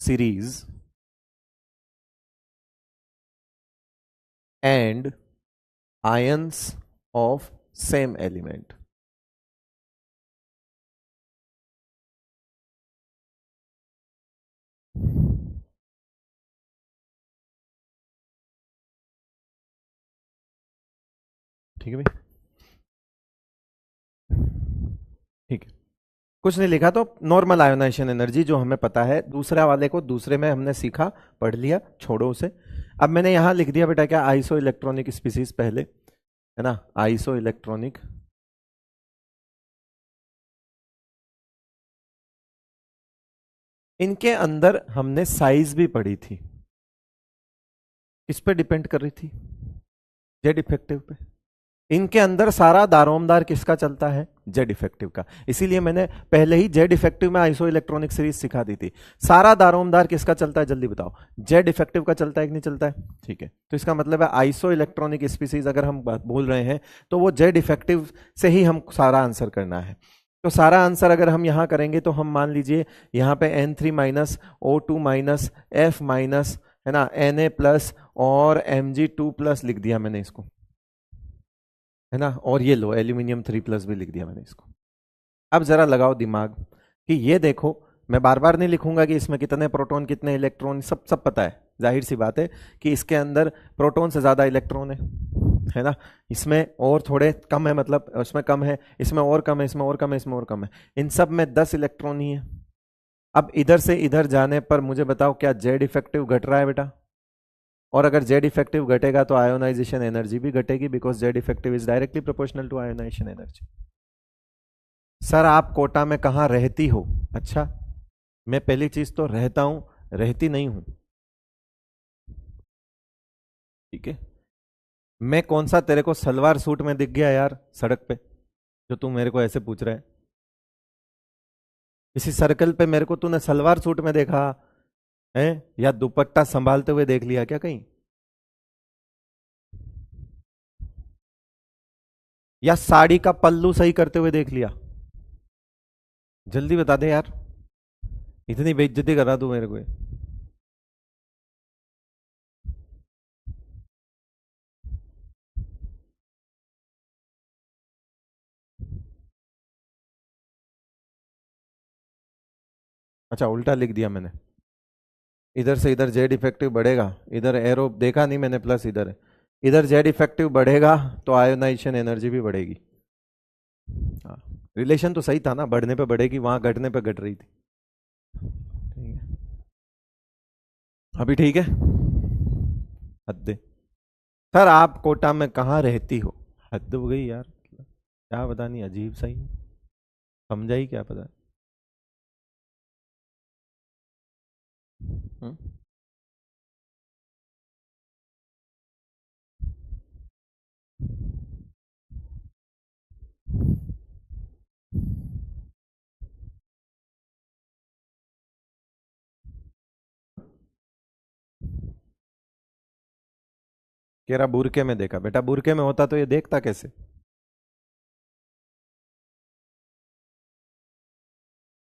series and ions of same element. ठीक है भाई। ठीक है, कुछ नहीं लिखा तो नॉर्मल आयोनाइजेशन एनर्जी जो हमें पता है, दूसरा वाले को दूसरे में हमने सीखा, पढ़ लिया, छोड़ो उसे। अब मैंने यहां लिख दिया बेटा क्या? आइसो इलेक्ट्रॉनिक स्पीसीज पहले, है ना, आइसो इलेक्ट्रॉनिक। इनके अंदर हमने साइज भी पढ़ी थी, किस पे डिपेंड कर रही थी? जेड इफेक्टिव पे। इनके अंदर सारा दारोमदार किसका चलता है? जेड इफेक्टिव का। इसीलिए मैंने पहले ही जेड इफेक्टिव में आइसो इलेक्ट्रॉनिक सीरीज सिखा दी थी। सारा दारोमदार किसका चलता है जल्दी बताओ? जेड इफेक्टिव का चलता है कि नहीं चलता है? ठीक है, तो इसका मतलब है आइसो इलेक्ट्रॉनिक स्पीसीज अगर हम बोल रहे हैं तो वो जेड इफेक्टिव से ही हम सारा आंसर करना है। तो सारा आंसर अगर हम यहां करेंगे तो हम मान लीजिए यहां पे N3 minus O2 minus F minus, है ना, Na प्लस और Mg2 प्लस लिख दिया मैंने इसको, है ना, और ये लो एल्यूमिनियम 3+ भी लिख दिया मैंने इसको। अब जरा लगाओ दिमाग कि ये देखो, मैं बार बार नहीं लिखूंगा कि इसमें कितने प्रोटॉन कितने इलेक्ट्रॉन, सब सब पता है, जाहिर सी बात है कि इसके अंदर प्रोटॉन से ज्यादा इलेक्ट्रॉन है ना, इसमें और थोड़े कम है, मतलब इसमें कम है, इसमें और कम है, इसमें और कम है, इसमें और कम है, इन सब में 10 इलेक्ट्रॉन ही है। अब इधर से इधर जाने पर मुझे बताओ क्या जेड इफेक्टिव घट रहा है बेटा? और अगर जेड इफेक्टिव घटेगा तो आयोनाइजेशन एनर्जी भी घटेगी, because Z effective is directly proportional to ionisation energy. Sir आप कोटा में कहाँ रहती हो? अच्छा, मैं पहली चीज तो रहता हूं, रहती नहीं हूं, ठीक है। मैं कौन सा तेरे को सलवार सूट में दिख गया यार सड़क पे, जो तू मेरे को ऐसे पूछ रहा है? किसी सर्कल पे मेरे को तूने सलवार सूट में देखा है, या दुपट्टा संभालते हुए देख लिया क्या कहीं? या साड़ी का पल्लू सही करते हुए देख लिया? जल्दी बता दे यार, इतनी बेइज्जती कर रहा तू मेरे को। अच्छा, उल्टा लिख दिया मैंने। इधर से इधर जेड इफेक्टिव बढ़ेगा, इधर एरो देखा नहीं मैंने, प्लस इधर है। इधर जेड इफेक्टिव बढ़ेगा तो आयोनाइजेशन एनर्जी भी बढ़ेगी। हाँ, रिलेशन तो सही था ना, बढ़ने पे बढ़ेगी, वहां घटने पे घट रही थी। ठीक है, अभी ठीक है। हद दे। सर आप कोटा में कहाँ रहती हो? हद हो गई यार, क्या पता नहीं, अजीब सा ही समझा ही क्या पता। हम्म? कह रहा बुरके में देखा, बेटा बुरके में होता तो ये देखता कैसे?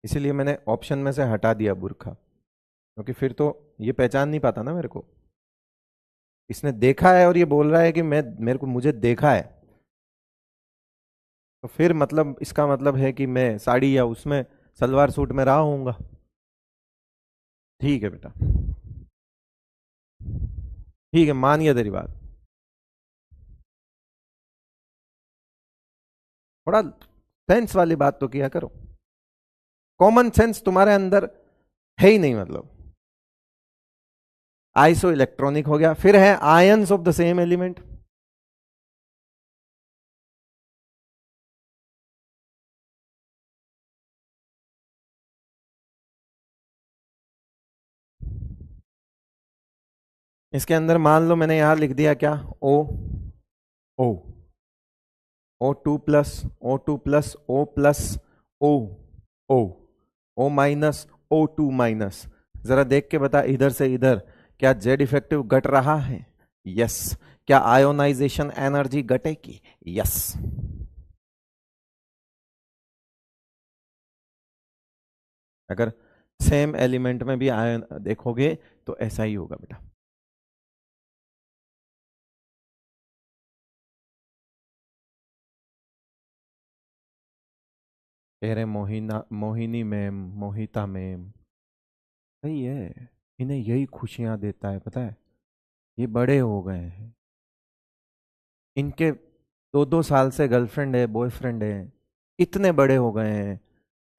इसीलिए मैंने ऑप्शन में से हटा दिया बुरखा, क्योंकि फिर तो ये पहचान नहीं पाता ना मेरे को। इसने देखा है और ये बोल रहा है कि मैं, मेरे को, मुझे देखा है, तो फिर मतलब इसका मतलब है कि मैं साड़ी या उसमें सलवार सूट में रहा होऊंगा। ठीक है बेटा, ठीक है, मान गया तेरी बात। थोड़ा सेंस वाली बात तो किया करो, कॉमन सेंस तुम्हारे अंदर है ही नहीं मतलब। आइसो इलेक्ट्रॉनिक हो गया, फिर है ions of the same element. इसके अंदर मान लो मैंने यहां लिख दिया क्या, ओ ओ, O2 plus, O2 plus, O plus, O, O, O minus, O2 minus. जरा देख के बता इधर से इधर क्या जेड इफेक्टिव घट रहा है? यस। क्या आयोनाइजेशन एनर्जी घटेगी? यस। अगर सेम एलिमेंट में भी आयन देखोगे तो ऐसा ही होगा बेटा। कह रहे मोहिना, मोहिनी मैम, मोहिता मैम, सही है। इन्हें यही खुशियां देता है पता है, ये बड़े हो गए हैं, इनके 2-2 साल से गर्लफ्रेंड है, बॉयफ्रेंड है, इतने बड़े हो गए हैं,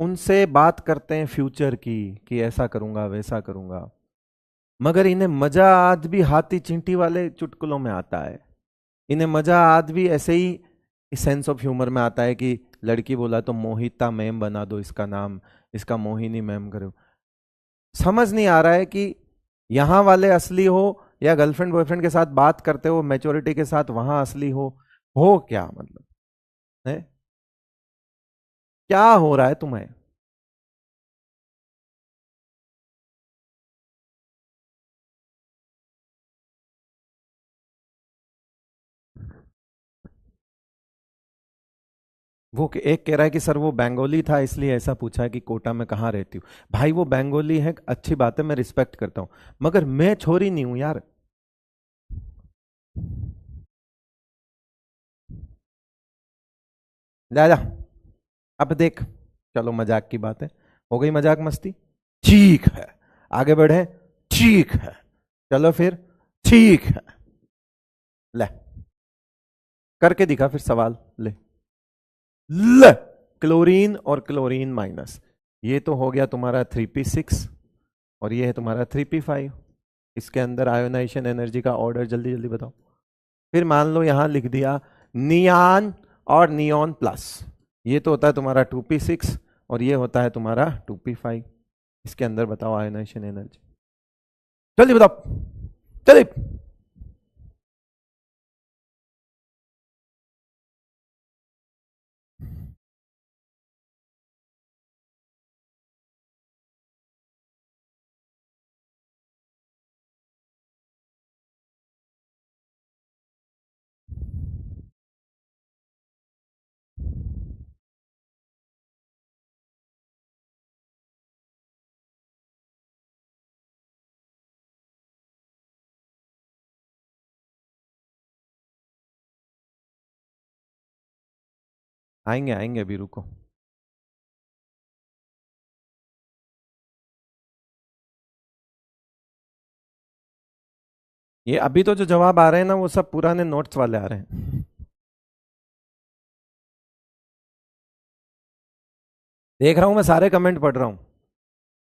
उनसे बात करते हैं फ्यूचर की कि ऐसा करूंगा वैसा करूंगा, मगर इन्हें मजा आज भी हाथी चींटी वाले चुटकुलों में आता है। इन्हें मजा आज भी ऐसे ही सेंस ऑफ ह्यूमर में आता है कि लड़की बोला तो मोहिता मैम बना दो इसका नाम, इसका मोहिनी मैम करो। समझ नहीं आ रहा है कि यहां वाले असली हो या गर्लफ्रेंड बॉयफ्रेंड के साथ बात करते हो मैच्योरिटी के साथ वहां असली हो क्या मतलब है? क्या हो रहा है तुम्हें? एक कह रहा है कि सर वो बंगाली था इसलिए ऐसा पूछा है कि कोटा में कहाँ रहती हूँ। भाई वो बंगाली है, अच्छी बात है, मैं रिस्पेक्ट करता हूं, मगर मैं छोरी नहीं हूं यार। जा जा, अब देख, चलो मजाक की बात है, हो गई मजाक मस्ती, ठीक है, आगे बढ़े, ठीक है, चलो फिर, ठीक है, ले करके दिखा फिर सवाल, ले क्लोरीन और क्लोरीन माइनस, ये तो हो गया तुम्हारा 3p6 और ये है तुम्हारा 3p5। इसके अंदर आयोनाइजेशन एनर्जी का ऑर्डर जल्दी जल्दी बताओ। फिर मान लो यहां लिख दिया नियान और नियॉन प्लस, ये तो होता है तुम्हारा 2p6 और ये होता है तुम्हारा 2p5। इसके अंदर बताओ आयोनाइजेशन एनर्जी, जल्दी बताओ जल्दी। आएंगे आएंगे, अभी रुको। ये अभी तो जो जवाब आ रहे हैं ना वो सब पुराने नोट्स वाले आ रहे हैं। देख रहा हूं मैं, सारे कमेंट पढ़ रहा हूं।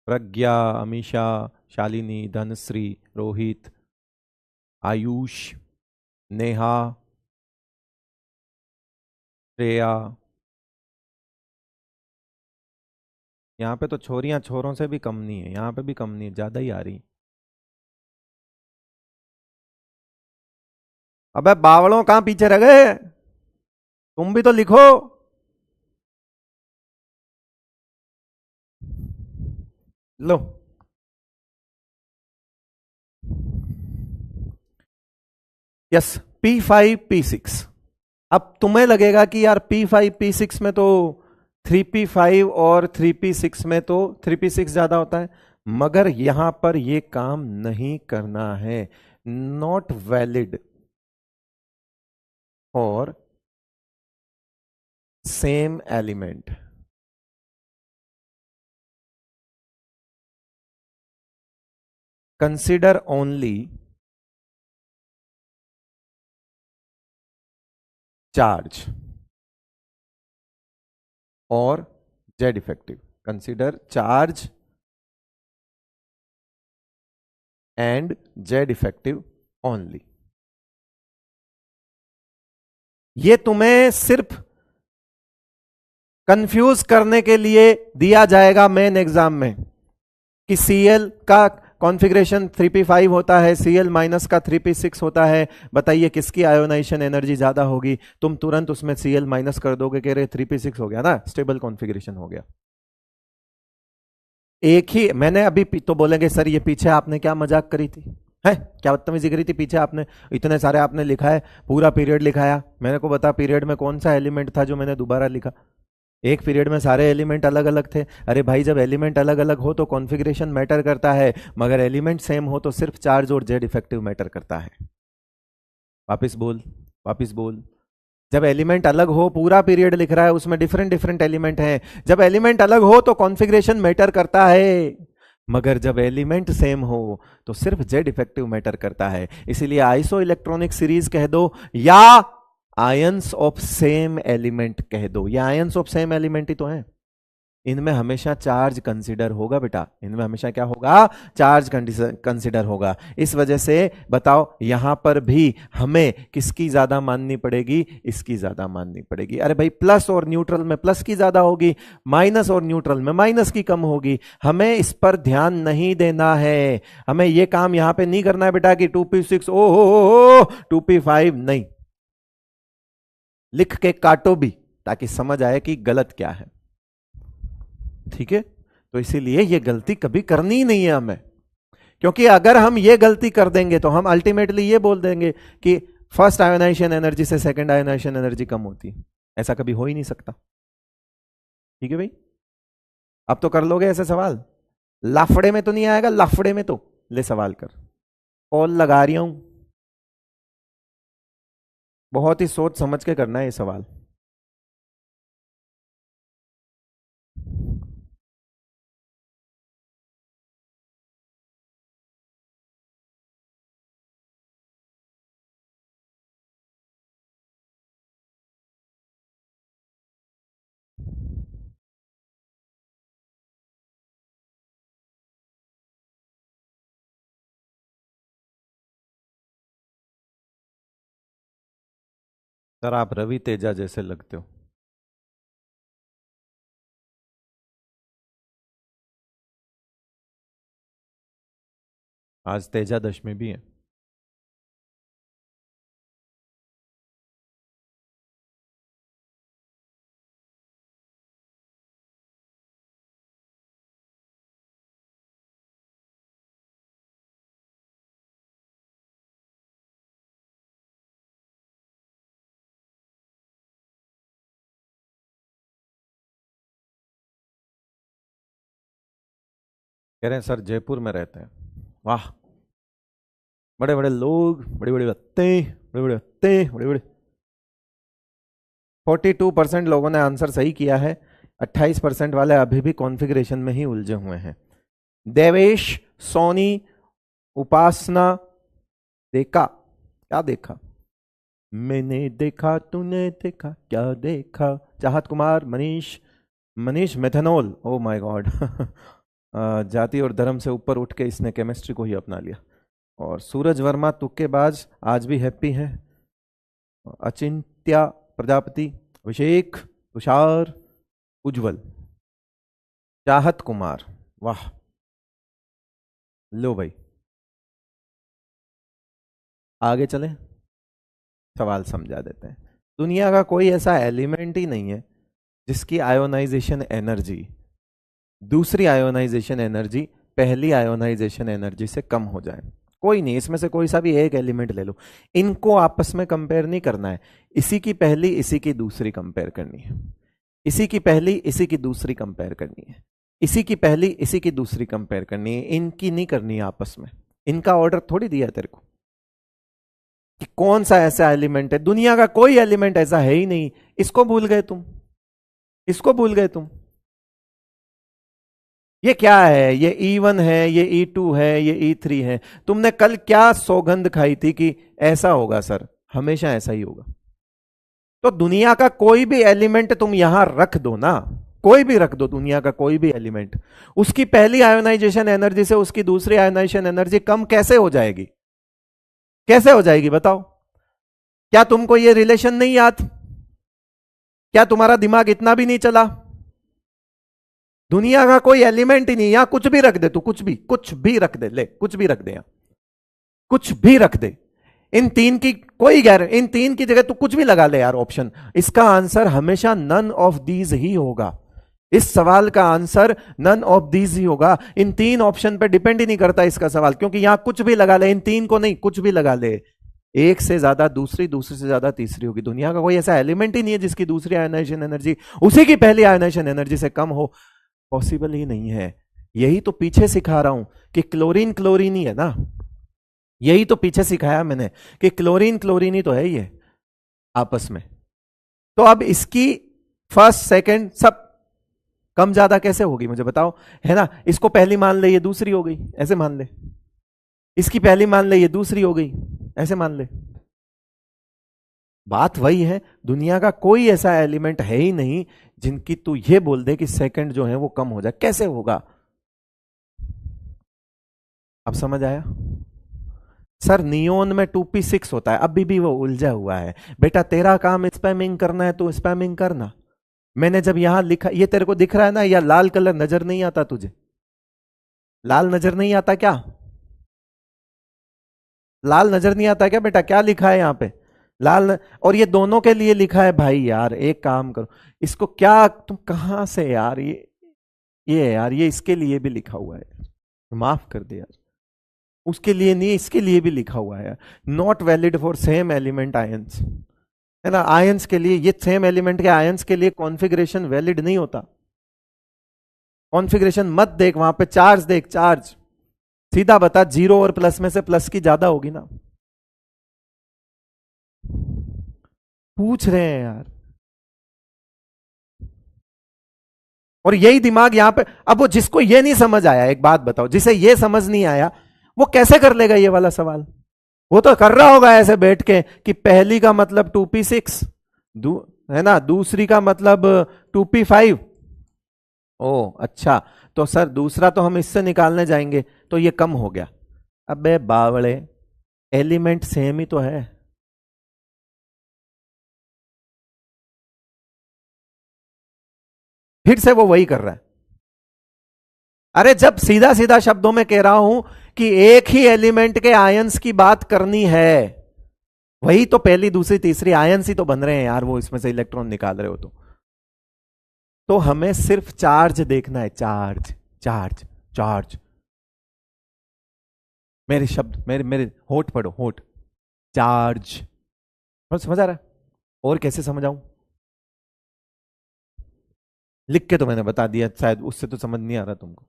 प्रज्ञा, अमीषा, शालिनी, धनश्री, रोहित, आयुष, नेहा, श्रेया। यहाँ पे तो छोरियां छोरों से भी कम नहीं है, यहाँ पे भी कम नहीं है, ज्यादा ही आ रही। अबे बावड़ों, कहाँ पीछे रह गए, तुम भी तो लिखो। लो, यस, P5 P6। अब तुम्हें लगेगा कि यार P5 P6 में तो 3p5 और 3p6 में तो 3p6 ज्यादा होता है, मगर यहां पर ये काम नहीं करना है। Not valid for same element. Consider only charge और Z effective. Consider charge and Z effective only. ये तुम्हें सिर्फ कंफ्यूज करने के लिए दिया जाएगा मेन एग्जाम में कि Cl का कॉन्फ़िगरेशन 3p5 होता है, Cl माइनस का 3p6 होता है, बताइए किसकी आयोनाइजेशन एनर्जी ज्यादा होगी। तुम तुरंत उसमें Cl माइनस कर दोगे, कह रहे 3p6 हो गया ना, स्टेबल कॉन्फ़िगरेशन हो गया। एक ही मैंने अभी तो बोलेंगे सर ये पीछे आपने क्या मजाक करी थी, है क्या बदतमीजी करी थी पीछे आपने, इतने सारे आपने लिखा है, पूरा पीरियड लिखाया, मेरे को बता पीरियड में कौन सा एलिमेंट था जो मैंने दोबारा लिखा। एक पीरियड में सारे एलिमेंट अलग अलग थे। अरे भाई जब एलिमेंट अलग अलग हो तो कॉन्फ़िगरेशन मैटर करता है, मगर एलिमेंट सेम हो तो सिर्फ चार्ज और जेड इफेक्टिव मैटर करता है। वापिस बोल, वापिस बोल। जब एलिमेंट अलग हो, पूरा पीरियड लिख रहा है उसमें डिफरेंट डिफरेंट एलिमेंट हैं, जब एलिमेंट अलग हो तो कॉन्फ़िगरेशन मैटर करता है, मगर जब एलिमेंट सेम हो तो सिर्फ जेड इफेक्टिव मैटर करता है। इसीलिए आइसो इलेक्ट्रॉनिक सीरीज कह दो या आयंस ऑफ सेम एलिमेंट कह दो, ये आयंस ऑफ सेम एलिमेंट ही तो है। इनमें हमेशा चार्ज कंसीडर होगा बेटा, इनमें हमेशा क्या होगा, चार्ज कंसीडर होगा। इस वजह से बताओ यहां पर भी हमें किसकी ज्यादा माननी पड़ेगी, इसकी ज्यादा माननी पड़ेगी। अरे भाई प्लस और न्यूट्रल में प्लस की ज्यादा होगी, माइनस और न्यूट्रल में माइनस की कम होगी, हमें इस पर ध्यान नहीं देना है। हमें यह काम यहां पे नहीं करना है बेटा कि 2p6 ओ हो 2p5 नहीं, लिख के काटो भी ताकि समझ आए कि गलत क्या है। ठीक है, तो इसीलिए ये गलती कभी करनी ही नहीं है हमें, क्योंकि अगर हम ये गलती कर देंगे तो हम अल्टीमेटली ये बोल देंगे कि फर्स्ट आयोनाइजेशन एनर्जी से सेकंड आयोनाइजेशन एनर्जी कम होती है। ऐसा कभी हो ही नहीं सकता। ठीक है भाई, अब तो कर लोगे ऐसे सवाल, लाफड़े में तो नहीं आएगा, लाफड़े में तो ले सवाल कर। कॉल लगा रही हूं, बहुत ही सोच समझ के करना है ये सवाल। सर आप रवि तेजा जैसे लगते हो। आज तेजा दशमी भी है। कह रहे हैं सर जयपुर में रहते हैं। वाह, बड़े बड़े लोग, बड़ी बड़ी बातें, बड़े बड़े बातें, बड़े बड़े। 42% लोगों ने आंसर सही किया है। 28% वाले अभी भी कॉन्फ़िगरेशन में ही उलझे हुए हैं। देवेश, सोनी, उपासना, देखा क्या देखा? मैंने देखा, तूने देखा, क्या देखा? चाहत Kumar, Manish, Manish methanol, oh my God. जाति और धर्म से ऊपर उठ के इसने केमिस्ट्री को ही अपना लिया। और सूरज वर्मा तुक्केबाज आज भी हैप्पी है। अचिंत्या प्रजापति, अभिषेक, तुषार, उज्जवल, चाहत कुमार, वाह। लो भाई आगे चले, सवाल समझा देते हैं। दुनिया का कोई ऐसा एलिमेंट ही नहीं है जिसकी आयोनाइजेशन एनर्जी दूसरी आयोनाइजेशन एनर्जी पहली आयोनाइजेशन एनर्जी से कम हो जाए। कोई नहीं, इसमें से कोई सा भी एक एलिमेंट ले लो, इनको आपस में कंपेयर नहीं करना है। इसी की पहली इसी की दूसरी कंपेयर करनी है, इसी की पहली इसी की दूसरी कंपेयर करनी है, इसी की पहली इसी की दूसरी कंपेयर करनी है। इनकी नहीं करनी है आपस में। इनका ऑर्डर थोड़ी दिया तेरे को कि कौन सा ऐसा एलिमेंट है। दुनिया का कोई एलिमेंट ऐसा है ही नहीं। इसको भूल गए तुम, इसको भूल गए तुम। ये क्या है? ये E1 है, ये E2 है, ये E3 है। तुमने कल क्या सौगंध खाई थी कि ऐसा होगा सर, हमेशा ऐसा ही होगा। तो दुनिया का कोई भी एलिमेंट तुम यहां रख दो ना, कोई भी रख दो, दुनिया का कोई भी एलिमेंट, उसकी पहली आयोनाइजेशन एनर्जी से उसकी दूसरी आयोनाइजेशन एनर्जी कम कैसे हो जाएगी? कैसे हो जाएगी बताओ? क्या तुमको ये रिलेशन नहीं याद? क्या तुम्हारा दिमाग इतना भी नहीं चला? दुनिया का कोई एलिमेंट ही नहीं, यहां कुछ भी रख दे तू, कुछ भी रख दे, ले कुछ भी रख दे, यहां कुछ भी रख दे। इन तीन की कोई गारंटी, इन तीन की जगह तू कुछ भी लगा ले यार ऑप्शन, इसका आंसर हमेशा नन ऑफ दीज ही होगा। इस सवाल का आंसर नन ऑफ दीज ही होगा। इन तीन ऑप्शन पे डिपेंड ही नहीं करता इसका सवाल, क्योंकि यहां कुछ भी लगा ले, इन तीन को नहीं, कुछ भी लगा ले। एक से ज्यादा दूसरी, दूसरी से ज्यादा तीसरी होगी। दुनिया का कोई ऐसा एलिमेंट ही नहीं है जिसकी दूसरी आयोनाइजेशन एनर्जी उसी की पहली आयोनाइजेशन एनर्जी से कम हो। पॉसिबल ही नहीं है। यही तो पीछे सिखा रहा हूं कि क्लोरीन क्लोरीन ही है ना, यही तो पीछे सिखाया मैंने कि क्लोरीन क्लोरीन ही तो है ये आपस में। तो अब इसकी फर्स्ट सेकंड सब कम ज्यादा कैसे होगी मुझे बताओ, है ना? इसको पहली मान ले, ये दूसरी हो गई, ऐसे मान ले। इसकी पहली मान ले, ये दूसरी हो गई, ऐसे मान ले। बात वही है, दुनिया का कोई ऐसा एलिमेंट है ही नहीं जिनकी तू ये बोल दे कि सेकंड जो है वो कम हो जाए। कैसे होगा? अब समझ आया? सर नियोन में 2p6 होता है, अभी भी वो उलझा हुआ है। बेटा तेरा काम स्पैमिंग करना है तो स्पैमिंग करना। मैंने जब यहां लिखा, ये तेरे को दिख रहा है ना, या लाल कलर नजर नहीं आता तुझे? लाल नजर नहीं आता क्या? लाल नजर नहीं आता क्या बेटा? क्या लिखा है यहां पे? और ये दोनों के लिए लिखा है भाई। यार एक काम करो, इसको क्या तुम कहां से यार, ये यार ये इसके लिए भी लिखा हुआ है, माफ कर दे यार। उसके लिए नहीं, इसके लिए भी लिखा हुआ है। Not valid for same element ions, है ना? आयंस के लिए, ये सेम एलिमेंट के आयंस के लिए कॉन्फ़िगरेशन वैलिड नहीं होता। कॉन्फ़िगरेशन मत देख, वहां पे चार्ज देख, चार्ज सीधा बता, जीरो और प्लस में से प्लस की ज्यादा होगी ना? पूछ रहे हैं यार। और यही दिमाग यहां पे, अब वो जिसको ये नहीं समझ आया, एक बात बताओ, जिसे ये समझ नहीं आया वो कैसे कर लेगा ये वाला सवाल? वो तो कर रहा होगा ऐसे बैठ के कि पहली का मतलब 2p6 है ना, दूसरी का मतलब 2p5। ओ अच्छा, तो सर दूसरा तो हम इससे निकालने जाएंगे तो ये कम हो गया। अबे बावड़े, एलिमेंट सेम ही तो है। फिर से वो वही कर रहा है। अरे जब सीधा सीधा शब्दों में कह रहा हूं कि एक ही एलिमेंट के आयंस की बात करनी है, वही तो पहली दूसरी तीसरी आयंस ही तो बन रहे हैं यार, वो इसमें से इलेक्ट्रॉन निकाल रहे हो तो हमें सिर्फ चार्ज देखना है, चार्ज चार्ज चार्ज। मेरे शब्द, मेरे मेरे होठ पढ़ो, होठ, चार्ज। और समझ आ रहा है? और कैसे समझाऊं? लिख के तो मैंने बता दिया, शायद उससे तो समझ नहीं आ रहा तुमको।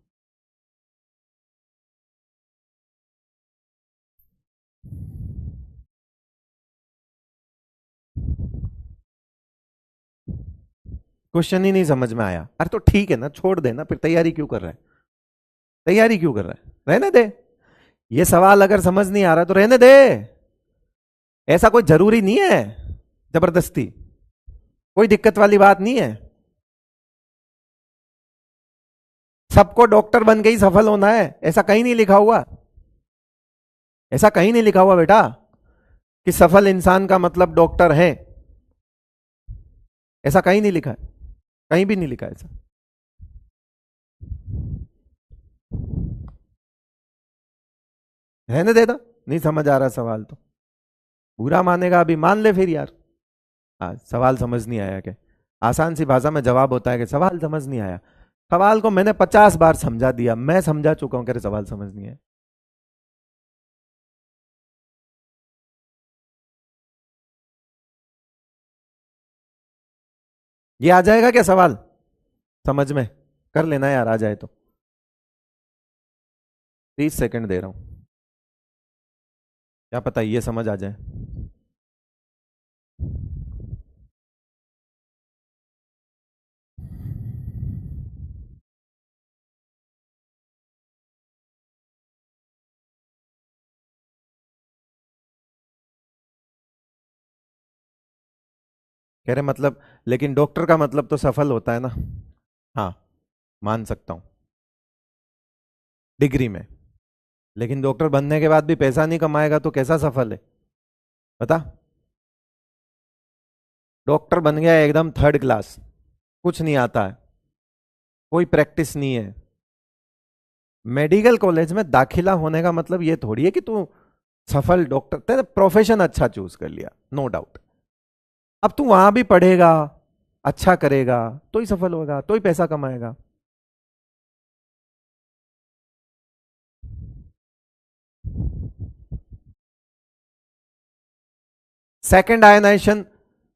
क्वेश्चन ही नहीं समझ में आया, अरे तो ठीक है ना, छोड़ देना, फिर तैयारी क्यों कर रहा है? तैयारी क्यों कर रहा है? रहने दे। ये सवाल अगर समझ नहीं आ रहा तो रहने दे। ऐसा कोई जरूरी नहीं है, जबरदस्ती कोई दिक्कत वाली बात नहीं है। सबको डॉक्टर बन के ही सफल होना है, ऐसा कहीं नहीं लिखा हुआ। ऐसा कहीं नहीं लिखा हुआ बेटा कि सफल इंसान का मतलब डॉक्टर है। ऐसा कहीं नहीं लिखा है, कहीं भी नहीं लिखा है ऐसा। रहने देना, नहीं समझ आ रहा सवाल तो बुरा मानेगा, अभी मान ले फिर यार। सवाल समझ नहीं आया क्या? आसान सी भाषा में जवाब होता है कि सवाल समझ नहीं आया। सवाल को मैंने 50 बार समझा दिया, मैं समझा चुका हूं कि सवाल समझ नहीं है। ये आ जाएगा क्या सवाल समझ में? कर लेना यार, आ जाए तो। 30 सेकंड दे रहा हूं, क्या पता ये समझ आ जाए। कह रहे मतलब, लेकिन डॉक्टर का मतलब तो सफल होता है ना। हाँ, मान सकता हूं डिग्री में, लेकिन डॉक्टर बनने के बाद भी पैसा नहीं कमाएगा तो कैसा सफल है? बता। डॉक्टर बन गया एकदम थर्ड क्लास, कुछ नहीं आता है, कोई प्रैक्टिस नहीं है। मेडिकल कॉलेज में दाखिला होने का मतलब ये थोड़ी है कि तू सफल डॉक्टर, तेरे प्रोफेशन अच्छा चूज कर लिया, नो डाउट। अब तू वहां भी पढ़ेगा, अच्छा करेगा तो ही सफल होगा, तो ही पैसा कमाएगा। सेकंड आयोनाइजेशन,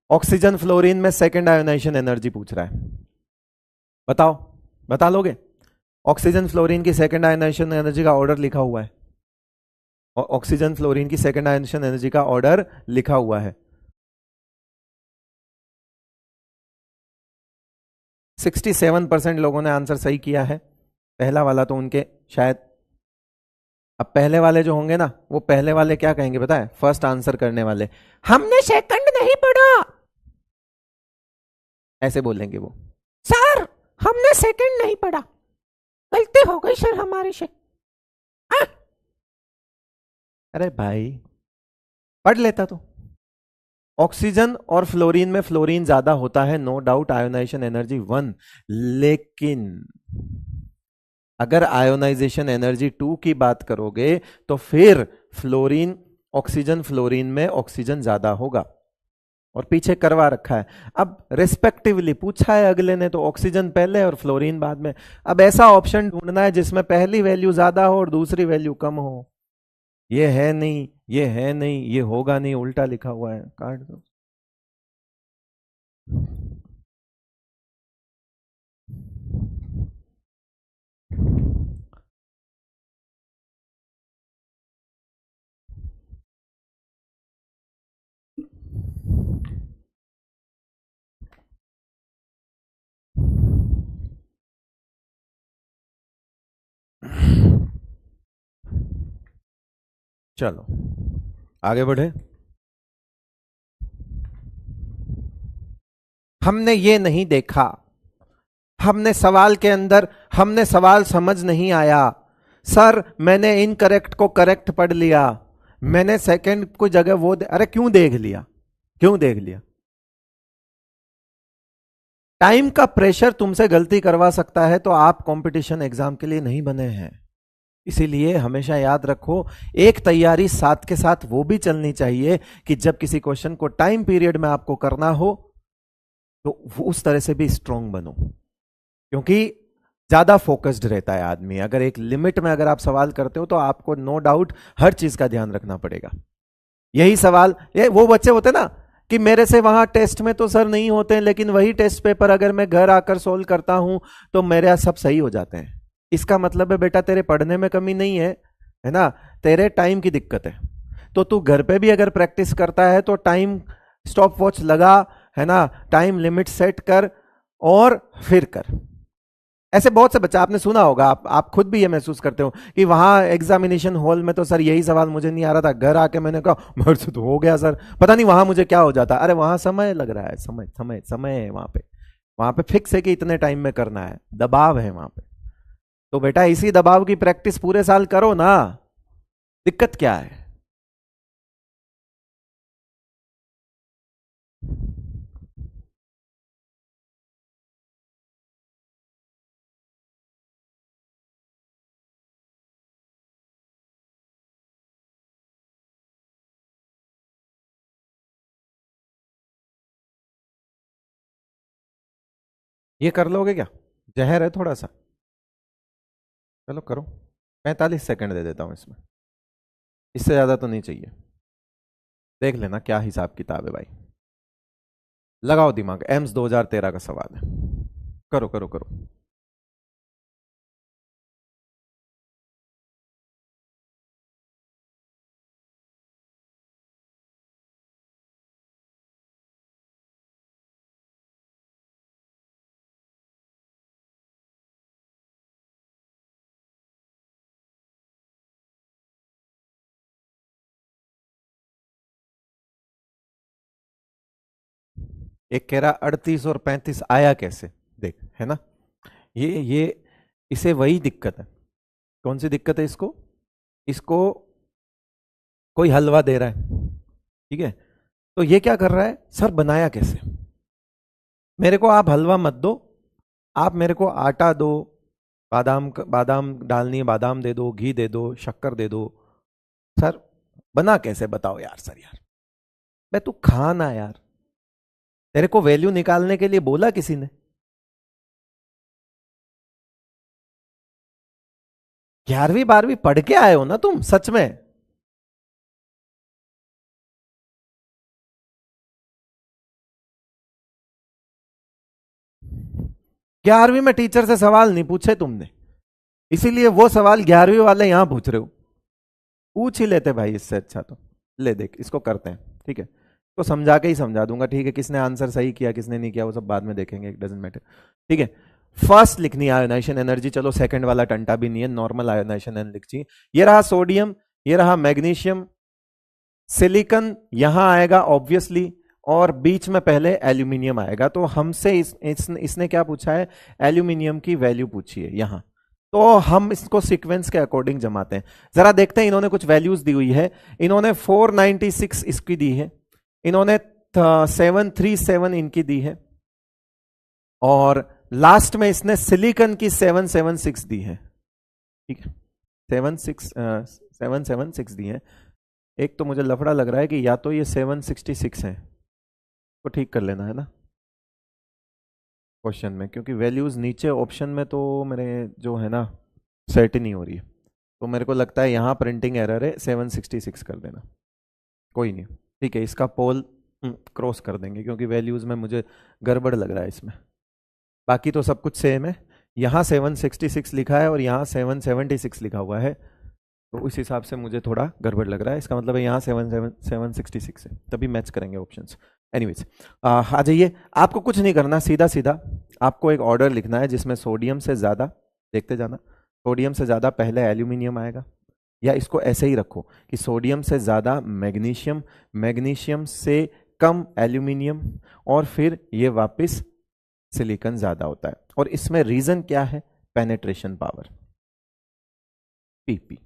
ऑक्सीजन फ्लोरीन में सेकंड आयोनाइजेशन एनर्जी पूछ रहा है, बताओ, बता लोगे? ऑक्सीजन फ्लोरीन की सेकंड आयोनाइजेशन एनर्जी का ऑर्डर लिखा हुआ है। ऑक्सीजन फ्लोरीन की सेकंड आयोनाइजेशन एनर्जी का ऑर्डर लिखा हुआ है। 67% लोगों ने आंसर सही किया है। पहला वाला तो उनके शायद, अब पहले वाले जो होंगे ना, वो पहले वाले क्या कहेंगे पता है? फर्स्ट आंसर करने वाले, हमने सेकंड नहीं पढ़ा, ऐसे बोलेंगे वो। सर हमने सेकंड नहीं पढ़ा, गलती हो गई सर हमारे से। हाँ? अरे भाई पढ़ लेता तो। ऑक्सीजन और फ्लोरीन में फ्लोरीन ज्यादा होता है, नो डाउट, आयोनाइजेशन एनर्जी 1। लेकिन अगर आयोनाइजेशन एनर्जी 2 की बात करोगे तो फिर फ्लोरीन, ऑक्सीजन फ्लोरीन में ऑक्सीजन ज्यादा होगा, और पीछे करवा रखा है। अब रेस्पेक्टिवली पूछा है अगले ने तो ऑक्सीजन पहले और फ्लोरीन बाद में। अब ऐसा ऑप्शन ढूंढना है जिसमें पहली वैल्यू ज्यादा हो और दूसरी वैल्यू कम हो। ये है नहीं, ये है नहीं, ये होगा नहीं, उल्टा लिखा हुआ है, काट दो। चलो आगे बढ़े। हमने ये नहीं देखा, हमने सवाल के अंदर, हमने सवाल समझ नहीं आया सर, मैंने इनकरेक्ट को करेक्ट पढ़ लिया, मैंने सेकंड को जगह वो अरे क्यों देख लिया, क्यों देख लिया? टाइम का प्रेशर तुमसे गलती करवा सकता है, तो आप कंपटीशन एग्जाम के लिए नहीं बने हैं। इसीलिए हमेशा याद रखो, एक तैयारी साथ के साथ वो भी चलनी चाहिए कि जब किसी क्वेश्चन को टाइम पीरियड में आपको करना हो तो वो उस तरह से भी स्ट्रांग बनो, क्योंकि ज्यादा फोकस्ड रहता है आदमी। अगर एक लिमिट में अगर आप सवाल करते हो तो आपको नो डाउट हर चीज का ध्यान रखना पड़ेगा। यही सवाल, ये वो बच्चे होते ना कि मेरे से वहां टेस्ट में तो सर नहीं होते, लेकिन वही टेस्ट पेपर अगर मैं घर आकर सोल्व करता हूं तो मेरे सब सही हो जाते हैं। इसका मतलब है बेटा तेरे पढ़ने में कमी नहीं है ना, तेरे टाइम की दिक्कत है। तो तू घर पे भी अगर प्रैक्टिस करता है तो टाइम स्टॉप वॉच लगा, है ना, टाइम लिमिट सेट कर और फिर कर। ऐसे बहुत से बच्चा आपने सुना होगा, आप खुद भी ये महसूस करते हो कि वहां एग्जामिनेशन हॉल में तो सर यही सवाल मुझे नहीं आ रहा था, घर आके मैंने कहा मेरे से तो हो गया सर, पता नहीं वहां मुझे क्या हो जाता। अरे वहां समय लग रहा है, समय समय समय है वहां पे फिक्स है कि इतने टाइम में करना है, दबाव है वहां पे। तो बेटा इसी दबाव की प्रैक्टिस पूरे साल करो ना, दिक्कत क्या है। ये कर लोगे क्या? जहर है थोड़ा सा, चलो करो। 45 सेकंड दे देता हूं इसमें, इससे ज्यादा तो नहीं चाहिए। देख लेना क्या हिसाब किताब है भाई, लगाओ दिमाग। एम्स 2013 का सवाल है, करो करो करो। एक कह रहा 38 और 35 आया कैसे, देख, है ना, ये इसे वही दिक्कत है। कौन सी दिक्कत है इसको? इसको कोई हलवा दे रहा है, ठीक है, तो ये क्या कर रहा है, सर बनाया कैसे? मेरे को आप हलवा मत दो, आप मेरे को आटा दो, बादाम डालनी है बादाम दे दो, घी दे दो, शक्कर दे दो, सर बना कैसे बताओ यार, सर यार मैं, तू खाना यार, तेरे को वैल्यू निकालने के लिए बोला किसी ने? 11वीं 12वीं पढ़ के आए हो ना तुम सच में? 11वीं में टीचर से सवाल नहीं पूछे तुमने, इसीलिए वो सवाल 11वीं वाले यहां पूछ रहे हो। पूछ ही लेते भाई, इससे अच्छा तो ले देख इसको करते हैं, ठीक है, तो समझा के ही समझा दूंगा, ठीक है, किसने आंसर सही किया किसने नहीं किया वो सब बाद में देखेंगे, डजेंट मैटर, ठीक है। फर्स्ट लिखनी है आयोनाइजेशन एनर्जी, चलो सेकंड वाला टंटा भी नहीं है, नॉर्मल आयोनाइजेशन एनर्जी लिखी। ये रहा सोडियम, ये रहा मैग्नीशियम, सिलिकॉन यहां आएगा ऑब्वियसली, और बीच में पहले एल्यूमिनियम आएगा। तो हमसे इसने क्या पूछा है, एल्यूमिनियम की वैल्यू पूछी है यहां, तो हम इसको सीक्वेंस के अकॉर्डिंग जमाते हैं। जरा देखते हैं, इन्होंने कुछ वैल्यूज दी हुई है, इन्होंने 496 इसकी दी है, इन्होंने 737 इनकी दी है, और लास्ट में इसने सिलिकॉन की 776 दी है, ठीक है, 776 दी है। एक तो मुझे लफड़ा लग रहा है कि या तो ये 766 है, को ठीक कर लेना है ना क्वेश्चन में, क्योंकि वैल्यूज नीचे ऑप्शन में तो मेरे जो है ना सेट ही नहीं हो रही है, तो मेरे को लगता है यहाँ प्रिंटिंग एरर है, 766 कर देना, कोई नहीं, ठीक है, इसका पोल क्रॉस कर देंगे क्योंकि वैल्यूज में मुझे गड़बड़ लग रहा है इसमें। बाकी तो सब कुछ सेम है, यहाँ 766 लिखा है और यहाँ 776 लिखा हुआ है, तो उस हिसाब से मुझे थोड़ा गड़बड़ लग रहा है। इसका मतलब है यहाँ 766 है, तभी मैच करेंगे ऑप्शंस। एनीवेज आ जाइए, आपको कुछ नहीं करना, सीधा सीधा आपको एक ऑर्डर लिखना है जिसमें सोडियम से ज़्यादा, देखते जाना, सोडियम से ज़्यादा पहले एल्यूमिनियम आएगा, या इसको ऐसे ही रखो कि सोडियम से ज़्यादा मैग्नीशियम, मैग्नीशियम से कम एल्यूमिनियम, और फिर ये वापस सिलिकॉन ज़्यादा होता है। और इसमें रीज़न क्या है, पेनेट्रेशन पावर, पीपी।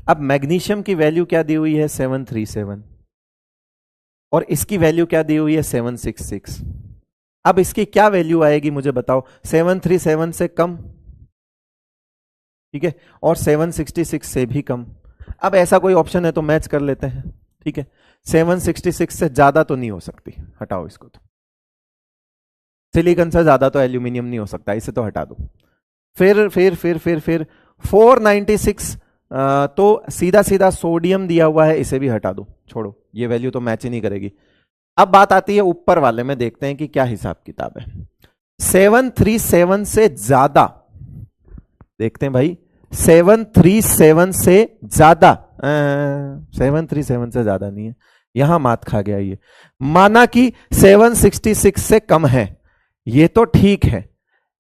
अब मैग्नीशियम की वैल्यू क्या दी हुई है, 737, और इसकी वैल्यू क्या दी हुई है, 766। अब इसकी क्या वैल्यू आएगी मुझे बताओ, 737 से कम, ठीक है, और 766 से भी कम। अब ऐसा कोई ऑप्शन है तो मैच कर लेते हैं, ठीक है। 766 से ज्यादा तो नहीं हो सकती, हटाओ इसको, तो सिलिकॉन से ज्यादा तो एल्यूमिनियम नहीं हो सकता, इसे तो हटा दो। फिर 496, तो सीधा सीधा सोडियम दिया हुआ है, इसे भी हटा दो, छोड़ो, ये वैल्यू तो मैच ही नहीं करेगी। अब बात आती है ऊपर वाले में, देखते हैं कि क्या हिसाब किताब है। 737 से ज्यादा, देखते हैं भाई, 737 से ज्यादा, 737 से ज्यादा नहीं है, यहां मात खा गया ये। माना कि 766 से कम है, ये तो ठीक है,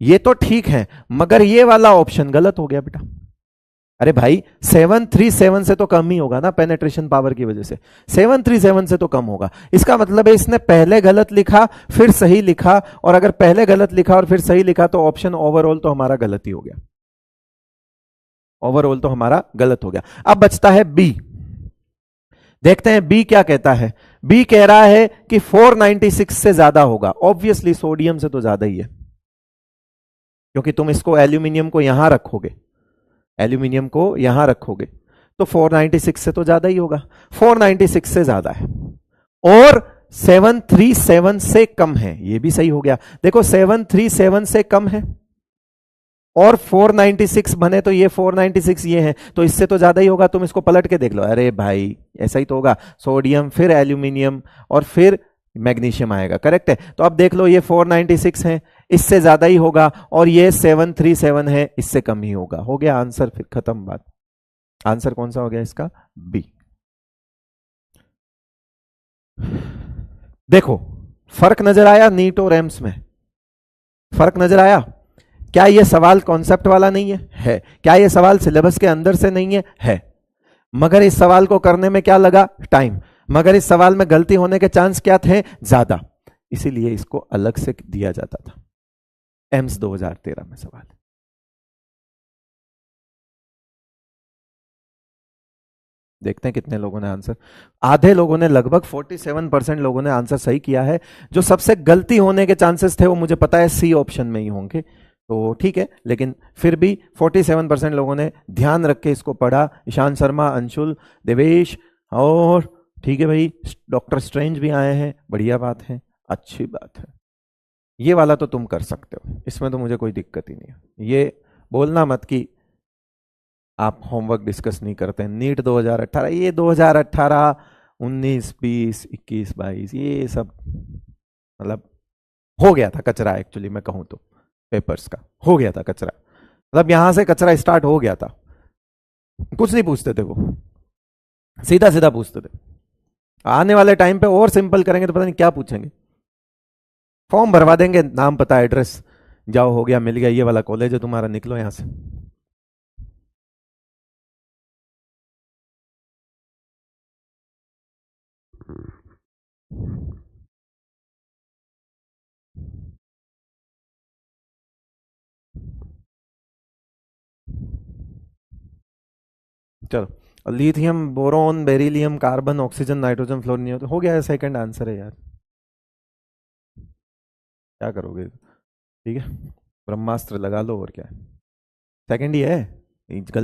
ये तो ठीक है, मगर ये वाला ऑप्शन गलत हो गया बेटा। अरे भाई 737 से तो कम ही होगा ना, पेनेट्रेशन पावर की वजह से 737 से तो कम होगा। इसका मतलब है इसने पहले गलत लिखा फिर सही लिखा, और अगर पहले गलत लिखा और फिर सही लिखा तो ऑप्शन ओवरऑल तो हमारा गलत ही हो गया, ओवरऑल तो हमारा गलत हो गया। अब बचता है बी, देखते हैं बी क्या कहता है। बी कह रहा है कि 496 से ज्यादा होगा, ऑब्वियसली सोडियम से तो ज्यादा ही है, क्योंकि तुम इसको एल्यूमिनियम को यहां रखोगे, एल्यूमिनियम को यहां रखोगे तो 496 से तो ज्यादा ही होगा, 496 से ज्यादा है, और 737 से कम है, ये भी सही हो गया। देखो 737 से कम है और 496 बने तो ये 496 ये है, तो इससे तो ज्यादा ही होगा, तुम इसको पलट के देख लो, अरे भाई ऐसा ही तो होगा, सोडियम फिर एल्यूमिनियम और फिर मैग्नीशियम आएगा, करेक्ट है। तो अब देख लो ये 496 है, इससे ज्यादा ही होगा, और ये 737 है, इससे कम ही होगा, हो गया आंसर, फिर खत्म बात। आंसर कौन सा हो गया इसका, बी। देखो फर्क नजर आया नीट और एम्स में, फर्क नजर आया। क्या यह सवाल कॉन्सेप्ट वाला नहीं है? क्या यह सवाल सिलेबस के अंदर से नहीं है? मगर इस सवाल को करने में क्या लगा, टाइम, मगर इस सवाल में गलती होने के चांस क्या थे, ज्यादा, इसीलिए इसको अलग से दिया जाता था। एम्स 2013 में सवाल। देखते हैं कितने लोगों ने आंसर, आधे लोगों ने, लगभग 47% लोगों ने आंसर सही किया है। जो सबसे गलती होने के चांसेस थे वो मुझे पता है सी ऑप्शन में ही होंगे, तो ठीक है, लेकिन फिर भी 47% लोगों ने ध्यान रख के इसको पढ़ा। ईशान शर्मा, अंशुल, देवेश, और ठीक है भाई, डॉक्टर स्ट्रेंज भी आए हैं, बढ़िया बात है, अच्छी बात है। ये वाला तो तुम कर सकते हो, इसमें तो मुझे कोई दिक्कत ही नहीं है। ये बोलना मत कि आप होमवर्क डिस्कस नहीं करते हैं। नीट 2018, ये 2018, 19, 20, 21, 22, ये सब मतलब हो गया था कचरा, एक्चुअली मैं कहूं तो पेपर्स का हो गया था कचरा, मतलब यहां से कचरा स्टार्ट हो गया था। कुछ नहीं पूछते थे वो, सीधा सीधा पूछते थे। आने वाले टाइम पे और सिंपल करेंगे तो पता नहीं क्या पूछेंगे। फॉर्म भरवा देंगे, नाम पता एड्रेस, जाओ हो गया, मिल गया, ये वाला कॉलेज है तुम्हारा, निकलो यहां से। चलो, lithium, boron, beryllium, carbon, oxygen, nitrogen, fluorine, हो गया है, सेकंड आंसर है यार, क्या करोगे, ठीक है, ब्रह्मास्त्र लगा लो, और क्या है, सेकंड ही है।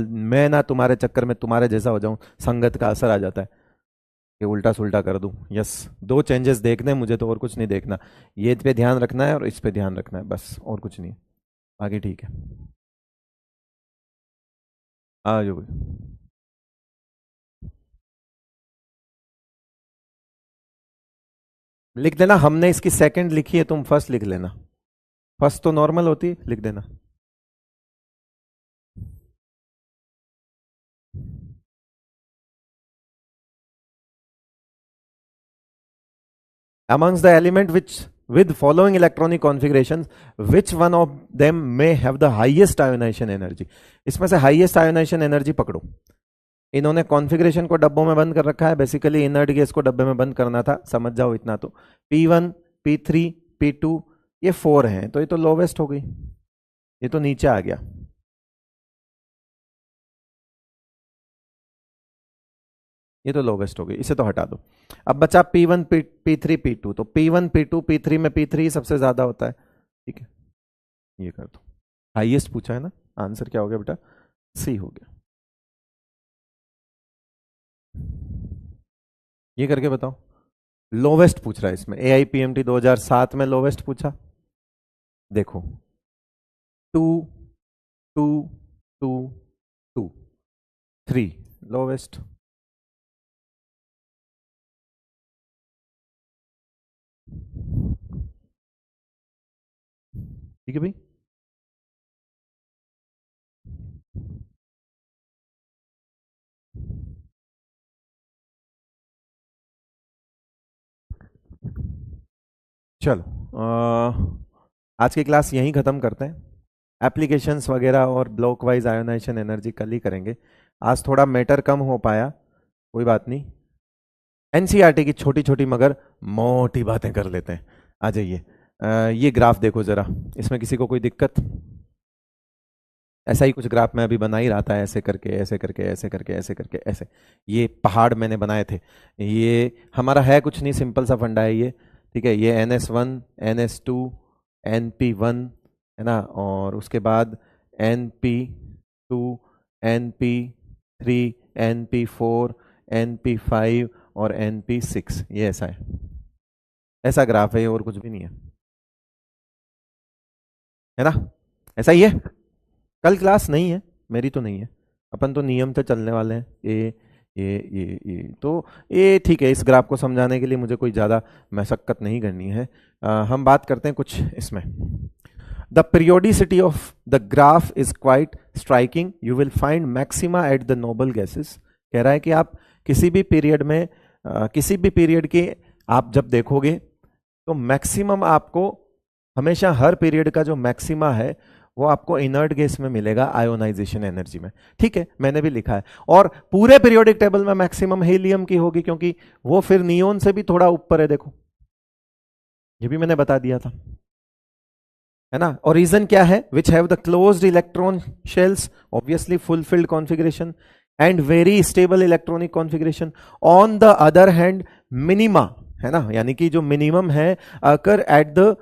मैं ना तुम्हारे चक्कर में तुम्हारे जैसा हो जाऊं, संगत का असर आ जाता है कि उल्टा सुल्टा कर दूं। यस, दो चेंजेस देखने हैं मुझे तो, और कुछ नहीं देखना, ये पे ध्यान रखना है और इस पे ध्यान रखना है, बस और कुछ नहीं, आगे ठीक है। आ जाओ, लिख देना, हमने इसकी सेकंड लिखी है, तुम फर्स्ट लिख लेना, फर्स्ट तो नॉर्मल होती है, लिख देना। Amongst the element which with following electronic configurations, which one of them may have the highest ionization energy? इसमें से highest ionization energy पकड़ो। इन्होंने कॉन्फ़िगरेशन को डब्बों में बंद कर रखा है, बेसिकली इनर्ट गैस को डब्बे में बंद करना था, समझ जाओ इतना तो। P1, P3, P2, ये 4 हैं, तो ये तो लोवेस्ट हो गई, ये तो नीचे आ गया। ये तो लोवेस्ट हो गई, इसे तो हटा दो। अब बचा P1 P3 P2, तो P1 P2 P3 में P3 सबसे ज्यादा होता है, ठीक है, ये कर दो। हाईएस्ट पूछा है ना, आंसर क्या हो गया बेटा, सी हो गया। ये करके बताओ। लोवेस्ट पूछ रहा है इसमें, AIPMT 2007 में लोवेस्ट पूछा, देखो 2 2 2 2 3 लोवेस्ट। ठीक है भाई, चलो आज की क्लास यहीं ख़त्म करते हैं। एप्लीकेशंस वगैरह और ब्लॉक वाइज आयोनाइजेशन एनर्जी कल ही करेंगे। आज थोड़ा मैटर कम हो पाया, कोई बात नहीं। एनसीईआरटी की छोटी छोटी मगर मोटी बातें कर लेते हैं। आ जाइए, ये ग्राफ देखो ज़रा, इसमें किसी को कोई दिक्कत? ऐसा ही कुछ ग्राफ मैं अभी बना ही रहा था, ऐसे करके ऐसे करके ऐसे करके ऐसे करके ऐसे। ये पहाड़ मैंने बनाए थे, ये हमारा है कुछ नहीं, सिंपल सा फंडा है ये, ठीक है। ये NS1 NS2 NP1 है ना, और उसके बाद NP2 NP3 NP4 NP5 और NP6, ये ऐसा है, ऐसा ग्राफ है, और कुछ भी नहीं है ना, ऐसा ही है। कल क्लास नहीं है, मेरी तो नहीं है, अपन तो नियम से चलने वाले हैं। ये तो ये ठीक है, इस ग्राफ को समझाने के लिए मुझे कोई ज़्यादा मशक्कत नहीं करनी है। हम बात करते हैं कुछ इसमें। The periodicity of the graph is quite striking, you will find maxima at the noble gases. कह रहा है कि आप किसी भी पीरियड में किसी भी पीरियड के आप जब देखोगे तो मैक्सिमम आपको हमेशा, हर पीरियड का जो मैक्सिमा है वो आपको इनर्ट गैस में मिलेगा आयोनाइजेशन एनर्जी में, ठीक है, मैंने भी लिखा है। और पूरे पीरियोडिक टेबल में मैक्सिमम हीलियम की होगी, क्योंकि वो फिर नियोन से भी थोड़ा ऊपर है, देखो ये भी मैंने बता दिया था, है ना। और रीजन क्या है, which have the closed electron shells, obviously fulfilled configuration and very stable electronic configuration. On the other hand minima, है ना, यानी कि जो मिनिमम है occur at the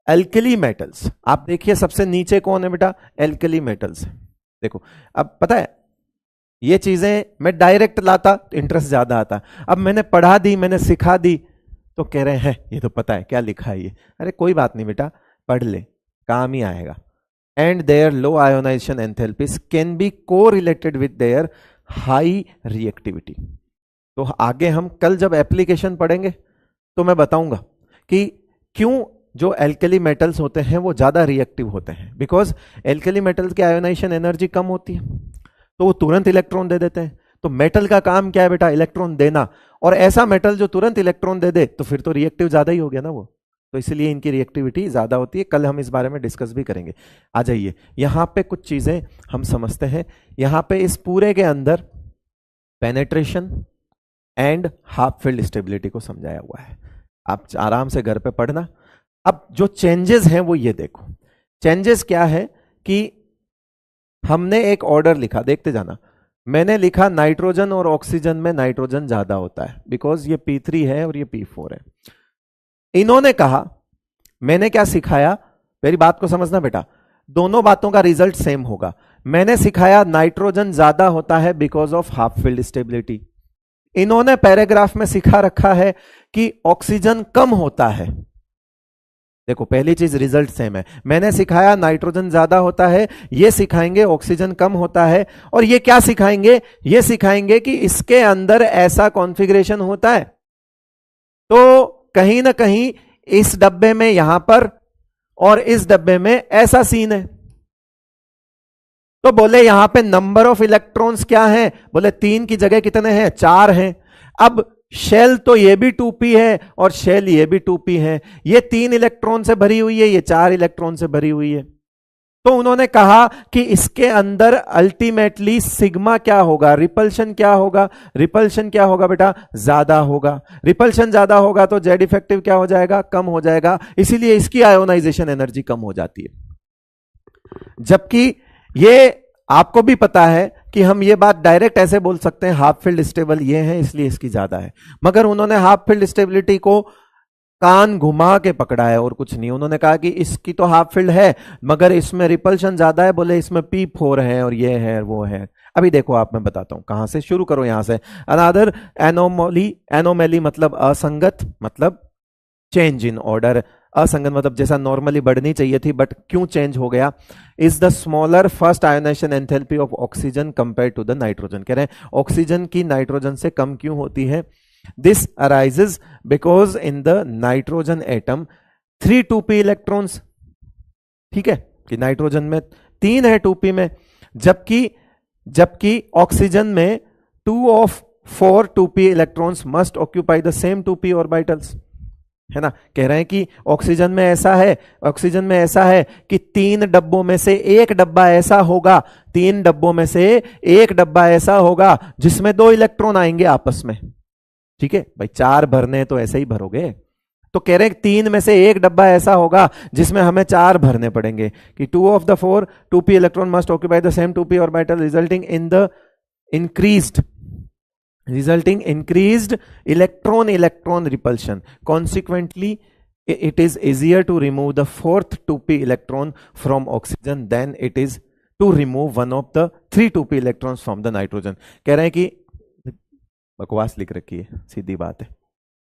alkali metals. आप देखिए सबसे नीचे कौन है बेटा, एल्कली मेटल्स। देखो अब पता है, ये चीजें मैं डायरेक्ट लाता तो इंटरेस्ट ज्यादा आता, अब मैंने पढ़ा दी, मैंने सिखा दी, तो कह रहे हैं ये तो पता है क्या लिखा है ये। अरे कोई बात नहीं बेटा, पढ़ ले, काम ही आएगा। And their low ionization enthalpies can be correlated with their high reactivity. तो आगे हम कल जब एप्लीकेशन पढ़ेंगे तो मैं बताऊंगा कि क्यों जो एल्कली मेटल्स होते हैं वो ज्यादा रिएक्टिव होते हैं, बिकॉज एल्कली मेटल्स की आयोनाइजेशन एनर्जी कम होती है, तो वो तुरंत इलेक्ट्रॉन दे देते हैं। तो मेटल का काम क्या है बेटा, इलेक्ट्रॉन देना, और ऐसा मेटल जो तुरंत इलेक्ट्रॉन दे दे तो फिर तो रिएक्टिव ज्यादा ही हो गया ना वो, तो इसलिए इनकी रिएक्टिविटी ज्यादा होती है। कल हम इस बारे में डिस्कस भी करेंगे। आ जाइए, यहां पे कुछ चीजें हम समझते हैं। यहां पे इस पूरे के अंदर penetration and half field stability को समझाया हुआ है, आप आराम से घर पे पढ़ना। अब जो चेंजेस हैं वो ये देखो, चेंजेस क्या है कि हमने एक ऑर्डर लिखा, देखते जाना। मैंने लिखा नाइट्रोजन और ऑक्सीजन में नाइट्रोजन ज्यादा होता है, बिकॉज ये P3 है और ये P4 है। इन्होंने कहा, मैंने क्या सिखाया, मेरी बात को समझना बेटा, दोनों बातों का रिजल्ट सेम होगा। मैंने सिखाया नाइट्रोजन ज्यादा होता है because of half field stability. इन्होंने पैराग्राफ में सिखा रखा है कि ऑक्सीजन कम होता है। देखो पहली चीज रिजल्ट सेम है, मैंने सिखाया नाइट्रोजन ज्यादा होता है, ये सिखाएंगे ऑक्सीजन कम होता है। और ये क्या सिखाएंगे, ये सिखाएंगे कि इसके अंदर ऐसा कॉन्फ़िगरेशन होता है, तो कहीं ना कहीं इस डब्बे में यहां पर और इस डब्बे में ऐसा सीन है। तो बोले यहां पे नंबर ऑफ इलेक्ट्रॉन्स क्या है, बोले 3 की जगह कितने हैं, 4 हैं। अब शेल तो ये भी 2p है और शेल ये भी 2p है, ये 3 इलेक्ट्रॉन से भरी हुई है, ये 4 इलेक्ट्रॉन से भरी हुई है। तो उन्होंने कहा कि इसके अंदर अल्टीमेटली सिग्मा क्या होगा, रिपल्शन क्या होगा, रिपल्शन क्या होगा बेटा, ज्यादा होगा। रिपल्शन ज्यादा होगा तो जेड इफेक्टिव क्या हो जाएगा, कम हो जाएगा, इसीलिए इसकी आयोनाइजेशन एनर्जी कम हो जाती है। जबकि ये आपको भी पता है कि हम ये बात डायरेक्ट ऐसे बोल सकते हैं हाफ फील्ड स्टेबल ये है इसलिए इसकी ज्यादा है, मगर उन्होंने हाफ फील्ड स्टेबिलिटी को कान घुमा के पकड़ा है और कुछ नहीं। उन्होंने कहा कि इसकी तो हाफ फील्ड है मगर इसमें रिपल्शन ज्यादा है, बोले इसमें P4 है और ये है वो है। अभी देखो आप, मैं बताता हूं कहां से शुरू करो, यहां से। अनदर एनोमली, एनोमली मतलब असंगत, मतलब चेंज इन ऑर्डर। असंगत मतलब जैसा नॉर्मली बढ़नी चाहिए थी बट क्यों चेंज हो गया। Is the smaller first ionisation enthalpy of oxygen compare to the nitrogen. कह रहे हैं ऑक्सीजन की नाइट्रोजन से कम क्यों होती है। This arises because in the nitrogen atom 3 2p electrons, ठीक है, कि नाइट्रोजन में 3 है 2p में, जबकि ऑक्सीजन में 2 of 4 2p electrons must occupy the same 2p orbitals, है ना। कह रहे हैं कि ऑक्सीजन में ऐसा है, ऑक्सीजन में ऐसा है कि 3 डब्बों में से एक डब्बा ऐसा होगा, 3 डब्बों में से एक डब्बा ऐसा होगा जिसमें 2 इलेक्ट्रॉन आएंगे आपस में, ठीक है भाई। 4 भरने तो ऐसे ही भरोगे, तो कह रहे हैं 3 में से एक डब्बा ऐसा होगा जिसमें हमें 4 भरने पड़ेंगे कि 2 of the 4 2p electron must occupy the same 2p orbital resulting in the increased electron repulsion. Consequently, it is easier to remove the 4th 2p electron from oxygen than it is to remove one of the 3 2p electrons from the nitrogen. कह रहे हैं कि बकवास लिख रखी है, सीधी बात है।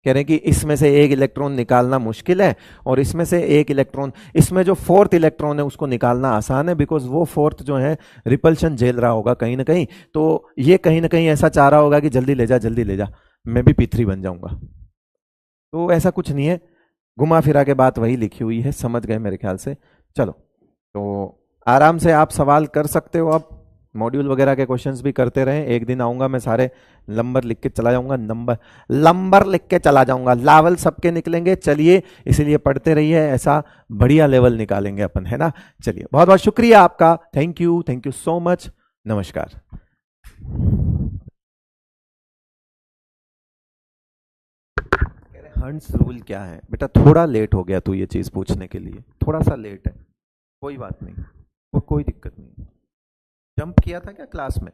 कह रहे हैं कि इसमें से एक इलेक्ट्रॉन निकालना मुश्किल है और इसमें से एक इलेक्ट्रॉन, इसमें जो 4th इलेक्ट्रॉन है उसको निकालना आसान है, बिकॉज वो 4th जो है रिपल्शन झेल रहा होगा कहीं ना कहीं, तो ये कहीं ना कहीं ऐसा चाह रहा होगा कि जल्दी ले जा जल्दी ले जा, मैं भी P3 बन जाऊंगा। तो ऐसा कुछ नहीं है, घुमा फिरा के बात वही लिखी हुई है, समझ गए मेरे ख्याल से। चलो, तो आराम से आप सवाल कर सकते हो, आप मॉड्यूल वगैरह के क्वेश्चंस भी करते रहें। एक दिन आऊंगा मैं, सारे नंबर लिख के चला जाऊंगा, नंबर लिख के चला जाऊंगा, लेवल सबके निकलेंगे। चलिए, इसीलिए पढ़ते रहिए, ऐसा बढ़िया लेवल निकालेंगे अपन, है ना। चलिए, बहुत बहुत शुक्रिया आपका, थैंक यू सो मच, नमस्कार। हंट्स रूल क्या है बेटा, थोड़ा लेट हो गया तू ये चीज पूछने के लिए, थोड़ा सा लेट है, कोई बात नहीं, वो कोई दिक्कत नहीं। जंप किया था क्या क्लास में?